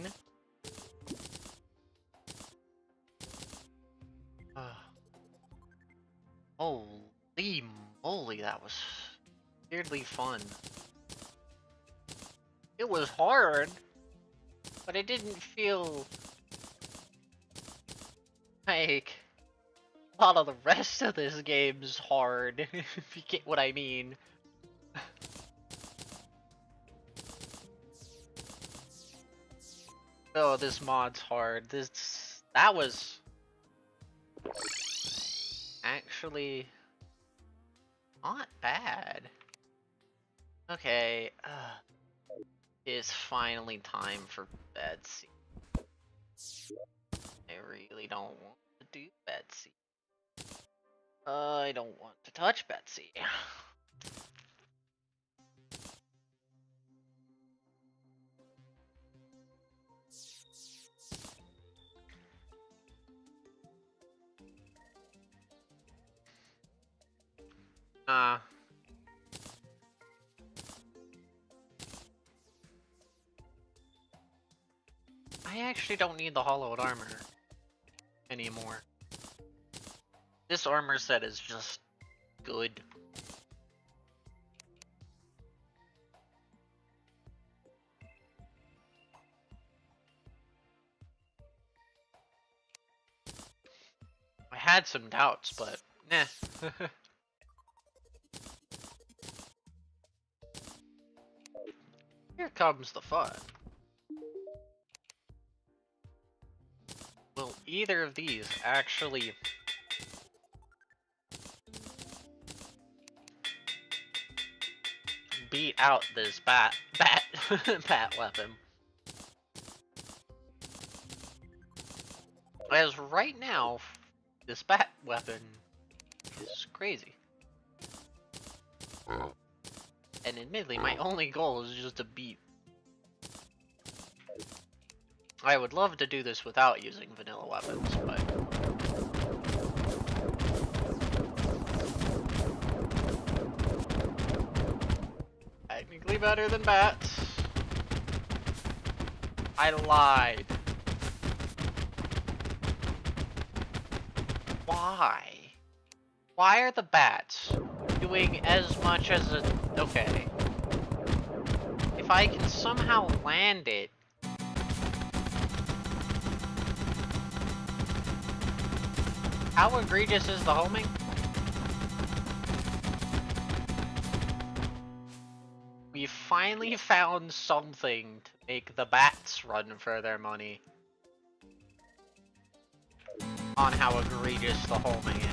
[SPEAKER 1] Holy moly, that was weirdly fun. It was hard, but it didn't feel like a lot of the rest of this game's hard, if you get what I mean. Oh, this mod's hard. That was actually not bad. Okay, it's finally time for Betsy. I really don't want to do Betsy. I don't want to touch Betsy. I actually don't need the hollowed armor anymore. This armor set is just good. I had some doubts, but nah. Here comes the fun. Will either of these actually beat out this bat weapon? As right now, this bat weapon is crazy. And admittedly, my only goal is just to beat I would love to do this without using vanilla weapons, but... technically better than bats. I lied. Why? Why are the bats doing as much as a... okay. If I can somehow land it... how egregious is the homing? We finally found something to make the bats run for their money. On how egregious the homing is.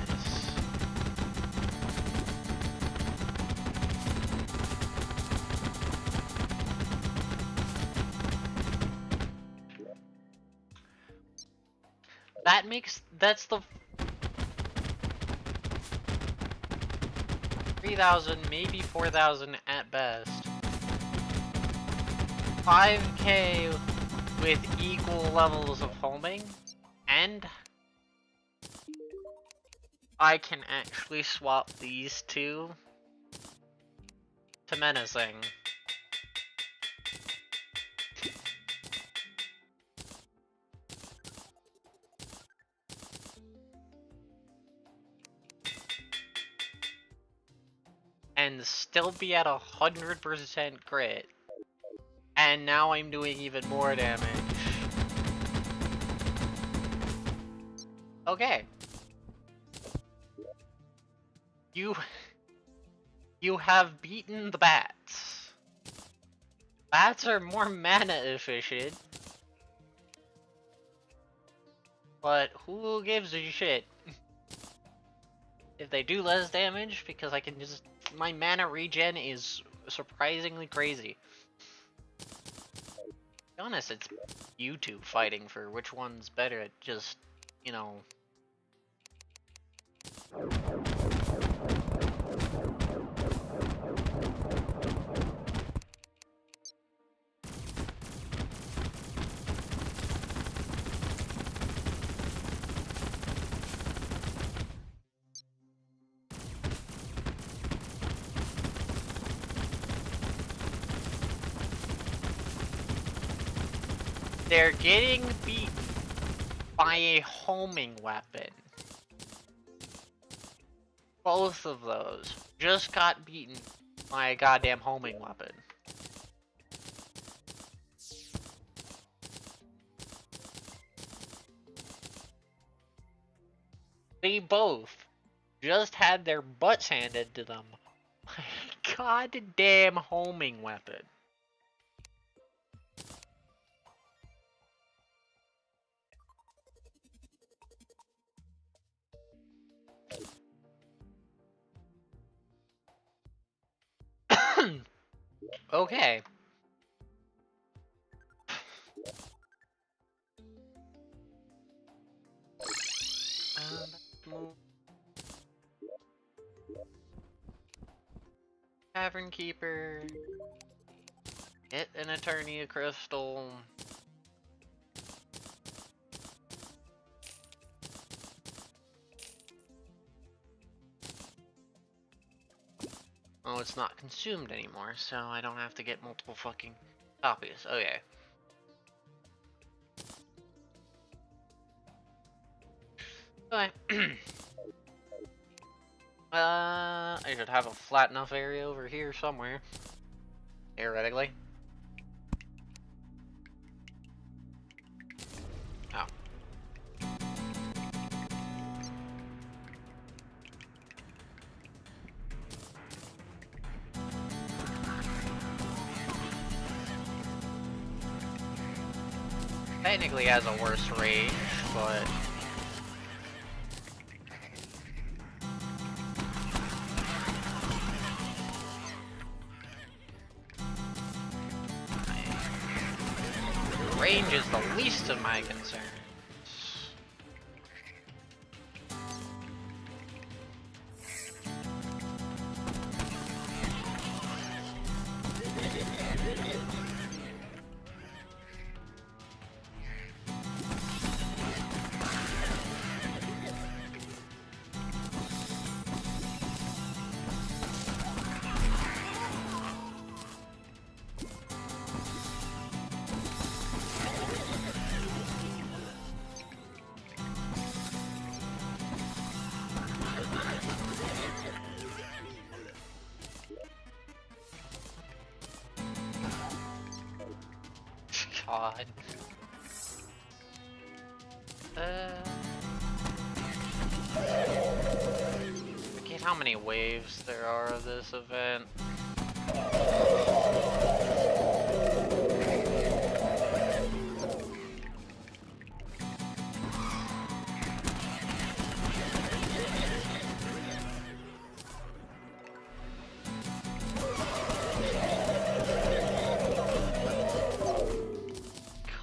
[SPEAKER 1] That's the 3,000, maybe 4,000 at best. 5k with equal levels of homing, and I can actually swap these two to menacing. And still be at 100% crit. And now I'm doing even more damage. Okay. You have beaten the bats. Bats are more mana efficient. But who gives a shit? If they do less damage, because I can just... my mana regen is surprisingly crazy. To be honest, it's you two fighting for which one's better at just, you know... they're getting beaten by a homing weapon. Both of those just got beaten by a goddamn homing weapon. They both just had their butts handed to them by a goddamn homing weapon. Okay. Tavern Keeper. Get an Eternia Crystal. Oh, it's not consumed anymore, so I don't have to get multiple fucking copies. Okay. Okay. I should have a flat enough area over here somewhere. Theoretically. Oh. Technically has a worse range, but... range is the least of my concerns. God. Forget how many waves there are of this event.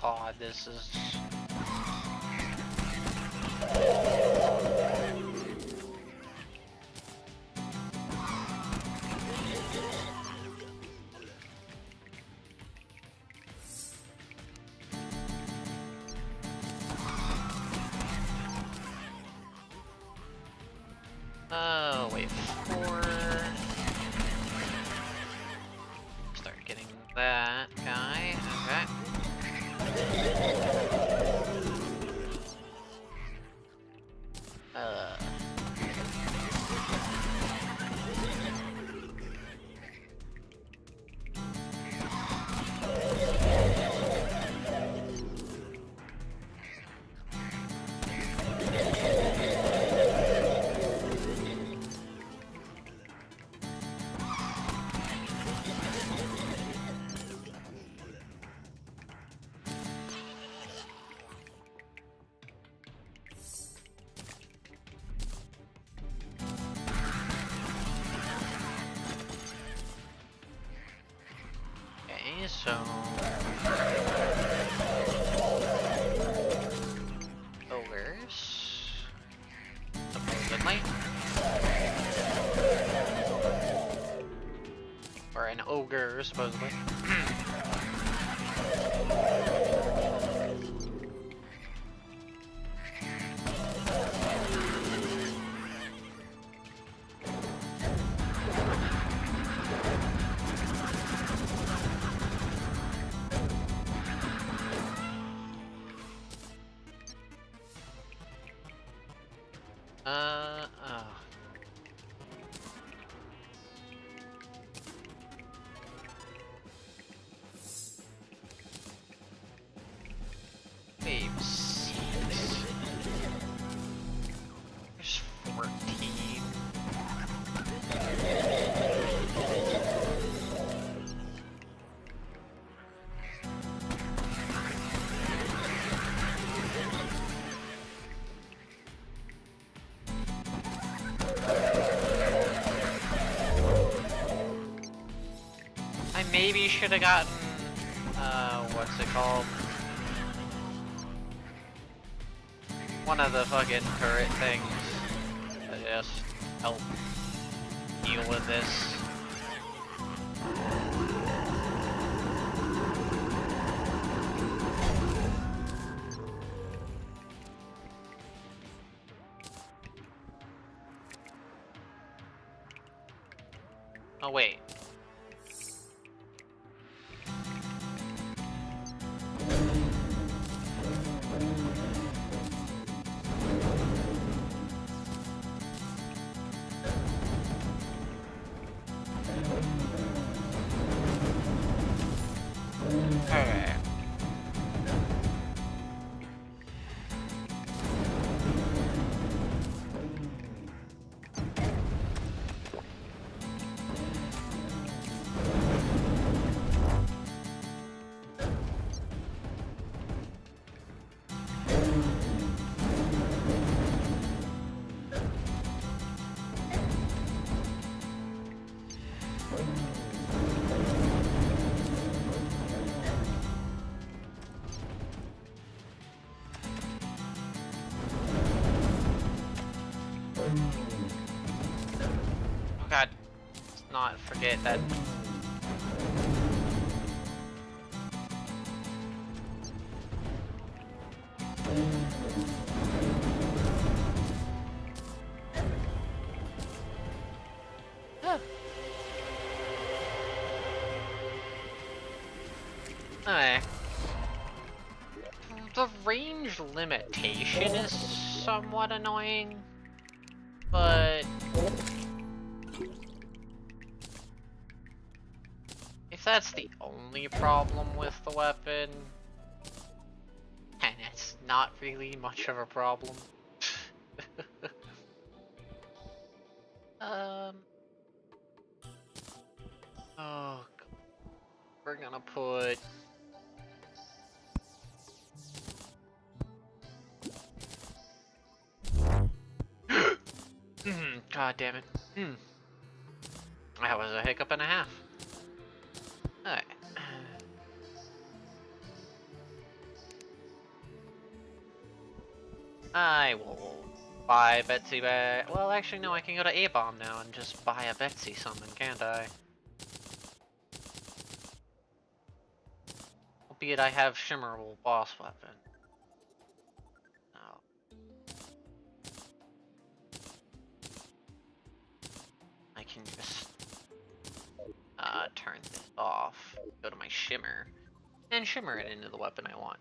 [SPEAKER 1] God, this is... wave 4. Start getting that guy. Okay. So ogres, supposedly, or an ogre, supposedly. Wave 6. There's 14. I maybe should have gotten, what's it called? One of the fucking turret things that just help deal with this. Oh wait. Okay. Oh god, let's not forget that. Alright. The range limitation is somewhat annoying, but if that's the only problem with the weapon, not really much of a problem. um. Oh, God. We're gonna put. God damn it. That was a hiccup and a half. Alright. I will buy Betsy back. Well, actually, no, I can go to A-Bomb now and just buy a Betsy summon, can't I? Albeit I have Shimmerable boss weapon. No. I can just turn this off, go to my Shimmer, and Shimmer it into the weapon I want.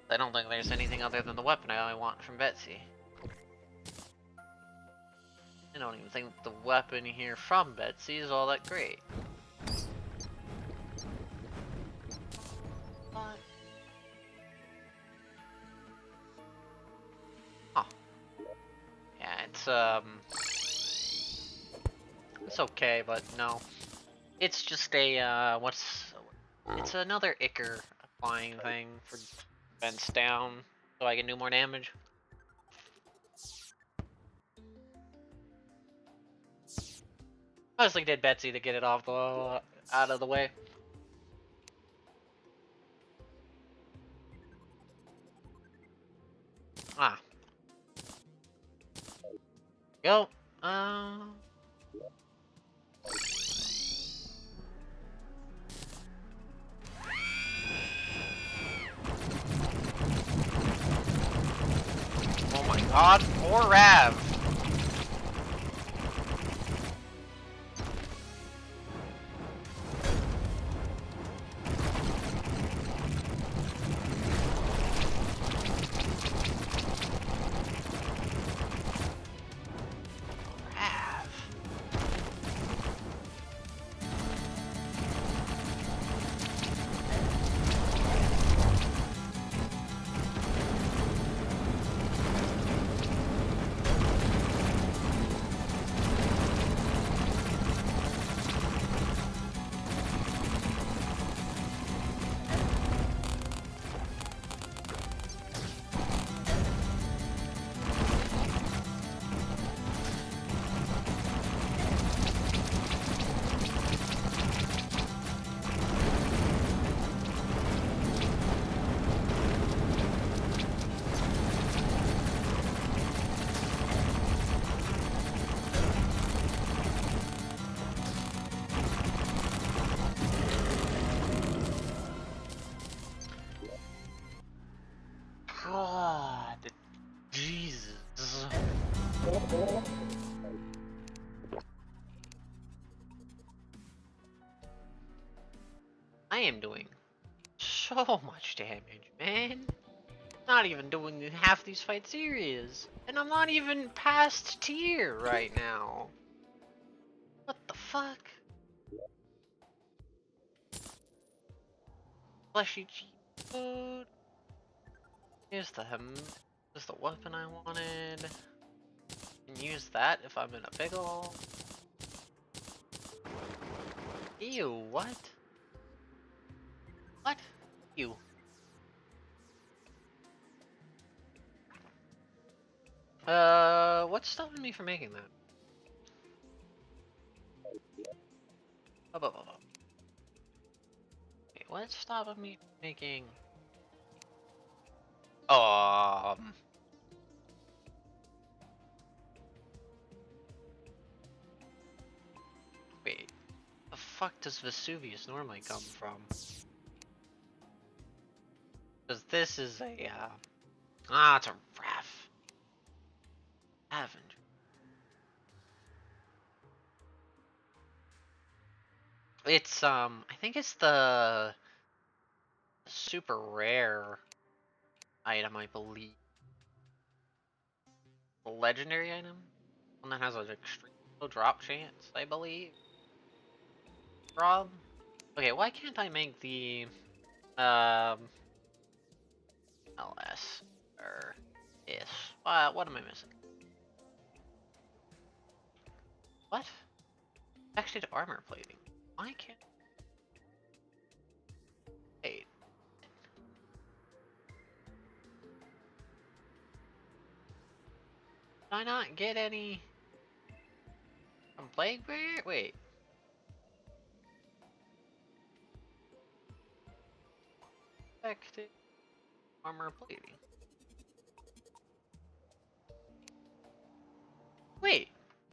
[SPEAKER 1] I don't think there's anything other than the weapon I want from Betsy. I don't even think the weapon here from Betsy is all that great. What? Huh. Yeah, it's okay, but no. It's just a, it's another Icker applying thing for defense down, so I can do more damage. Mostly did Betsy to get it off the, out of the way. Ah. Go. Oh my god, poor Rav. Rav. God, Jesus. I am doing so much damage, man. Not even doing half these fights serious. And I'm not even past tier right now. What the fuck? Fleshy cheat code. Here's the Here's the weapon I wanted. Can use that if I'm in a pickle. Ew, what? What? Ew. What's stopping me from making that? Wait, what's stopping me from making... Wait. The fuck does Vesuvius normally come from? Because this is a, it's a ref. Avenger. It's, I think it's the super rare item, I believe. legendary item. One that has an extreme low drop chance, I believe. Rob? Okay, why can't I make the LS or is? What am I missing? What? Textured armor plating. Why can't? Wait. Did I not get any from Plague Barrier? Wait. Textured armor plating. Wait.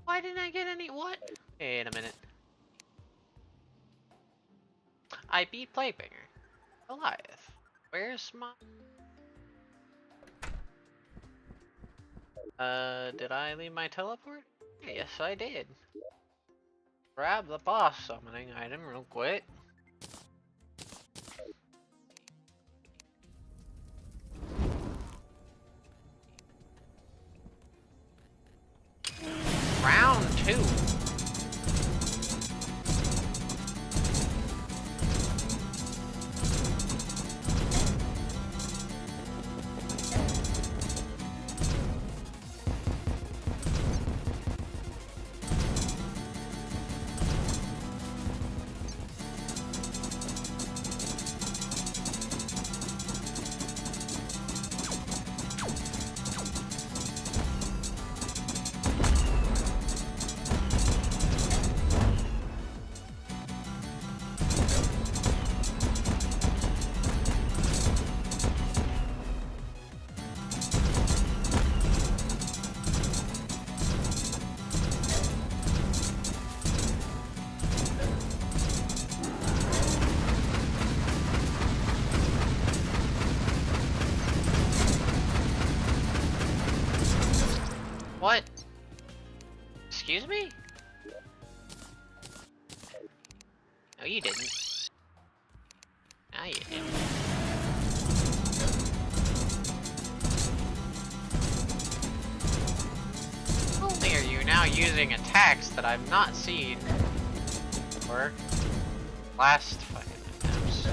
[SPEAKER 1] Why didn't I get any? What? Wait a minute. I beat Plaguebringer. Goliath. Where's my... did I leave my teleport? Yes, I did. Grab the boss summoning item real quick. Round 2. What? Excuse me? No, you didn't. No, you didn't. Not only are you now using attacks that I've not seen or last fucking attempts.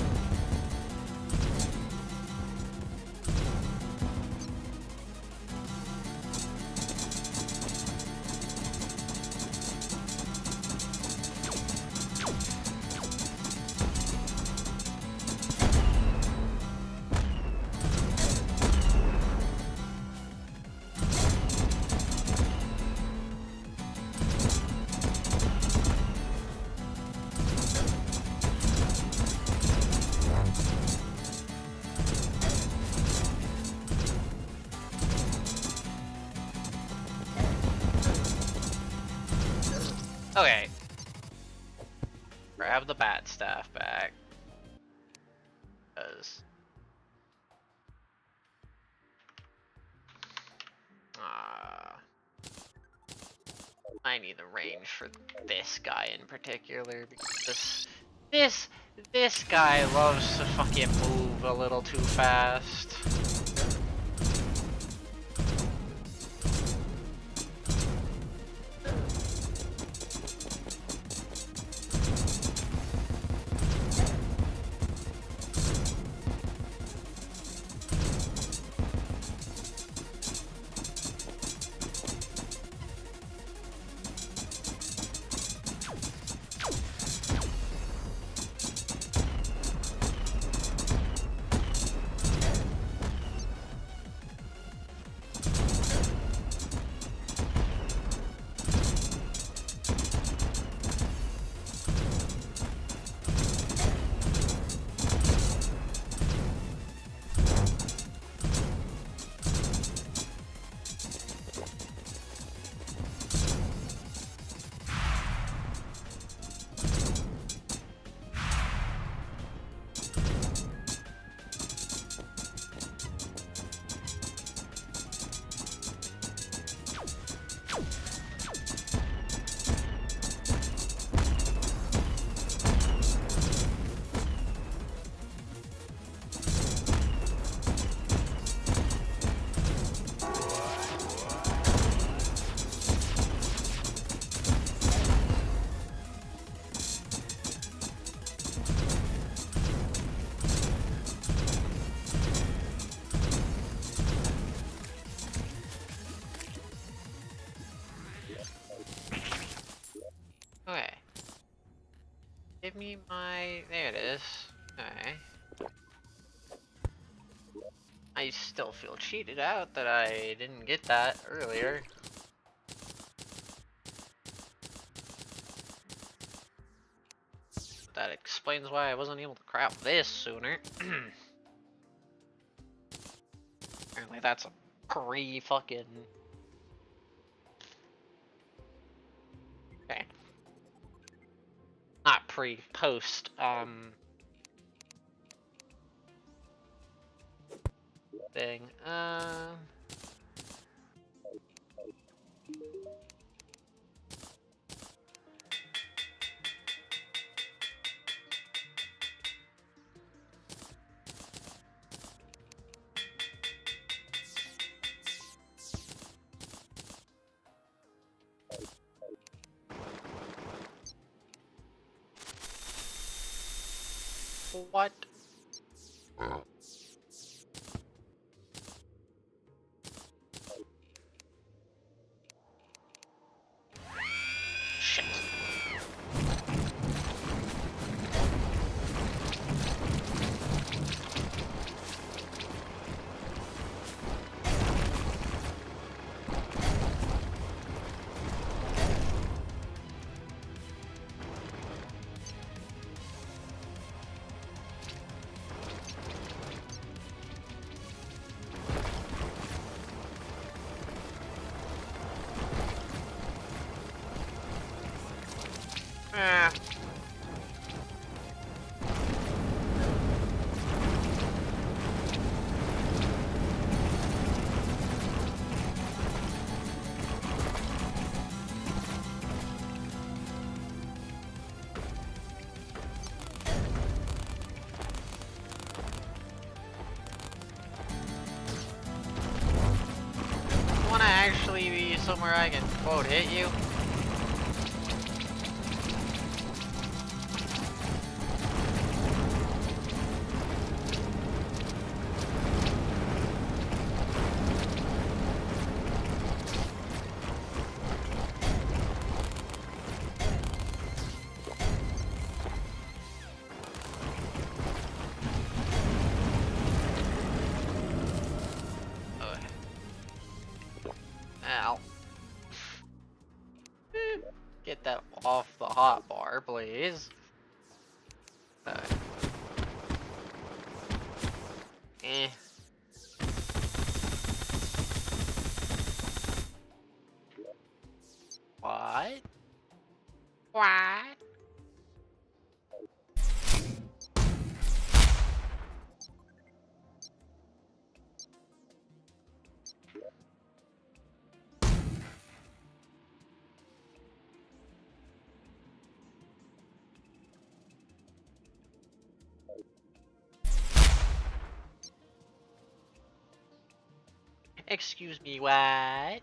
[SPEAKER 1] Okay. Grab the bat staff back. Because... I need the range for this guy in particular because this guy loves to fucking move a little too fast. give me my... There it is. Okay. I still feel cheated out that I didn't get that earlier. That explains why I wasn't able to craft this sooner. Apparently that's a pre-fucking... Okay. Not pre-post, thing. What? Shit. Ah. Wanna actually be somewhere I can quote hit you? Ow. Get that off the hot bar, please. Eh. What? What? Excuse me, what?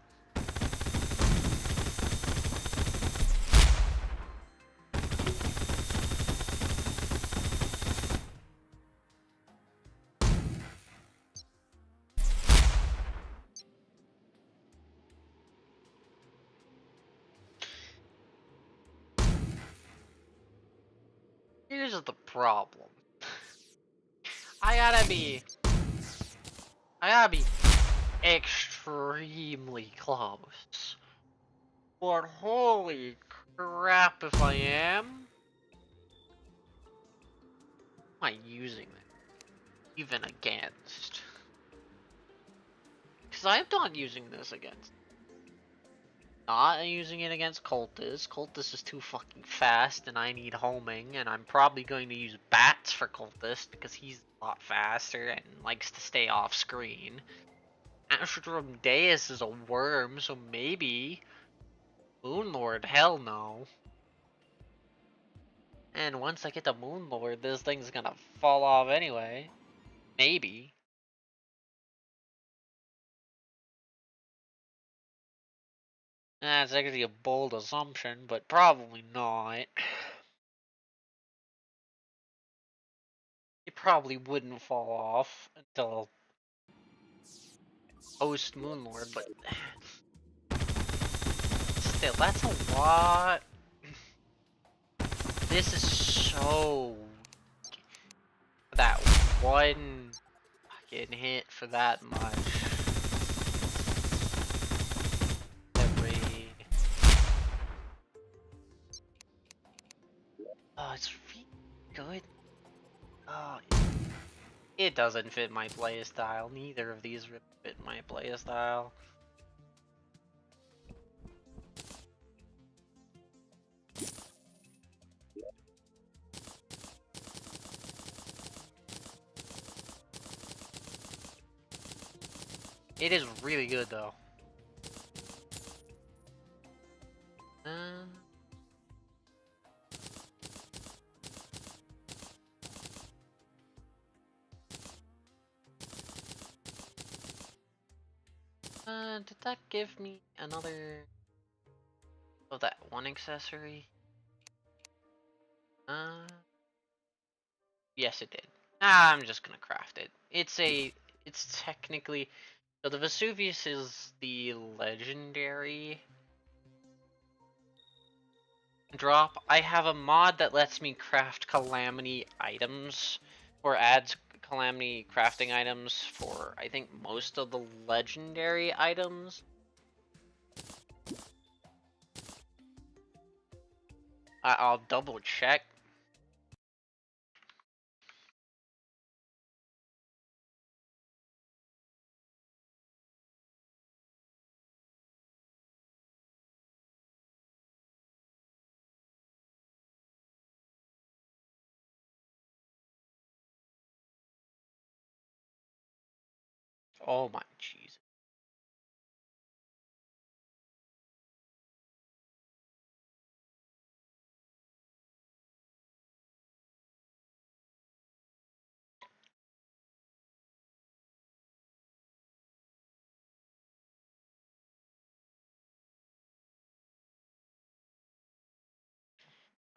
[SPEAKER 1] Here's the problem. I gotta be extremely close. But holy crap, if I am I using it even against? Because I'm not using this against. Not using it against Cultist. Cultist is too fucking fast and I need homing, and I'm probably going to use Bats for Cultist because he's a lot faster and likes to stay off screen. Astrum Deus is a worm, so maybe Moonlord, hell no. And once I get to Moonlord, this thing's gonna fall off anyway. Maybe. That's actually a bold assumption, but probably not. It probably wouldn't fall off until post Moonlord, but still, that's a lot. This is so... That one fucking hit for that much. Every... Oh, it's really good. Oh, it doesn't fit my playstyle. Neither of these fit my playstyle. It is really good though. Did that give me another of that one accessory? Yes it did. I'm just gonna craft it. It's technically, so the Vesuvius is the legendary drop. I have a mod that lets me craft Calamity items, or adds Calamity crafting items for, I think, most of the legendary items. I'll double check. Oh my Jesus.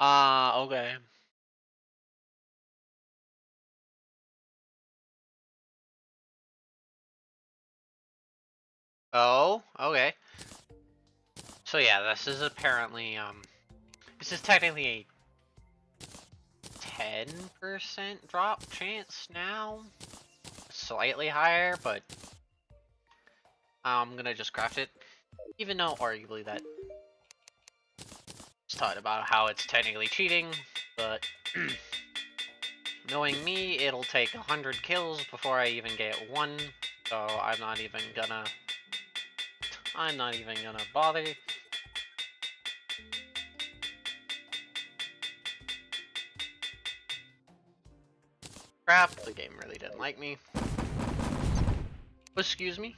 [SPEAKER 1] Okay. Oh, okay. So yeah, this is apparently, this is technically a 10% drop chance now. Slightly higher, but I'm gonna just craft it. Even though arguably that it's taught about how it's technically cheating, but knowing me, it'll take 100 kills before I even get one, so I'm not even gonna bother. Crap, the game really didn't like me. Excuse me?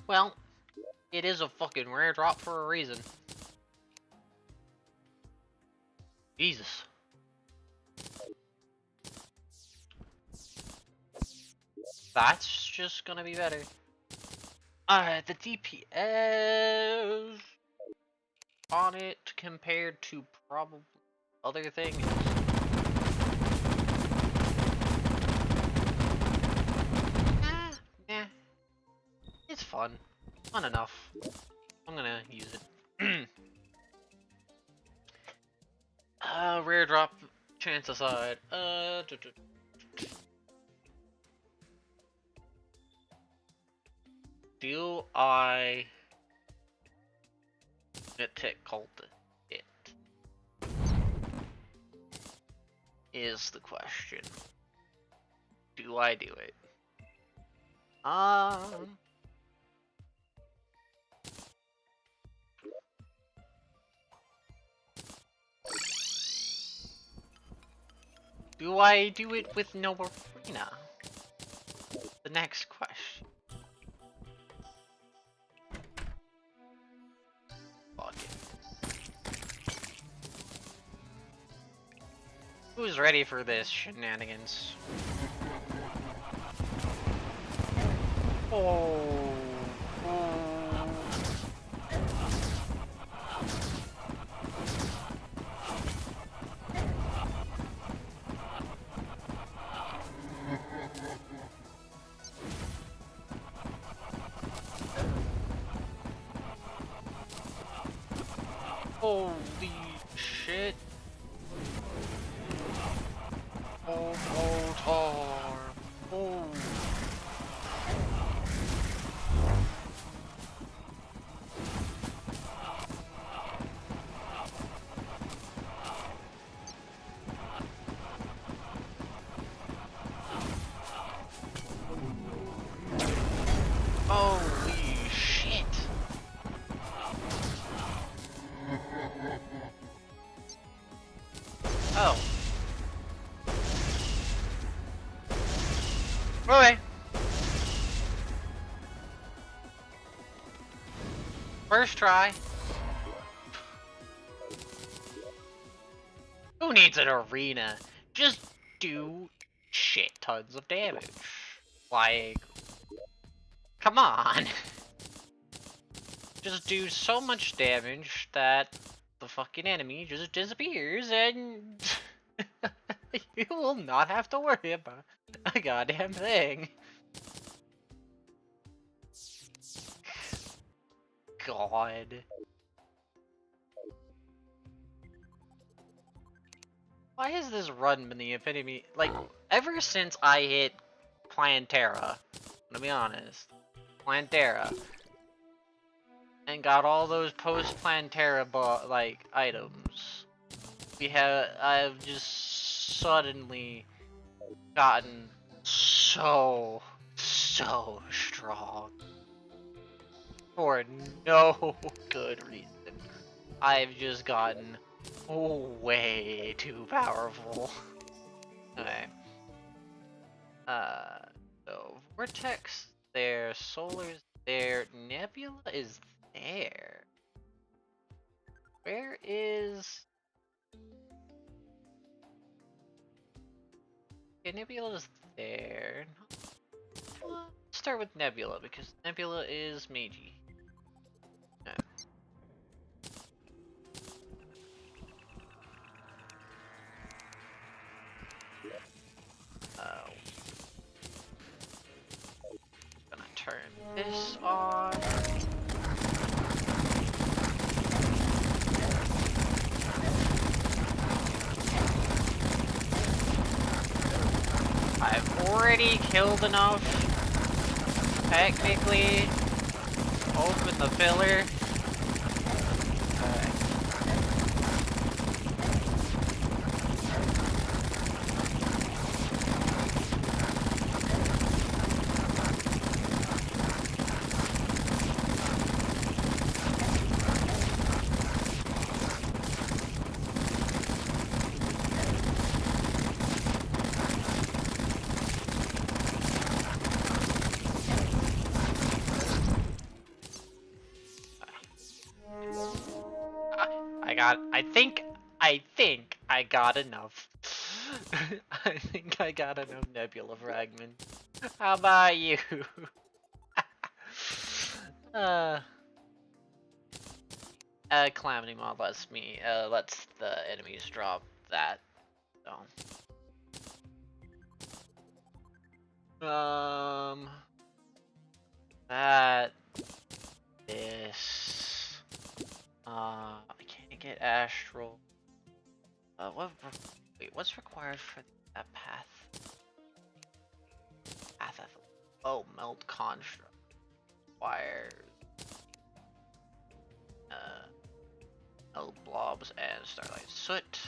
[SPEAKER 1] Well, it is a fucking rare drop for a reason. Jesus. That's just gonna be better. The DPS on it compared to probably other things. Nah. It's fun. Fun enough. I'm gonna use it. Rare drop chance aside. Do I nitpick cultist? It is the question. Do I do it? Do I do it with no arena? The next question. Fuck it. Who's ready for this shenanigans? Oh. Holy shit. Oh, Motar. Oh. Holy shit. Oh. Okay. First try. Who needs an arena? Just do shit tons of damage. Like, come on. Just do so much damage that the fucking enemy just disappears and you will not have to worry about a goddamn thing. God. Why is this run been the epitome? Like, ever since I hit Plantera, to be honest, Plantera, and got all those post-Plantera like items, I've just suddenly gotten so strong for no good reason. I've just gotten way too powerful. Okay. So Vortex there, Solar's there, Nebula is there. Where is... Okay, Nebula's there. Let's start with Nebula, because Nebula is Meiji. Okay. Gonna turn this on. I've already killed enough, technically. Open the filler. I think I got enough. I think I got enough Nebula fragments. How about you? Calamity mod lets the enemies drop that. So. This. I can't get Astral. What's required for that path? Oh, Melt Construct. Requires Melt Blobs and Starlight Soot.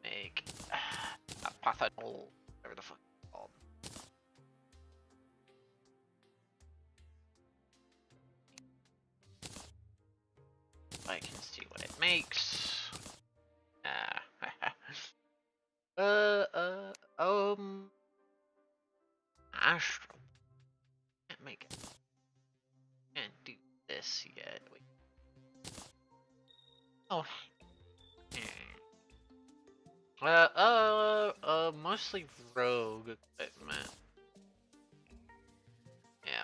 [SPEAKER 1] Make a Pathanol, whatever the fuck it's called. I can see what it makes. Astral. Can't make it. Can't do this yet. Wait. Oh. Mostly rogue equipment.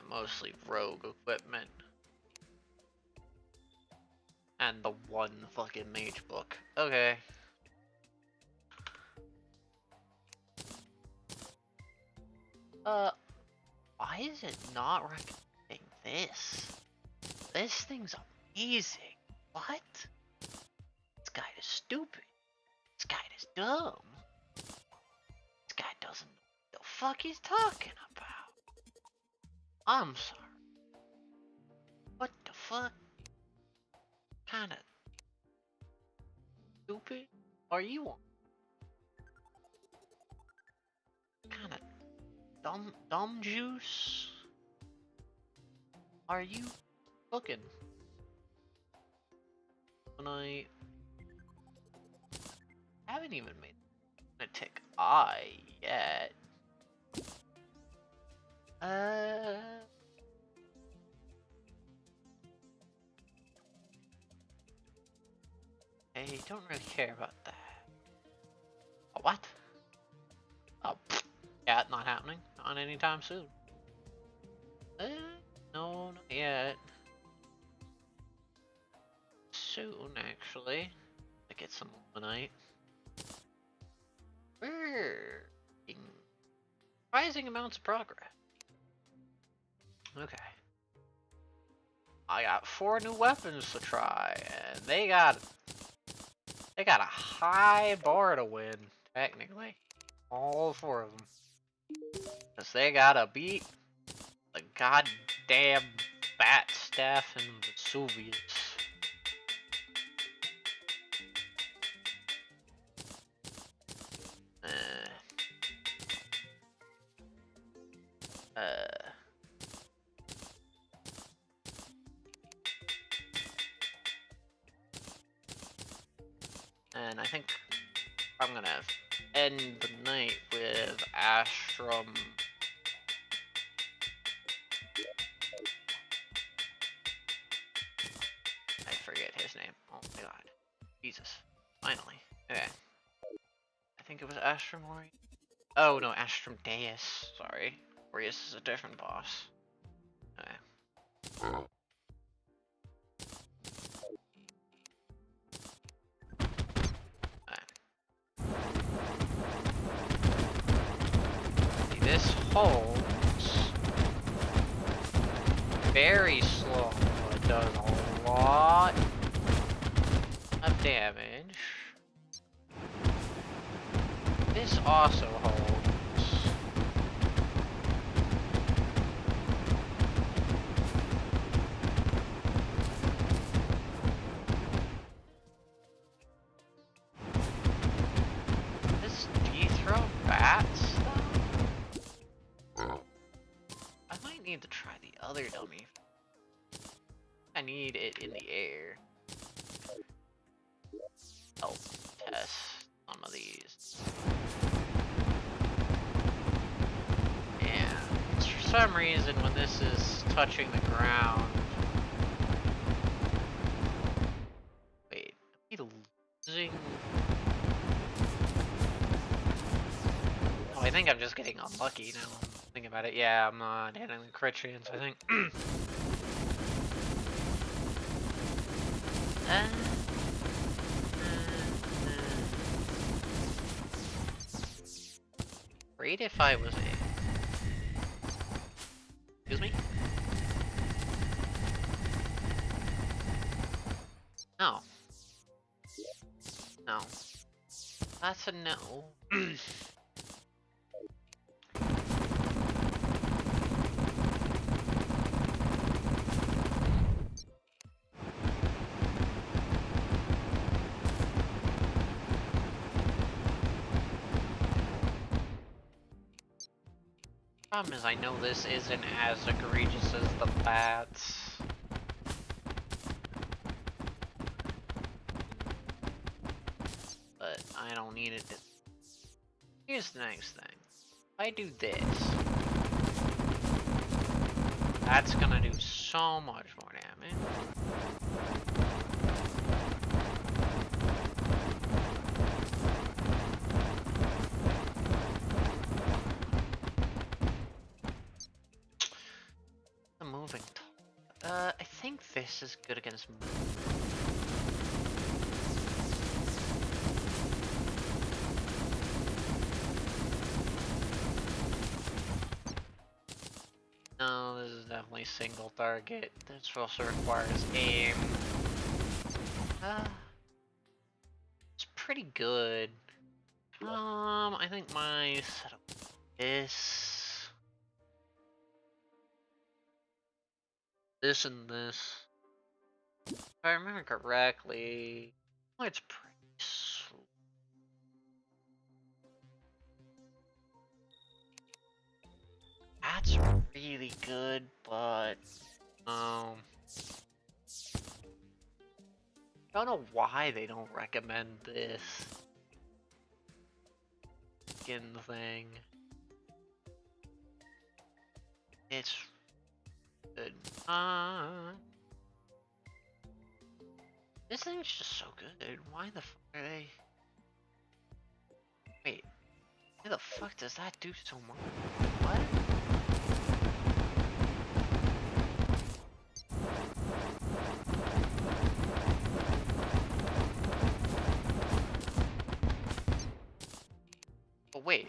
[SPEAKER 1] mostly rogue equipment. And the one fucking mage book. Okay. Why is it not recommending this? This thing's amazing. What? This guy is stupid. This guy is dumb. This guy doesn't know what the fuck he's talking about. I'm sorry. What the fuck? Kinda stupid are you on? Kinda dumb juice are you looking? When I haven't even made a tick eye yet. I don't really care about that. Oh, what? Oh, yeah, not happening. Not anytime soon. No, not yet. Soon, actually. I get some tonight. We're making surprising amounts of progress. Okay. I got 4 new weapons to try, and they got a high bar to win, technically. All 4 of them. Because they gotta beat the goddamn bat staff and Vesuvius. And I think I'm gonna end the night with Astrum. I forget his name. Oh my god. Jesus. Finally. Okay. I think it was Astrum Aureus. Oh no, Astrum Deus. Sorry. Aureus is a different boss. Okay. This holds very slow, but it does a lot of damage. This also holds. This dethrone bats? Need to try the other dummy. I need it in the air. I'll test some of these. And for some reason, when this is touching the ground, wait, am I losing? Oh, I think I'm just getting unlucky now. Think about it. Yeah, I'm not hitting the crit chance, I think. Great if I was Excuse me? No. No. That's a no. Problem is, I know this isn't as egregious as the bats. But I don't need it to... Here's the next thing. If I do this, that's gonna do so much more damage. The moving. I think this is good against. No, this is definitely single target. This also requires aim. It's pretty good. I think my setup is this and this. If I remember correctly, it's pretty slow. That's really good, but I don't know why they don't recommend this skin thing. It's good. This thing's just so good. Why the fuck are they? Wait, why the fuck does that do so much? What? But wait.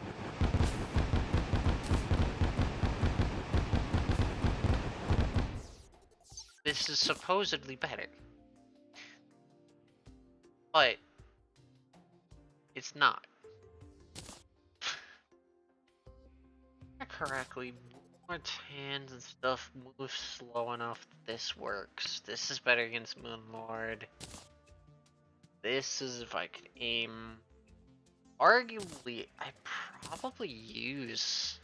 [SPEAKER 1] This is supposedly better. But it's not. Correctly, more hands and stuff move slow enough that this works. This is better against Moonlord. This is if I could aim. Arguably, I probably use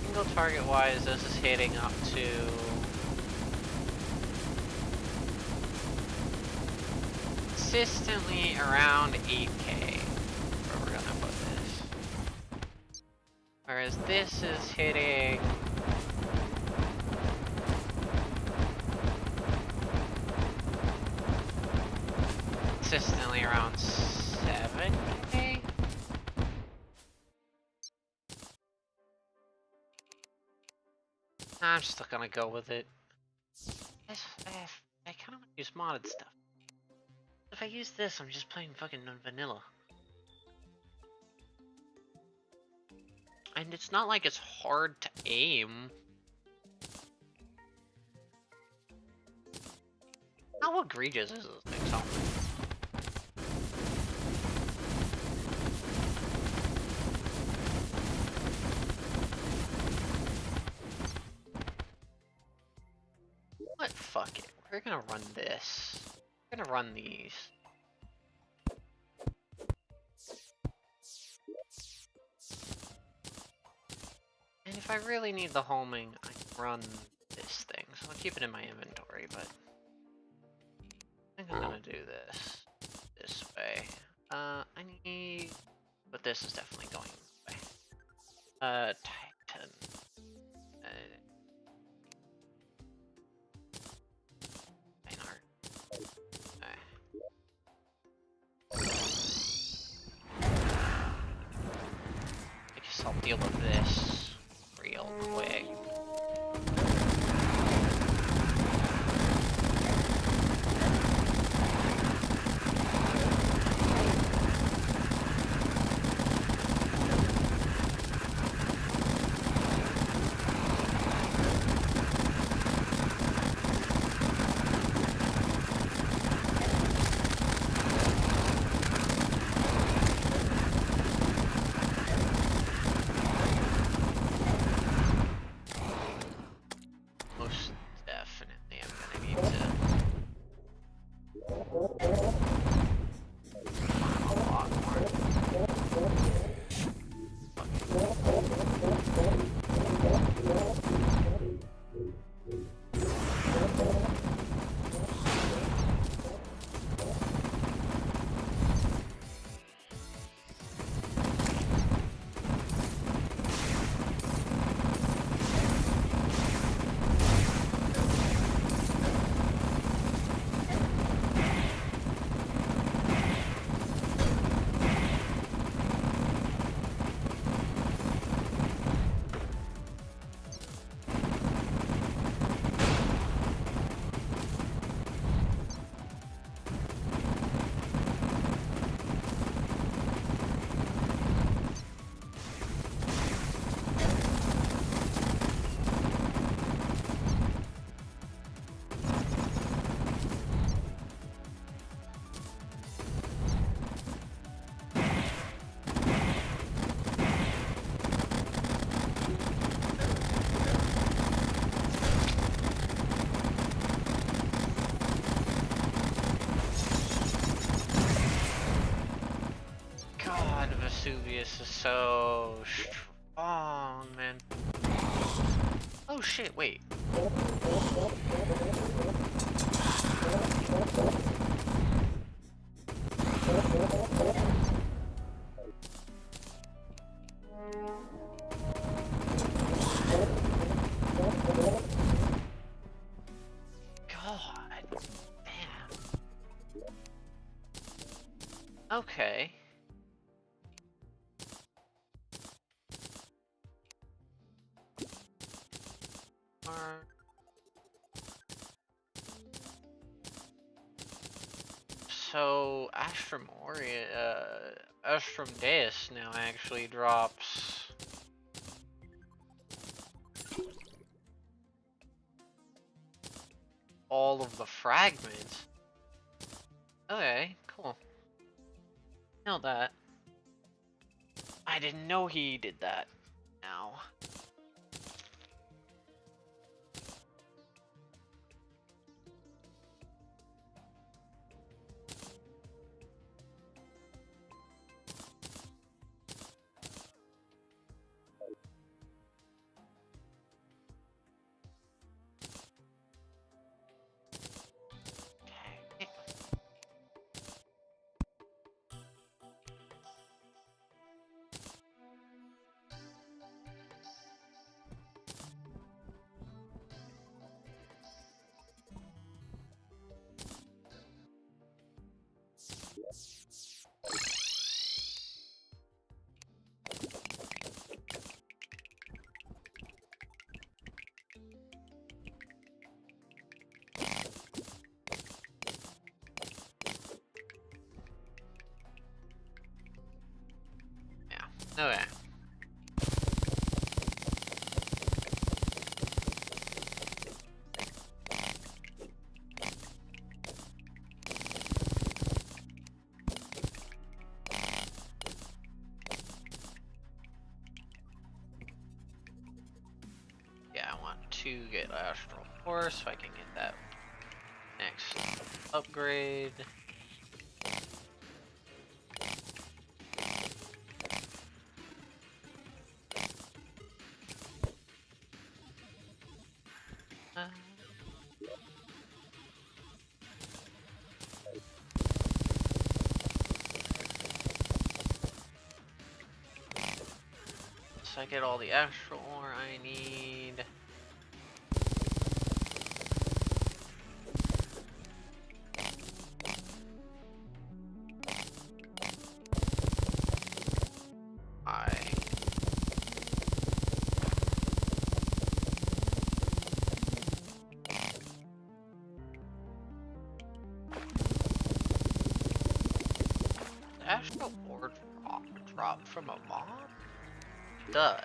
[SPEAKER 1] single target wise. This is hitting up to consistently around 8k. Where we're gonna put this. Whereas this is hitting consistently around 7k. I'm just gonna go with it. I kind of want to use modded stuff. If I use this, I'm just playing fucking vanilla. And it's not like it's hard to aim. How egregious is this thing? Something? What? Fuck it. We're gonna run this. We're gonna run these. And if I really need the homing, I can run this thing. So I'll keep it in my inventory, but I think I'm gonna do this way. I need, but this is definitely going this way. Titan. I'll deal with this real quick. Vesuvius is so strong, man. Oh shit, wait. God damn. Okay. So Astrodeus now actually drops all of the fragments. Okay, cool. Know that. I didn't know he did that. Now. Okay. Yeah, I want to get Astral Force so I can get that next upgrade. So I get all the astral ore I need. Astral ore drop from a mob? Does.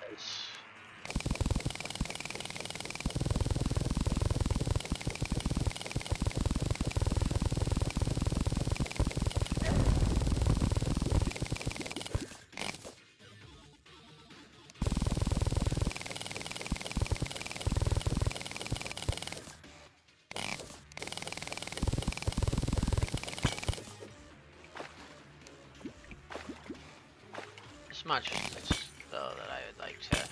[SPEAKER 1] Much though that I would like to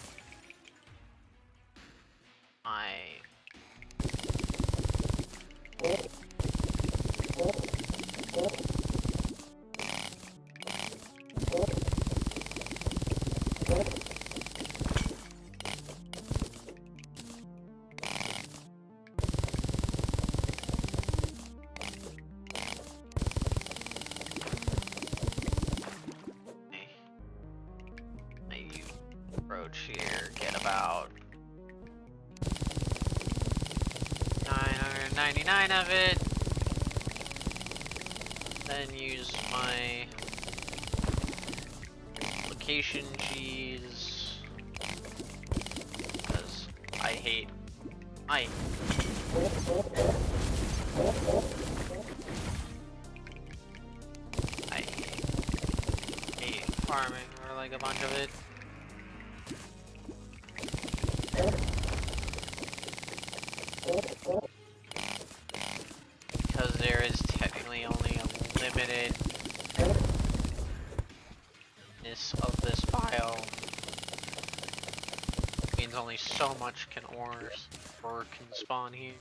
[SPEAKER 1] here get about 999 of it, then use my location cheese because I hate farming or like a bunch of it. Because there is technically only a limitedness of means only so much can or can spawn here.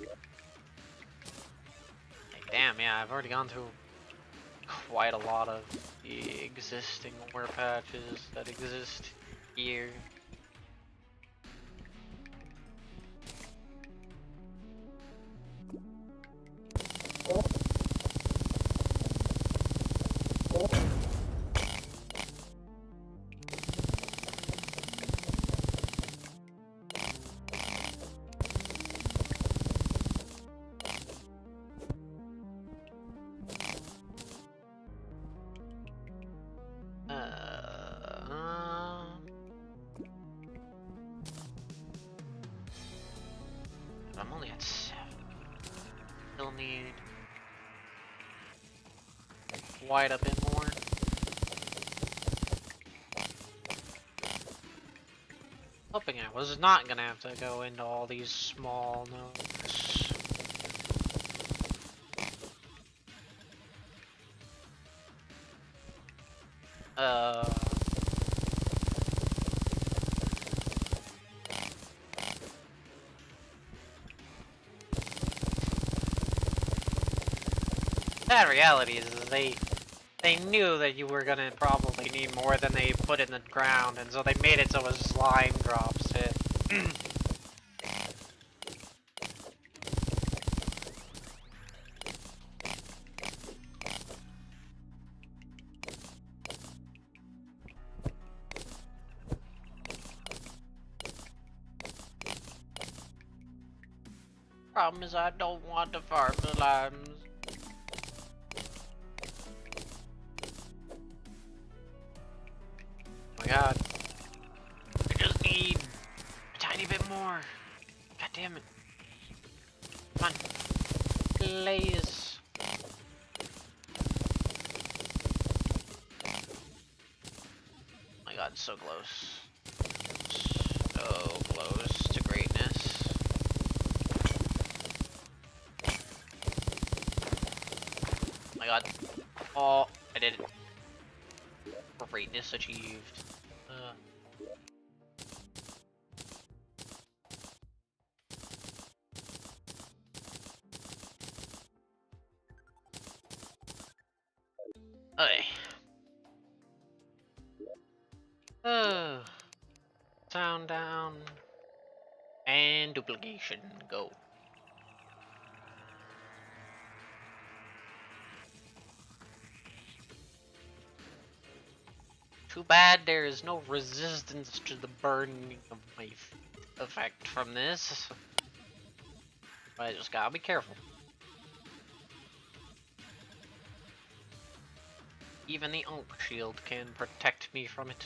[SPEAKER 1] Like, damn, yeah, I've already gone through quite a lot of the existing ore patches that exist here. I'm only at 7. Still need quite a bit more. Hoping I was not gonna have to go into all these small nodes. That reality is they knew that you were gonna probably need more than they put in the ground, and so they made it so a slime drops it. Problem is I don't want to farm the limes. Oh my god. I just need a tiny bit more. God damn it. Come on. Please. Oh my god, so close. So close to greatness. Oh my god. Oh, I did it. Greatness achieved. Okay. Sound down. And duplication. Go. Too bad there is no resistance to the burning of my effect from this. But I just gotta be careful. Even the Unk shield can protect me from it.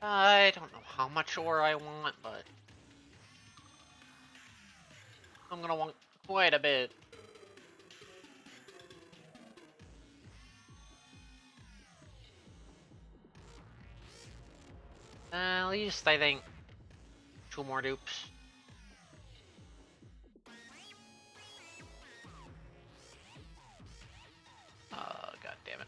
[SPEAKER 1] I don't know how much ore I want, but I'm gonna want quite a bit. At least I think 2 more dupes. God damn it.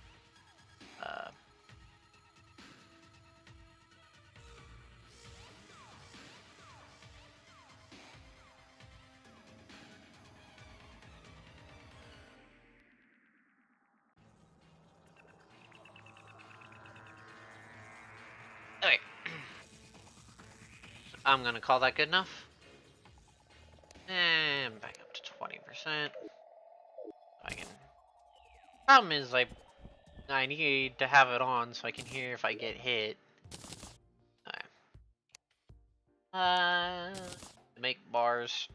[SPEAKER 1] Okay. I'm gonna call that good enough. And back up to 20%. I can. Problem is, I need to have it on so I can hear if I get hit. Make bars.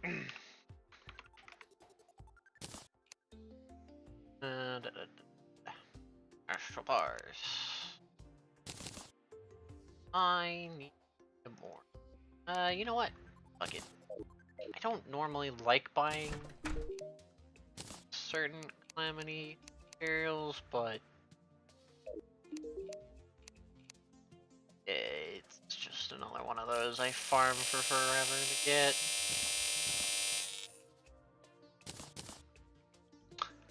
[SPEAKER 1] Extra bars. I need more. You know what? Fuck it. I don't normally like buying certain Calamity materials, but another one of those I farm for forever to get.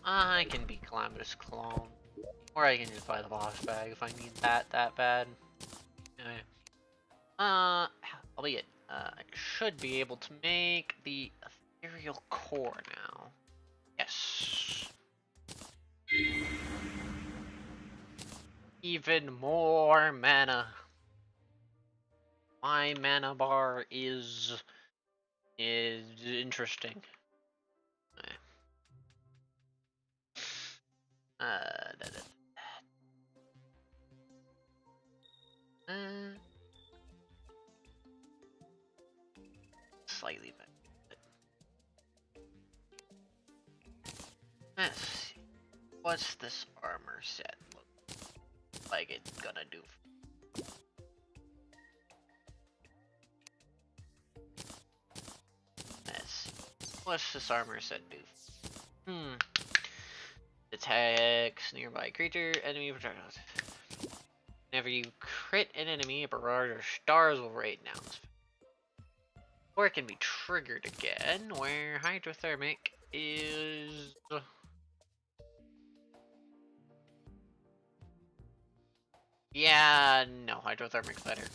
[SPEAKER 1] I can be Calamitous Clone. Or I can just buy the boss bag if I need that bad. Anyway. Albeit, I should be able to make the ethereal core now. Yes. Even more mana. My mana bar is interesting. Slightly better. Let's see. What's this armor set look like it's gonna do? Let's see. What's this armor set do? Attacks nearby creature, enemy projectiles. Whenever you crit an enemy, a barrage of stars will rain down. Or it can be triggered again, where hydrothermic is... Yeah, no, hydrothermic's better.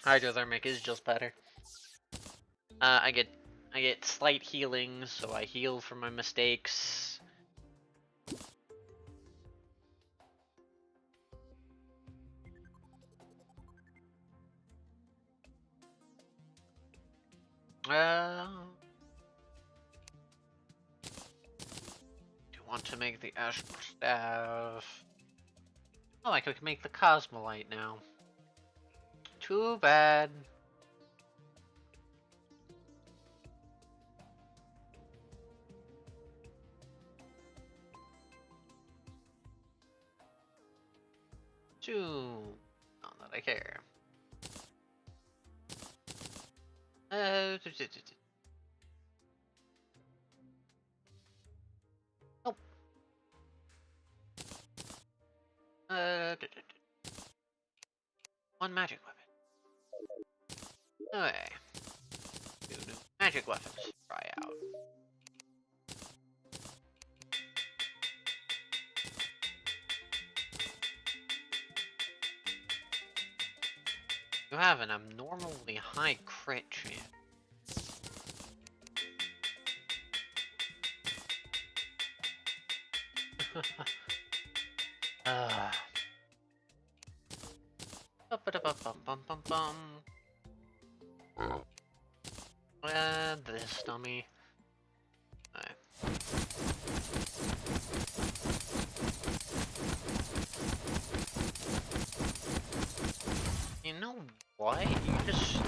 [SPEAKER 1] Hydrothermic is just better. I get slight healing, so I heal from my mistakes. Do want to make the Astral Staff. Oh, I could make the Cosmolite now. Too bad. Not that I care. Nope. One magic weapon. Okay. 2 new magic weapons to try out. You have an abnormally high crit chance. This dummy. You know what? You just...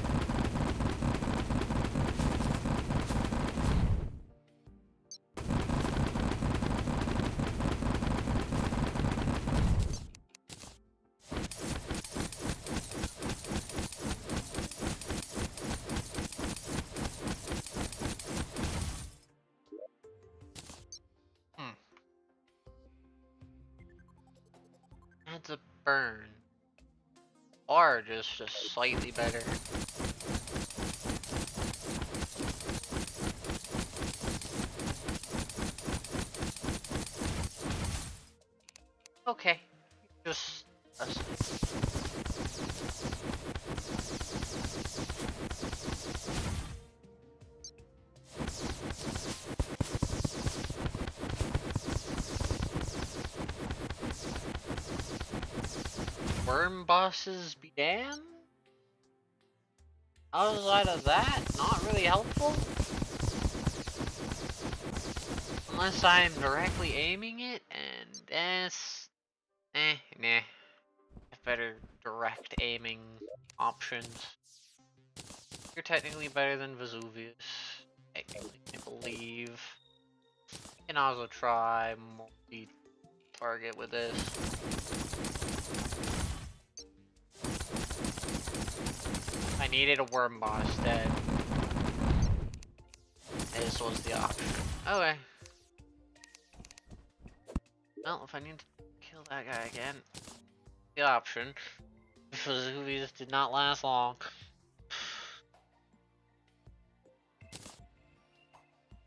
[SPEAKER 1] That's a burn. Or just slightly better. Okay. Just... Worm bosses be damned? Outside of that, not really helpful? Unless I'm directly aiming it, and that's... nah. Better direct aiming options. You're technically better than Vesuvius. Technically, I believe. You can also try multi-target with this. I needed a worm boss dead. This was the option. Okay. Well, if I need to kill that guy again, the option. Vesuvius did not last long.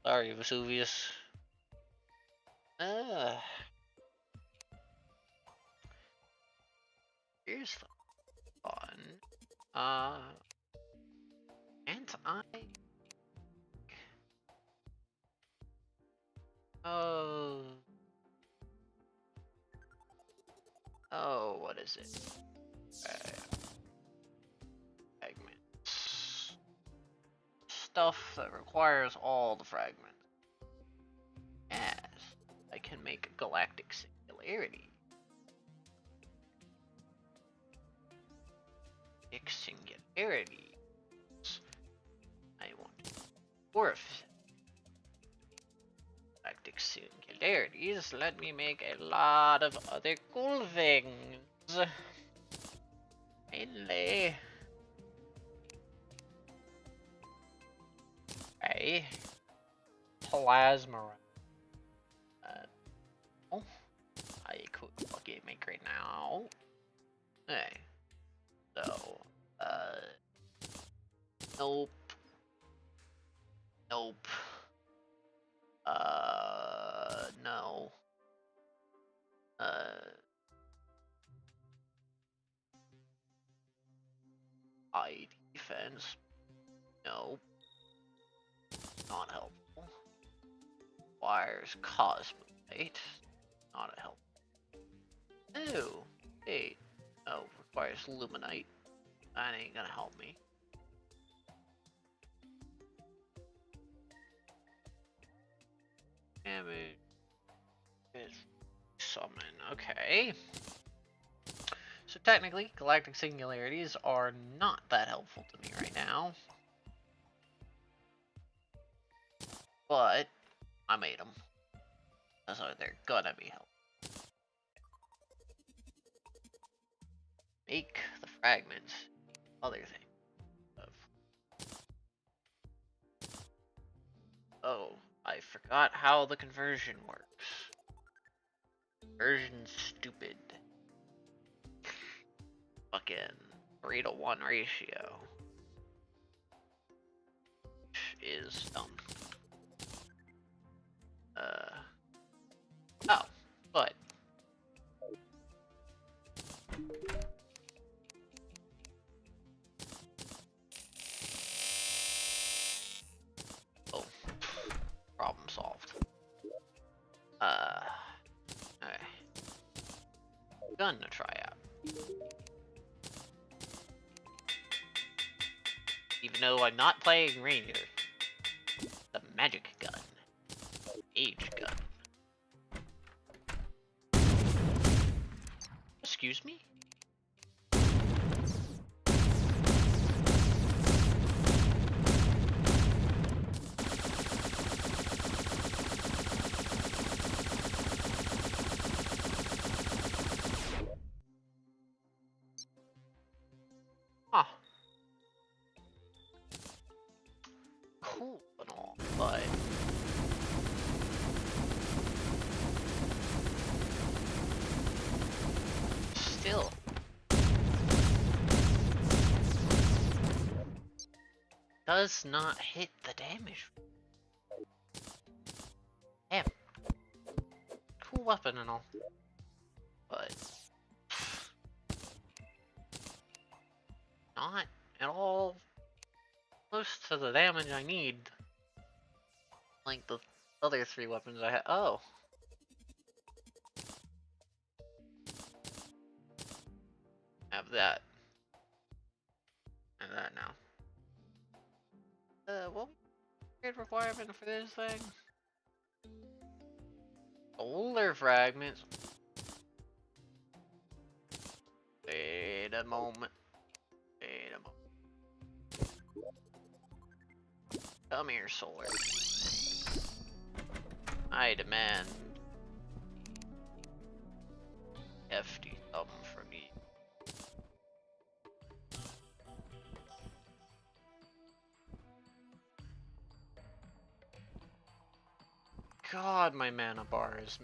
[SPEAKER 1] Sorry, Vesuvius. Here's the fun. And I. Oh. Oh, what is it? Fragments. Stuff that requires all the fragments. Yes, I can make a galactic singularity. Singularities. I want fourth galactic singularities. Let me make a lot of other cool things. Mainly. Okay. Plasma. Oh, I could fucking make right now. Okay. So, nope. Nope. No. High defense. No. Not helpful. Wires cosmite. Not a help. Ew. Hey. Oh, requires luminite. That ain't gonna help me. Damage. Summon. Okay. So technically, galactic singularities are not that helpful to me right now. But I made them. So they're gonna be helpful. Make the fragments. Other thing. Oh, I forgot how the conversion works. Conversion's stupid. Fucking 3-to-1 ratio. Is dumb. Oh, but oh, problem solved. Okay. Gun to try out. Even though I'm not playing Ranger. The magic gun. Age gun. Excuse me? Huh. Cool and all, but still. Does not hit the damage. Damn. Cool weapon and all. But not at all close to the damage I need. Like the other 3 weapons I had. Oh. Have that. And that now. What was the requirement for this thing? Older fragments. Wait a moment. Wait a moment. Come here, Solar. I demand hefty something from you. God, my mana bar is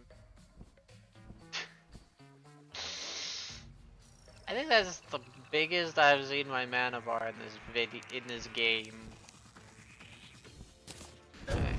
[SPEAKER 1] I think that's the biggest I've seen my mana bar in this game. Okay.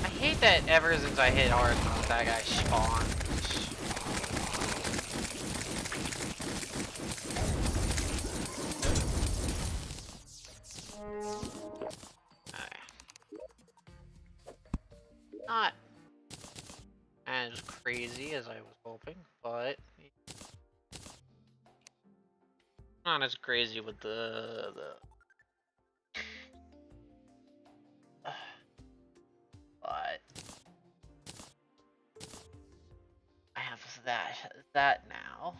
[SPEAKER 1] I hate that ever since I hit hard mode, that guy spawns. Not as crazy as I was hoping, but not as crazy with the but I have that now.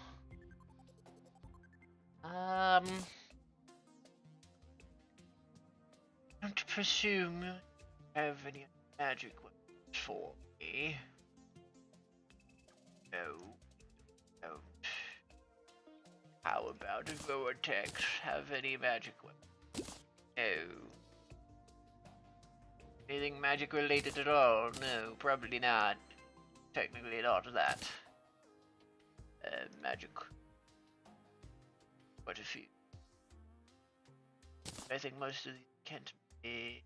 [SPEAKER 1] Don't presume you have any magic weapons for me. No. Don't. How about if Vortex have any magic weapons? No. Anything magic related at all? No, probably not. Technically not that. Magic. What a few. I think most of these can't be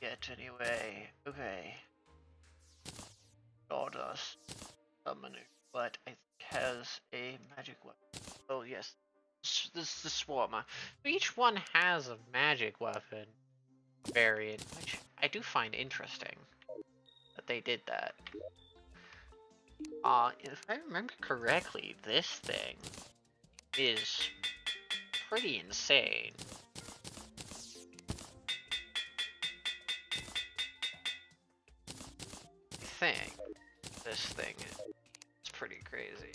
[SPEAKER 1] yet anyway. Okay. Stardust Summoner, but I think has a magic weapon. Oh yes. This is the Swarmer. Each one has a magic weapon variant, which I do find interesting that they did that. If I remember correctly, this thing is pretty insane. I think this thing is pretty crazy.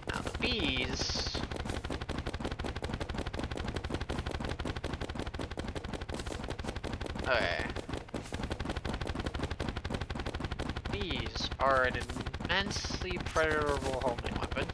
[SPEAKER 1] Now the bees. Okay. These are an immensely predatorable homing weapon.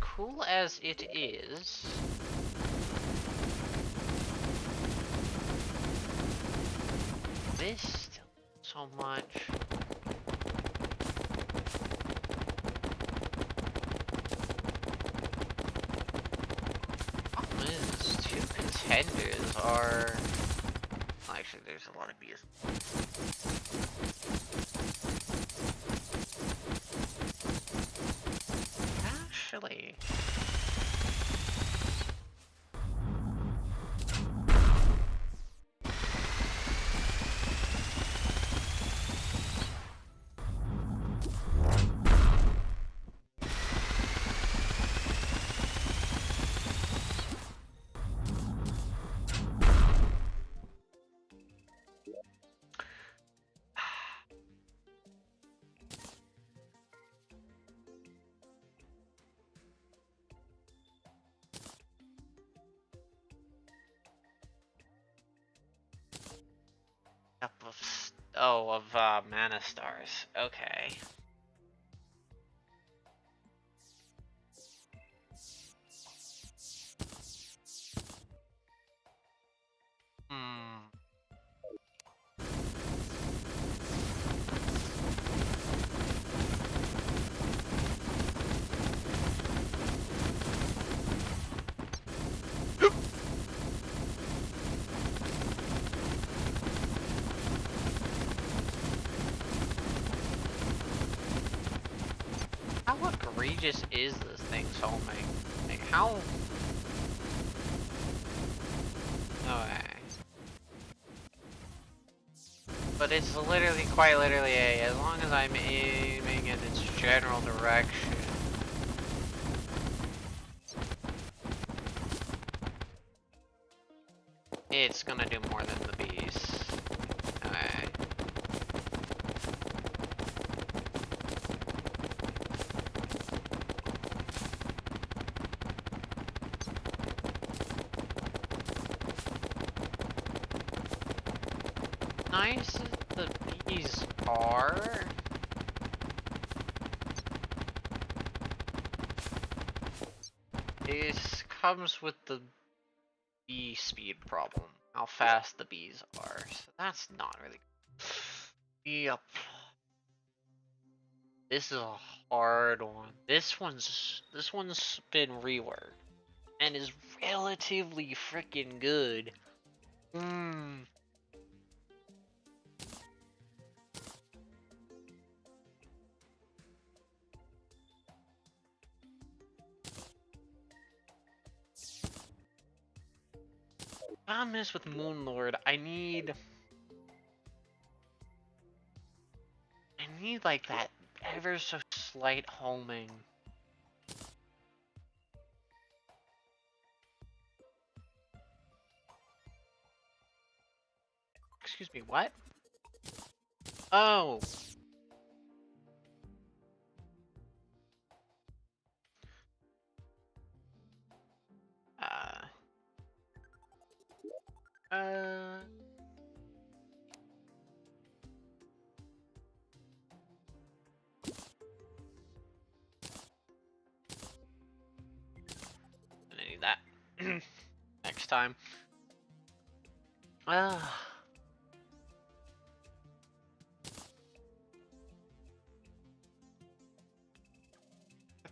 [SPEAKER 1] Cool as it is, this still so much. Problem is, two contenders are. Well, actually, there's a lot of bees. Actually. Of mana stars. Okay. egregious is this thing's homing? Like, how? Okay. But it's literally, quite literally, as long as I'm aiming in its general direction. It's gonna do more than the bees. Okay. Nice as the bees are, this comes with the bee speed problem. How fast the bees are. So that's not really good. Yep. This is a hard one. This one's been reworked and is relatively freaking good. Problem is with Moonlord, I need like that ever so slight homing. Excuse me, what? Oh. Uh. I need that next time.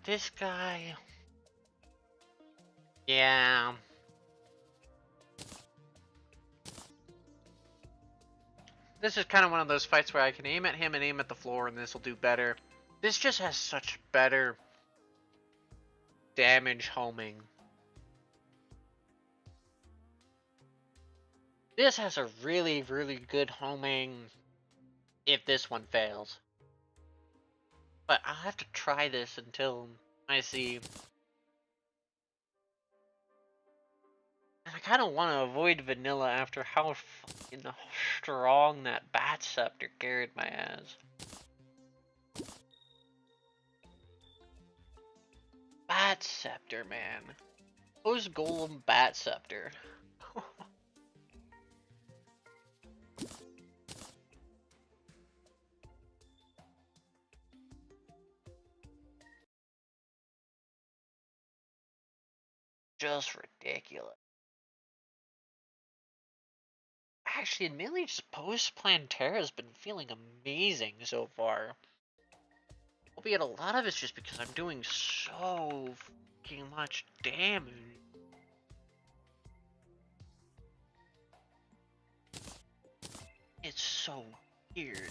[SPEAKER 1] This guy. Yeah. This is kind of one of those fights where I can aim at him and aim at the floor and this will do better. This just has such better damage homing. This has a really, really good homing if this one fails. But I'll have to try this until I see. And I kind of want to avoid vanilla after how fucking strong that Bat Scepter carried my ass. Bat Scepter, man. Post Golem Bat Scepter. Just ridiculous. Actually, admittedly, just post-plan Terra has been feeling amazing so far. Albeit a lot of it's just because I'm doing so fucking much damage. It's so weird.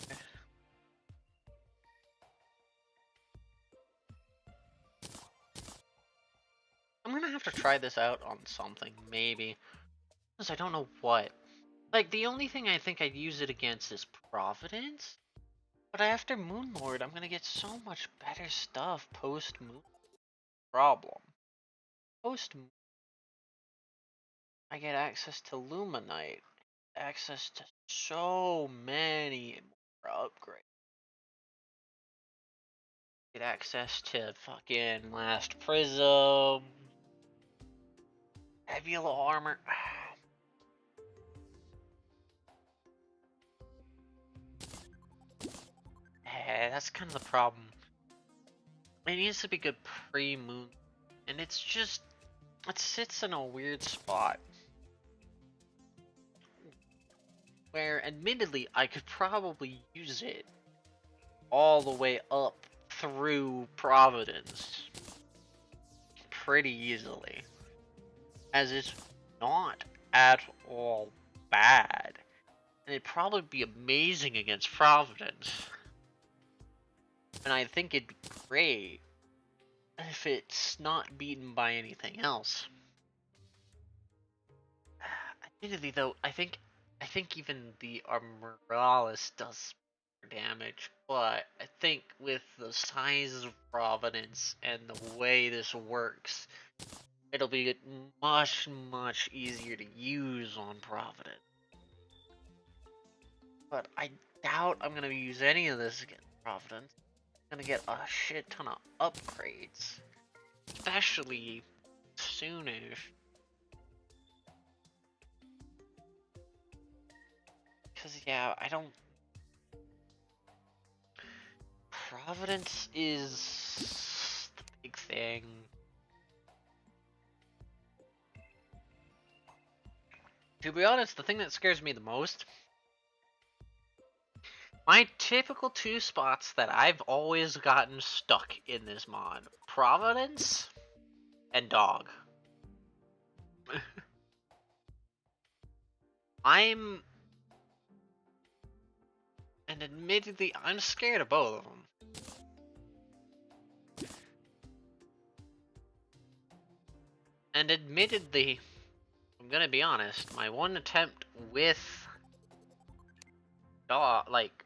[SPEAKER 1] I'm gonna have to try this out on something, maybe. Because I don't know what. Like, the only thing I think I'd use it against is Providence. But after Moonlord, I'm gonna get so much better stuff post-Moon. Problem. Post-Moon, I get access to Luminite. Access to so many more upgrades. Get access to fucking Last Prism. Nebula armor. That's kind of the problem. It needs to be good pre-moon. And it's just, it sits in a weird spot. Where, admittedly, I could probably use it all the way up through Providence. Pretty easily. As it's not at all bad. And it'd probably be amazing against Providence. And I think it'd be great if it's not beaten by anything else. Admittedly, though, I think even the Armoralis does more damage, but I think with the size of Providence and the way this works, it'll be much easier to use on Providence. But I doubt I'm gonna use any of this against Providence. I'm gonna get a shit ton of upgrades, especially soonish. Because, yeah, I don't. Providence is the big thing. To be honest, the thing that scares me the most, my typical two spots that I've always gotten stuck in this mod, Providence and Dog. And admittedly, I'm scared of both of them. And admittedly, I'm gonna be honest, my one attempt with Dog, like,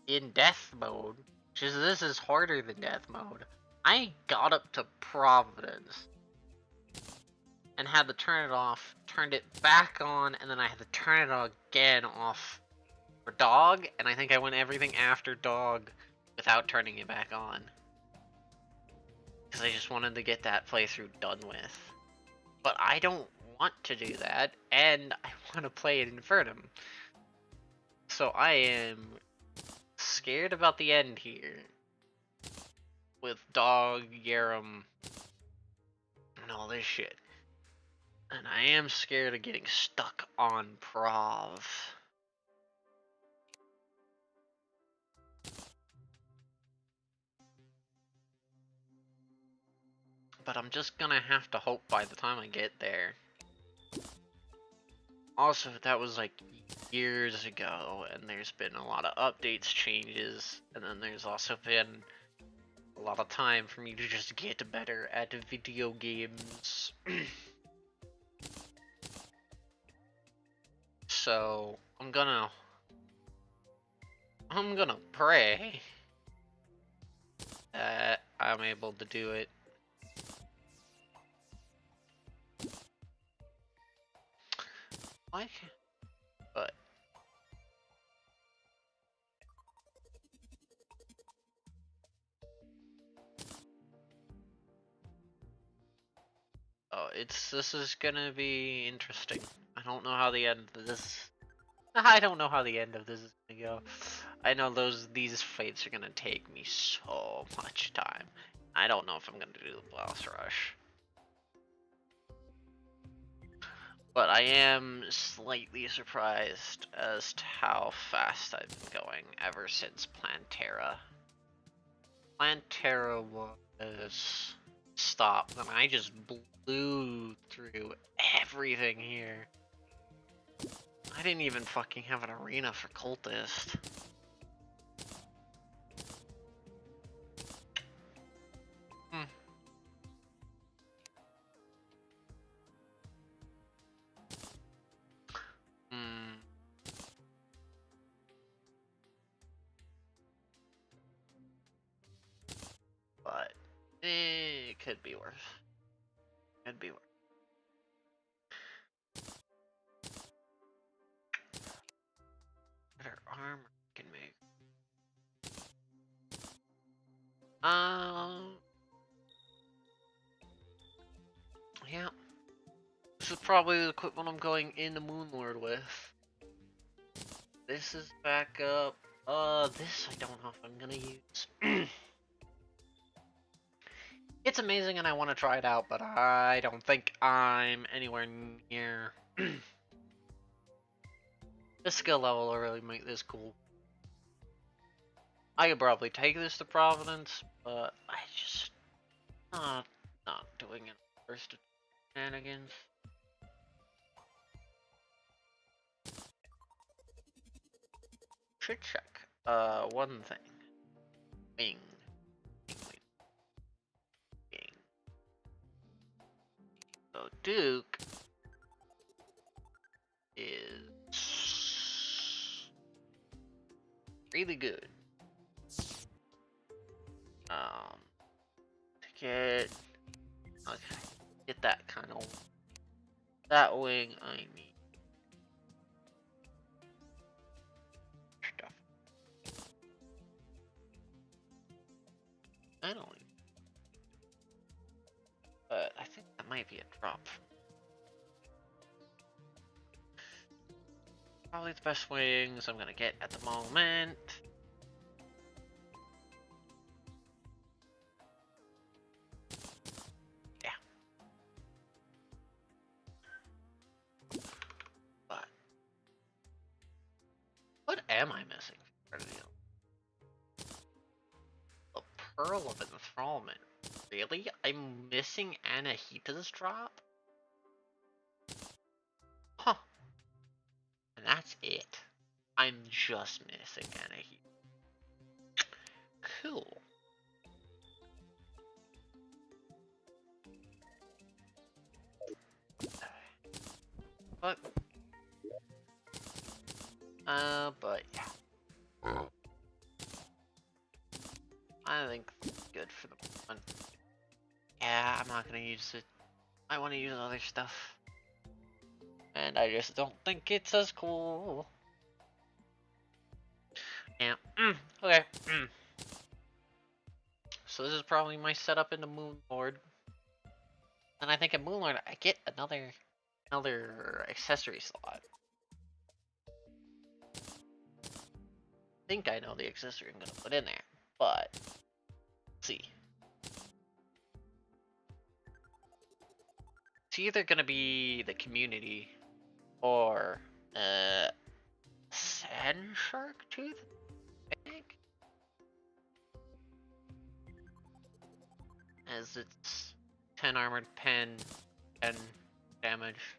[SPEAKER 1] in death mode, this is harder than death mode, I got up to Providence and had to turn it off, turned it back on, and then I had to turn it again off for Dog, and I think I went everything after Dog without turning it back on. Because I just wanted to get that playthrough done with. But I don't want to do that, and I want to play it in Infernum. So I am scared about the end here. With Dog, Yarum, and all this shit. And I am scared of getting stuck on Prov. But I'm just gonna have to hope by the time I get there. Also, that was like years ago, and there's been a lot of updates, changes, and then there's also been a lot of time for me to just get better at video games. So, I'm gonna pray that I'm able to do it. Like, but oh, this is gonna be interesting. I don't know how the end of this. I don't know how the end of this is gonna go. I know these fights are gonna take me so much time. I don't know if I'm gonna do the boss rush. But I am slightly surprised as to how fast I've been going ever since Plantera. Plantera was stopped, and I just blew through everything here. I didn't even fucking have an arena for Cultist. But it could be worse. Could be worse. Better armor can make. Yeah. This is probably the equipment I'm going into Moonlord with. This is back up. This I don't know if I'm gonna use. It's amazing and I want to try it out, but I don't think I'm anywhere near the skill level to really make this cool. I could probably take this to Providence, but I just not doing it first shenanigans. Should check. One thing. Wing. So Duke is really good. To get that kind of that wing. I need stuff. I don't. But I think that might be a drop. Probably the best wings I'm gonna get at the moment. Yeah. But what am I missing? A Pearl of Enthrallment. Really? I'm missing Anahita's drop? Huh. And that's it. I'm just missing Anahita. Cool. But yeah. I think good for the moment. Yeah, I'm not gonna use it. I want to use other stuff. And I just don't think it's as cool. Yeah. Okay. So this is probably my setup in the Moon Lord. And I think in Moon Lord I get another accessory slot. I think I know the accessory I'm gonna put in there, but let's see. It's either gonna be the community or Sand Shark Tooth, I think. As it's 10 armored pen, 10 damage.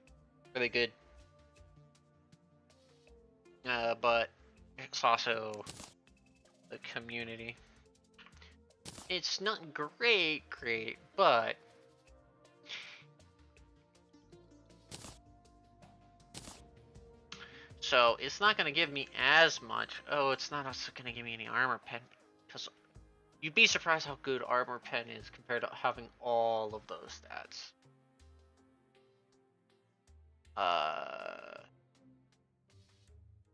[SPEAKER 1] Really good. But it's also the community. It's not great, but so it's not gonna give me as much. Oh, it's not also gonna give me any armor pen because you'd be surprised how good armor pen is compared to having all of those stats.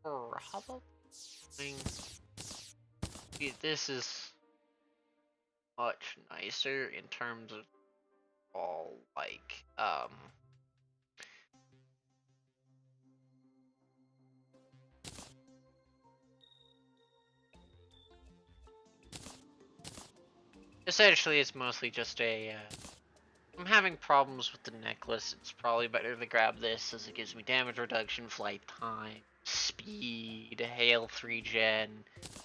[SPEAKER 1] Probably this is much nicer in terms of all like essentially it's mostly just a I'm having problems with the necklace. It's probably better to grab this as it gives me damage reduction, flight time, speed, hail 3 gen,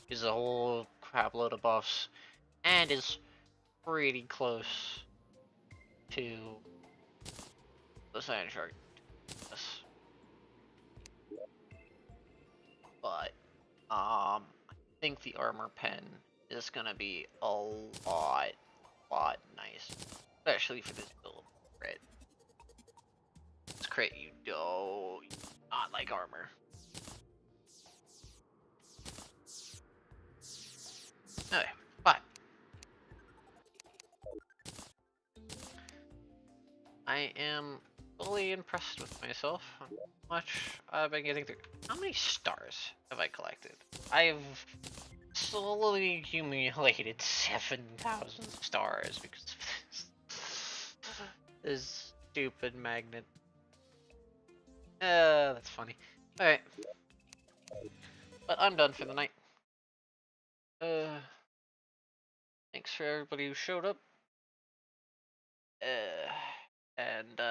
[SPEAKER 1] is a whole crap load of buffs, and is pretty close to the Sand Shark. But I think the armor pen is gonna be a lot nice, especially for this build. Right? This crit you do not like armor. Okay, but I am fully impressed with myself. How much I've been getting through. How many stars have I collected? I've slowly accumulated 7,000 stars because of this stupid magnet. That's funny. Alright. But I'm done for the night. Thanks for everybody who showed up. And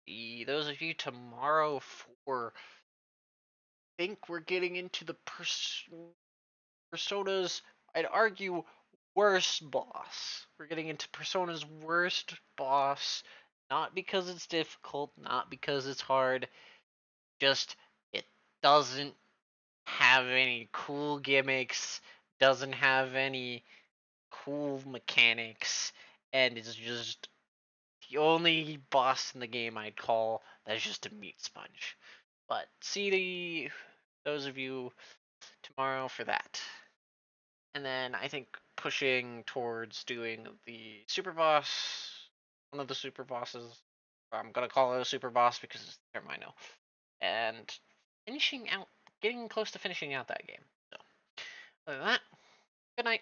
[SPEAKER 1] see those of you tomorrow for think we're getting into the Persona's, I'd argue, worst boss. We're getting into Persona's worst boss, not because it's difficult, not because it's hard, just it doesn't have any cool gimmicks, doesn't have any cool mechanics, and it's just the only boss in the game I'd call that's just a meat sponge. But see those of you tomorrow for that. And then I think pushing towards doing the super boss, one of the super bosses. I'm gonna call it a super boss because it's the term I know. And finishing out, getting close to finishing out that game. So, other than that, good night.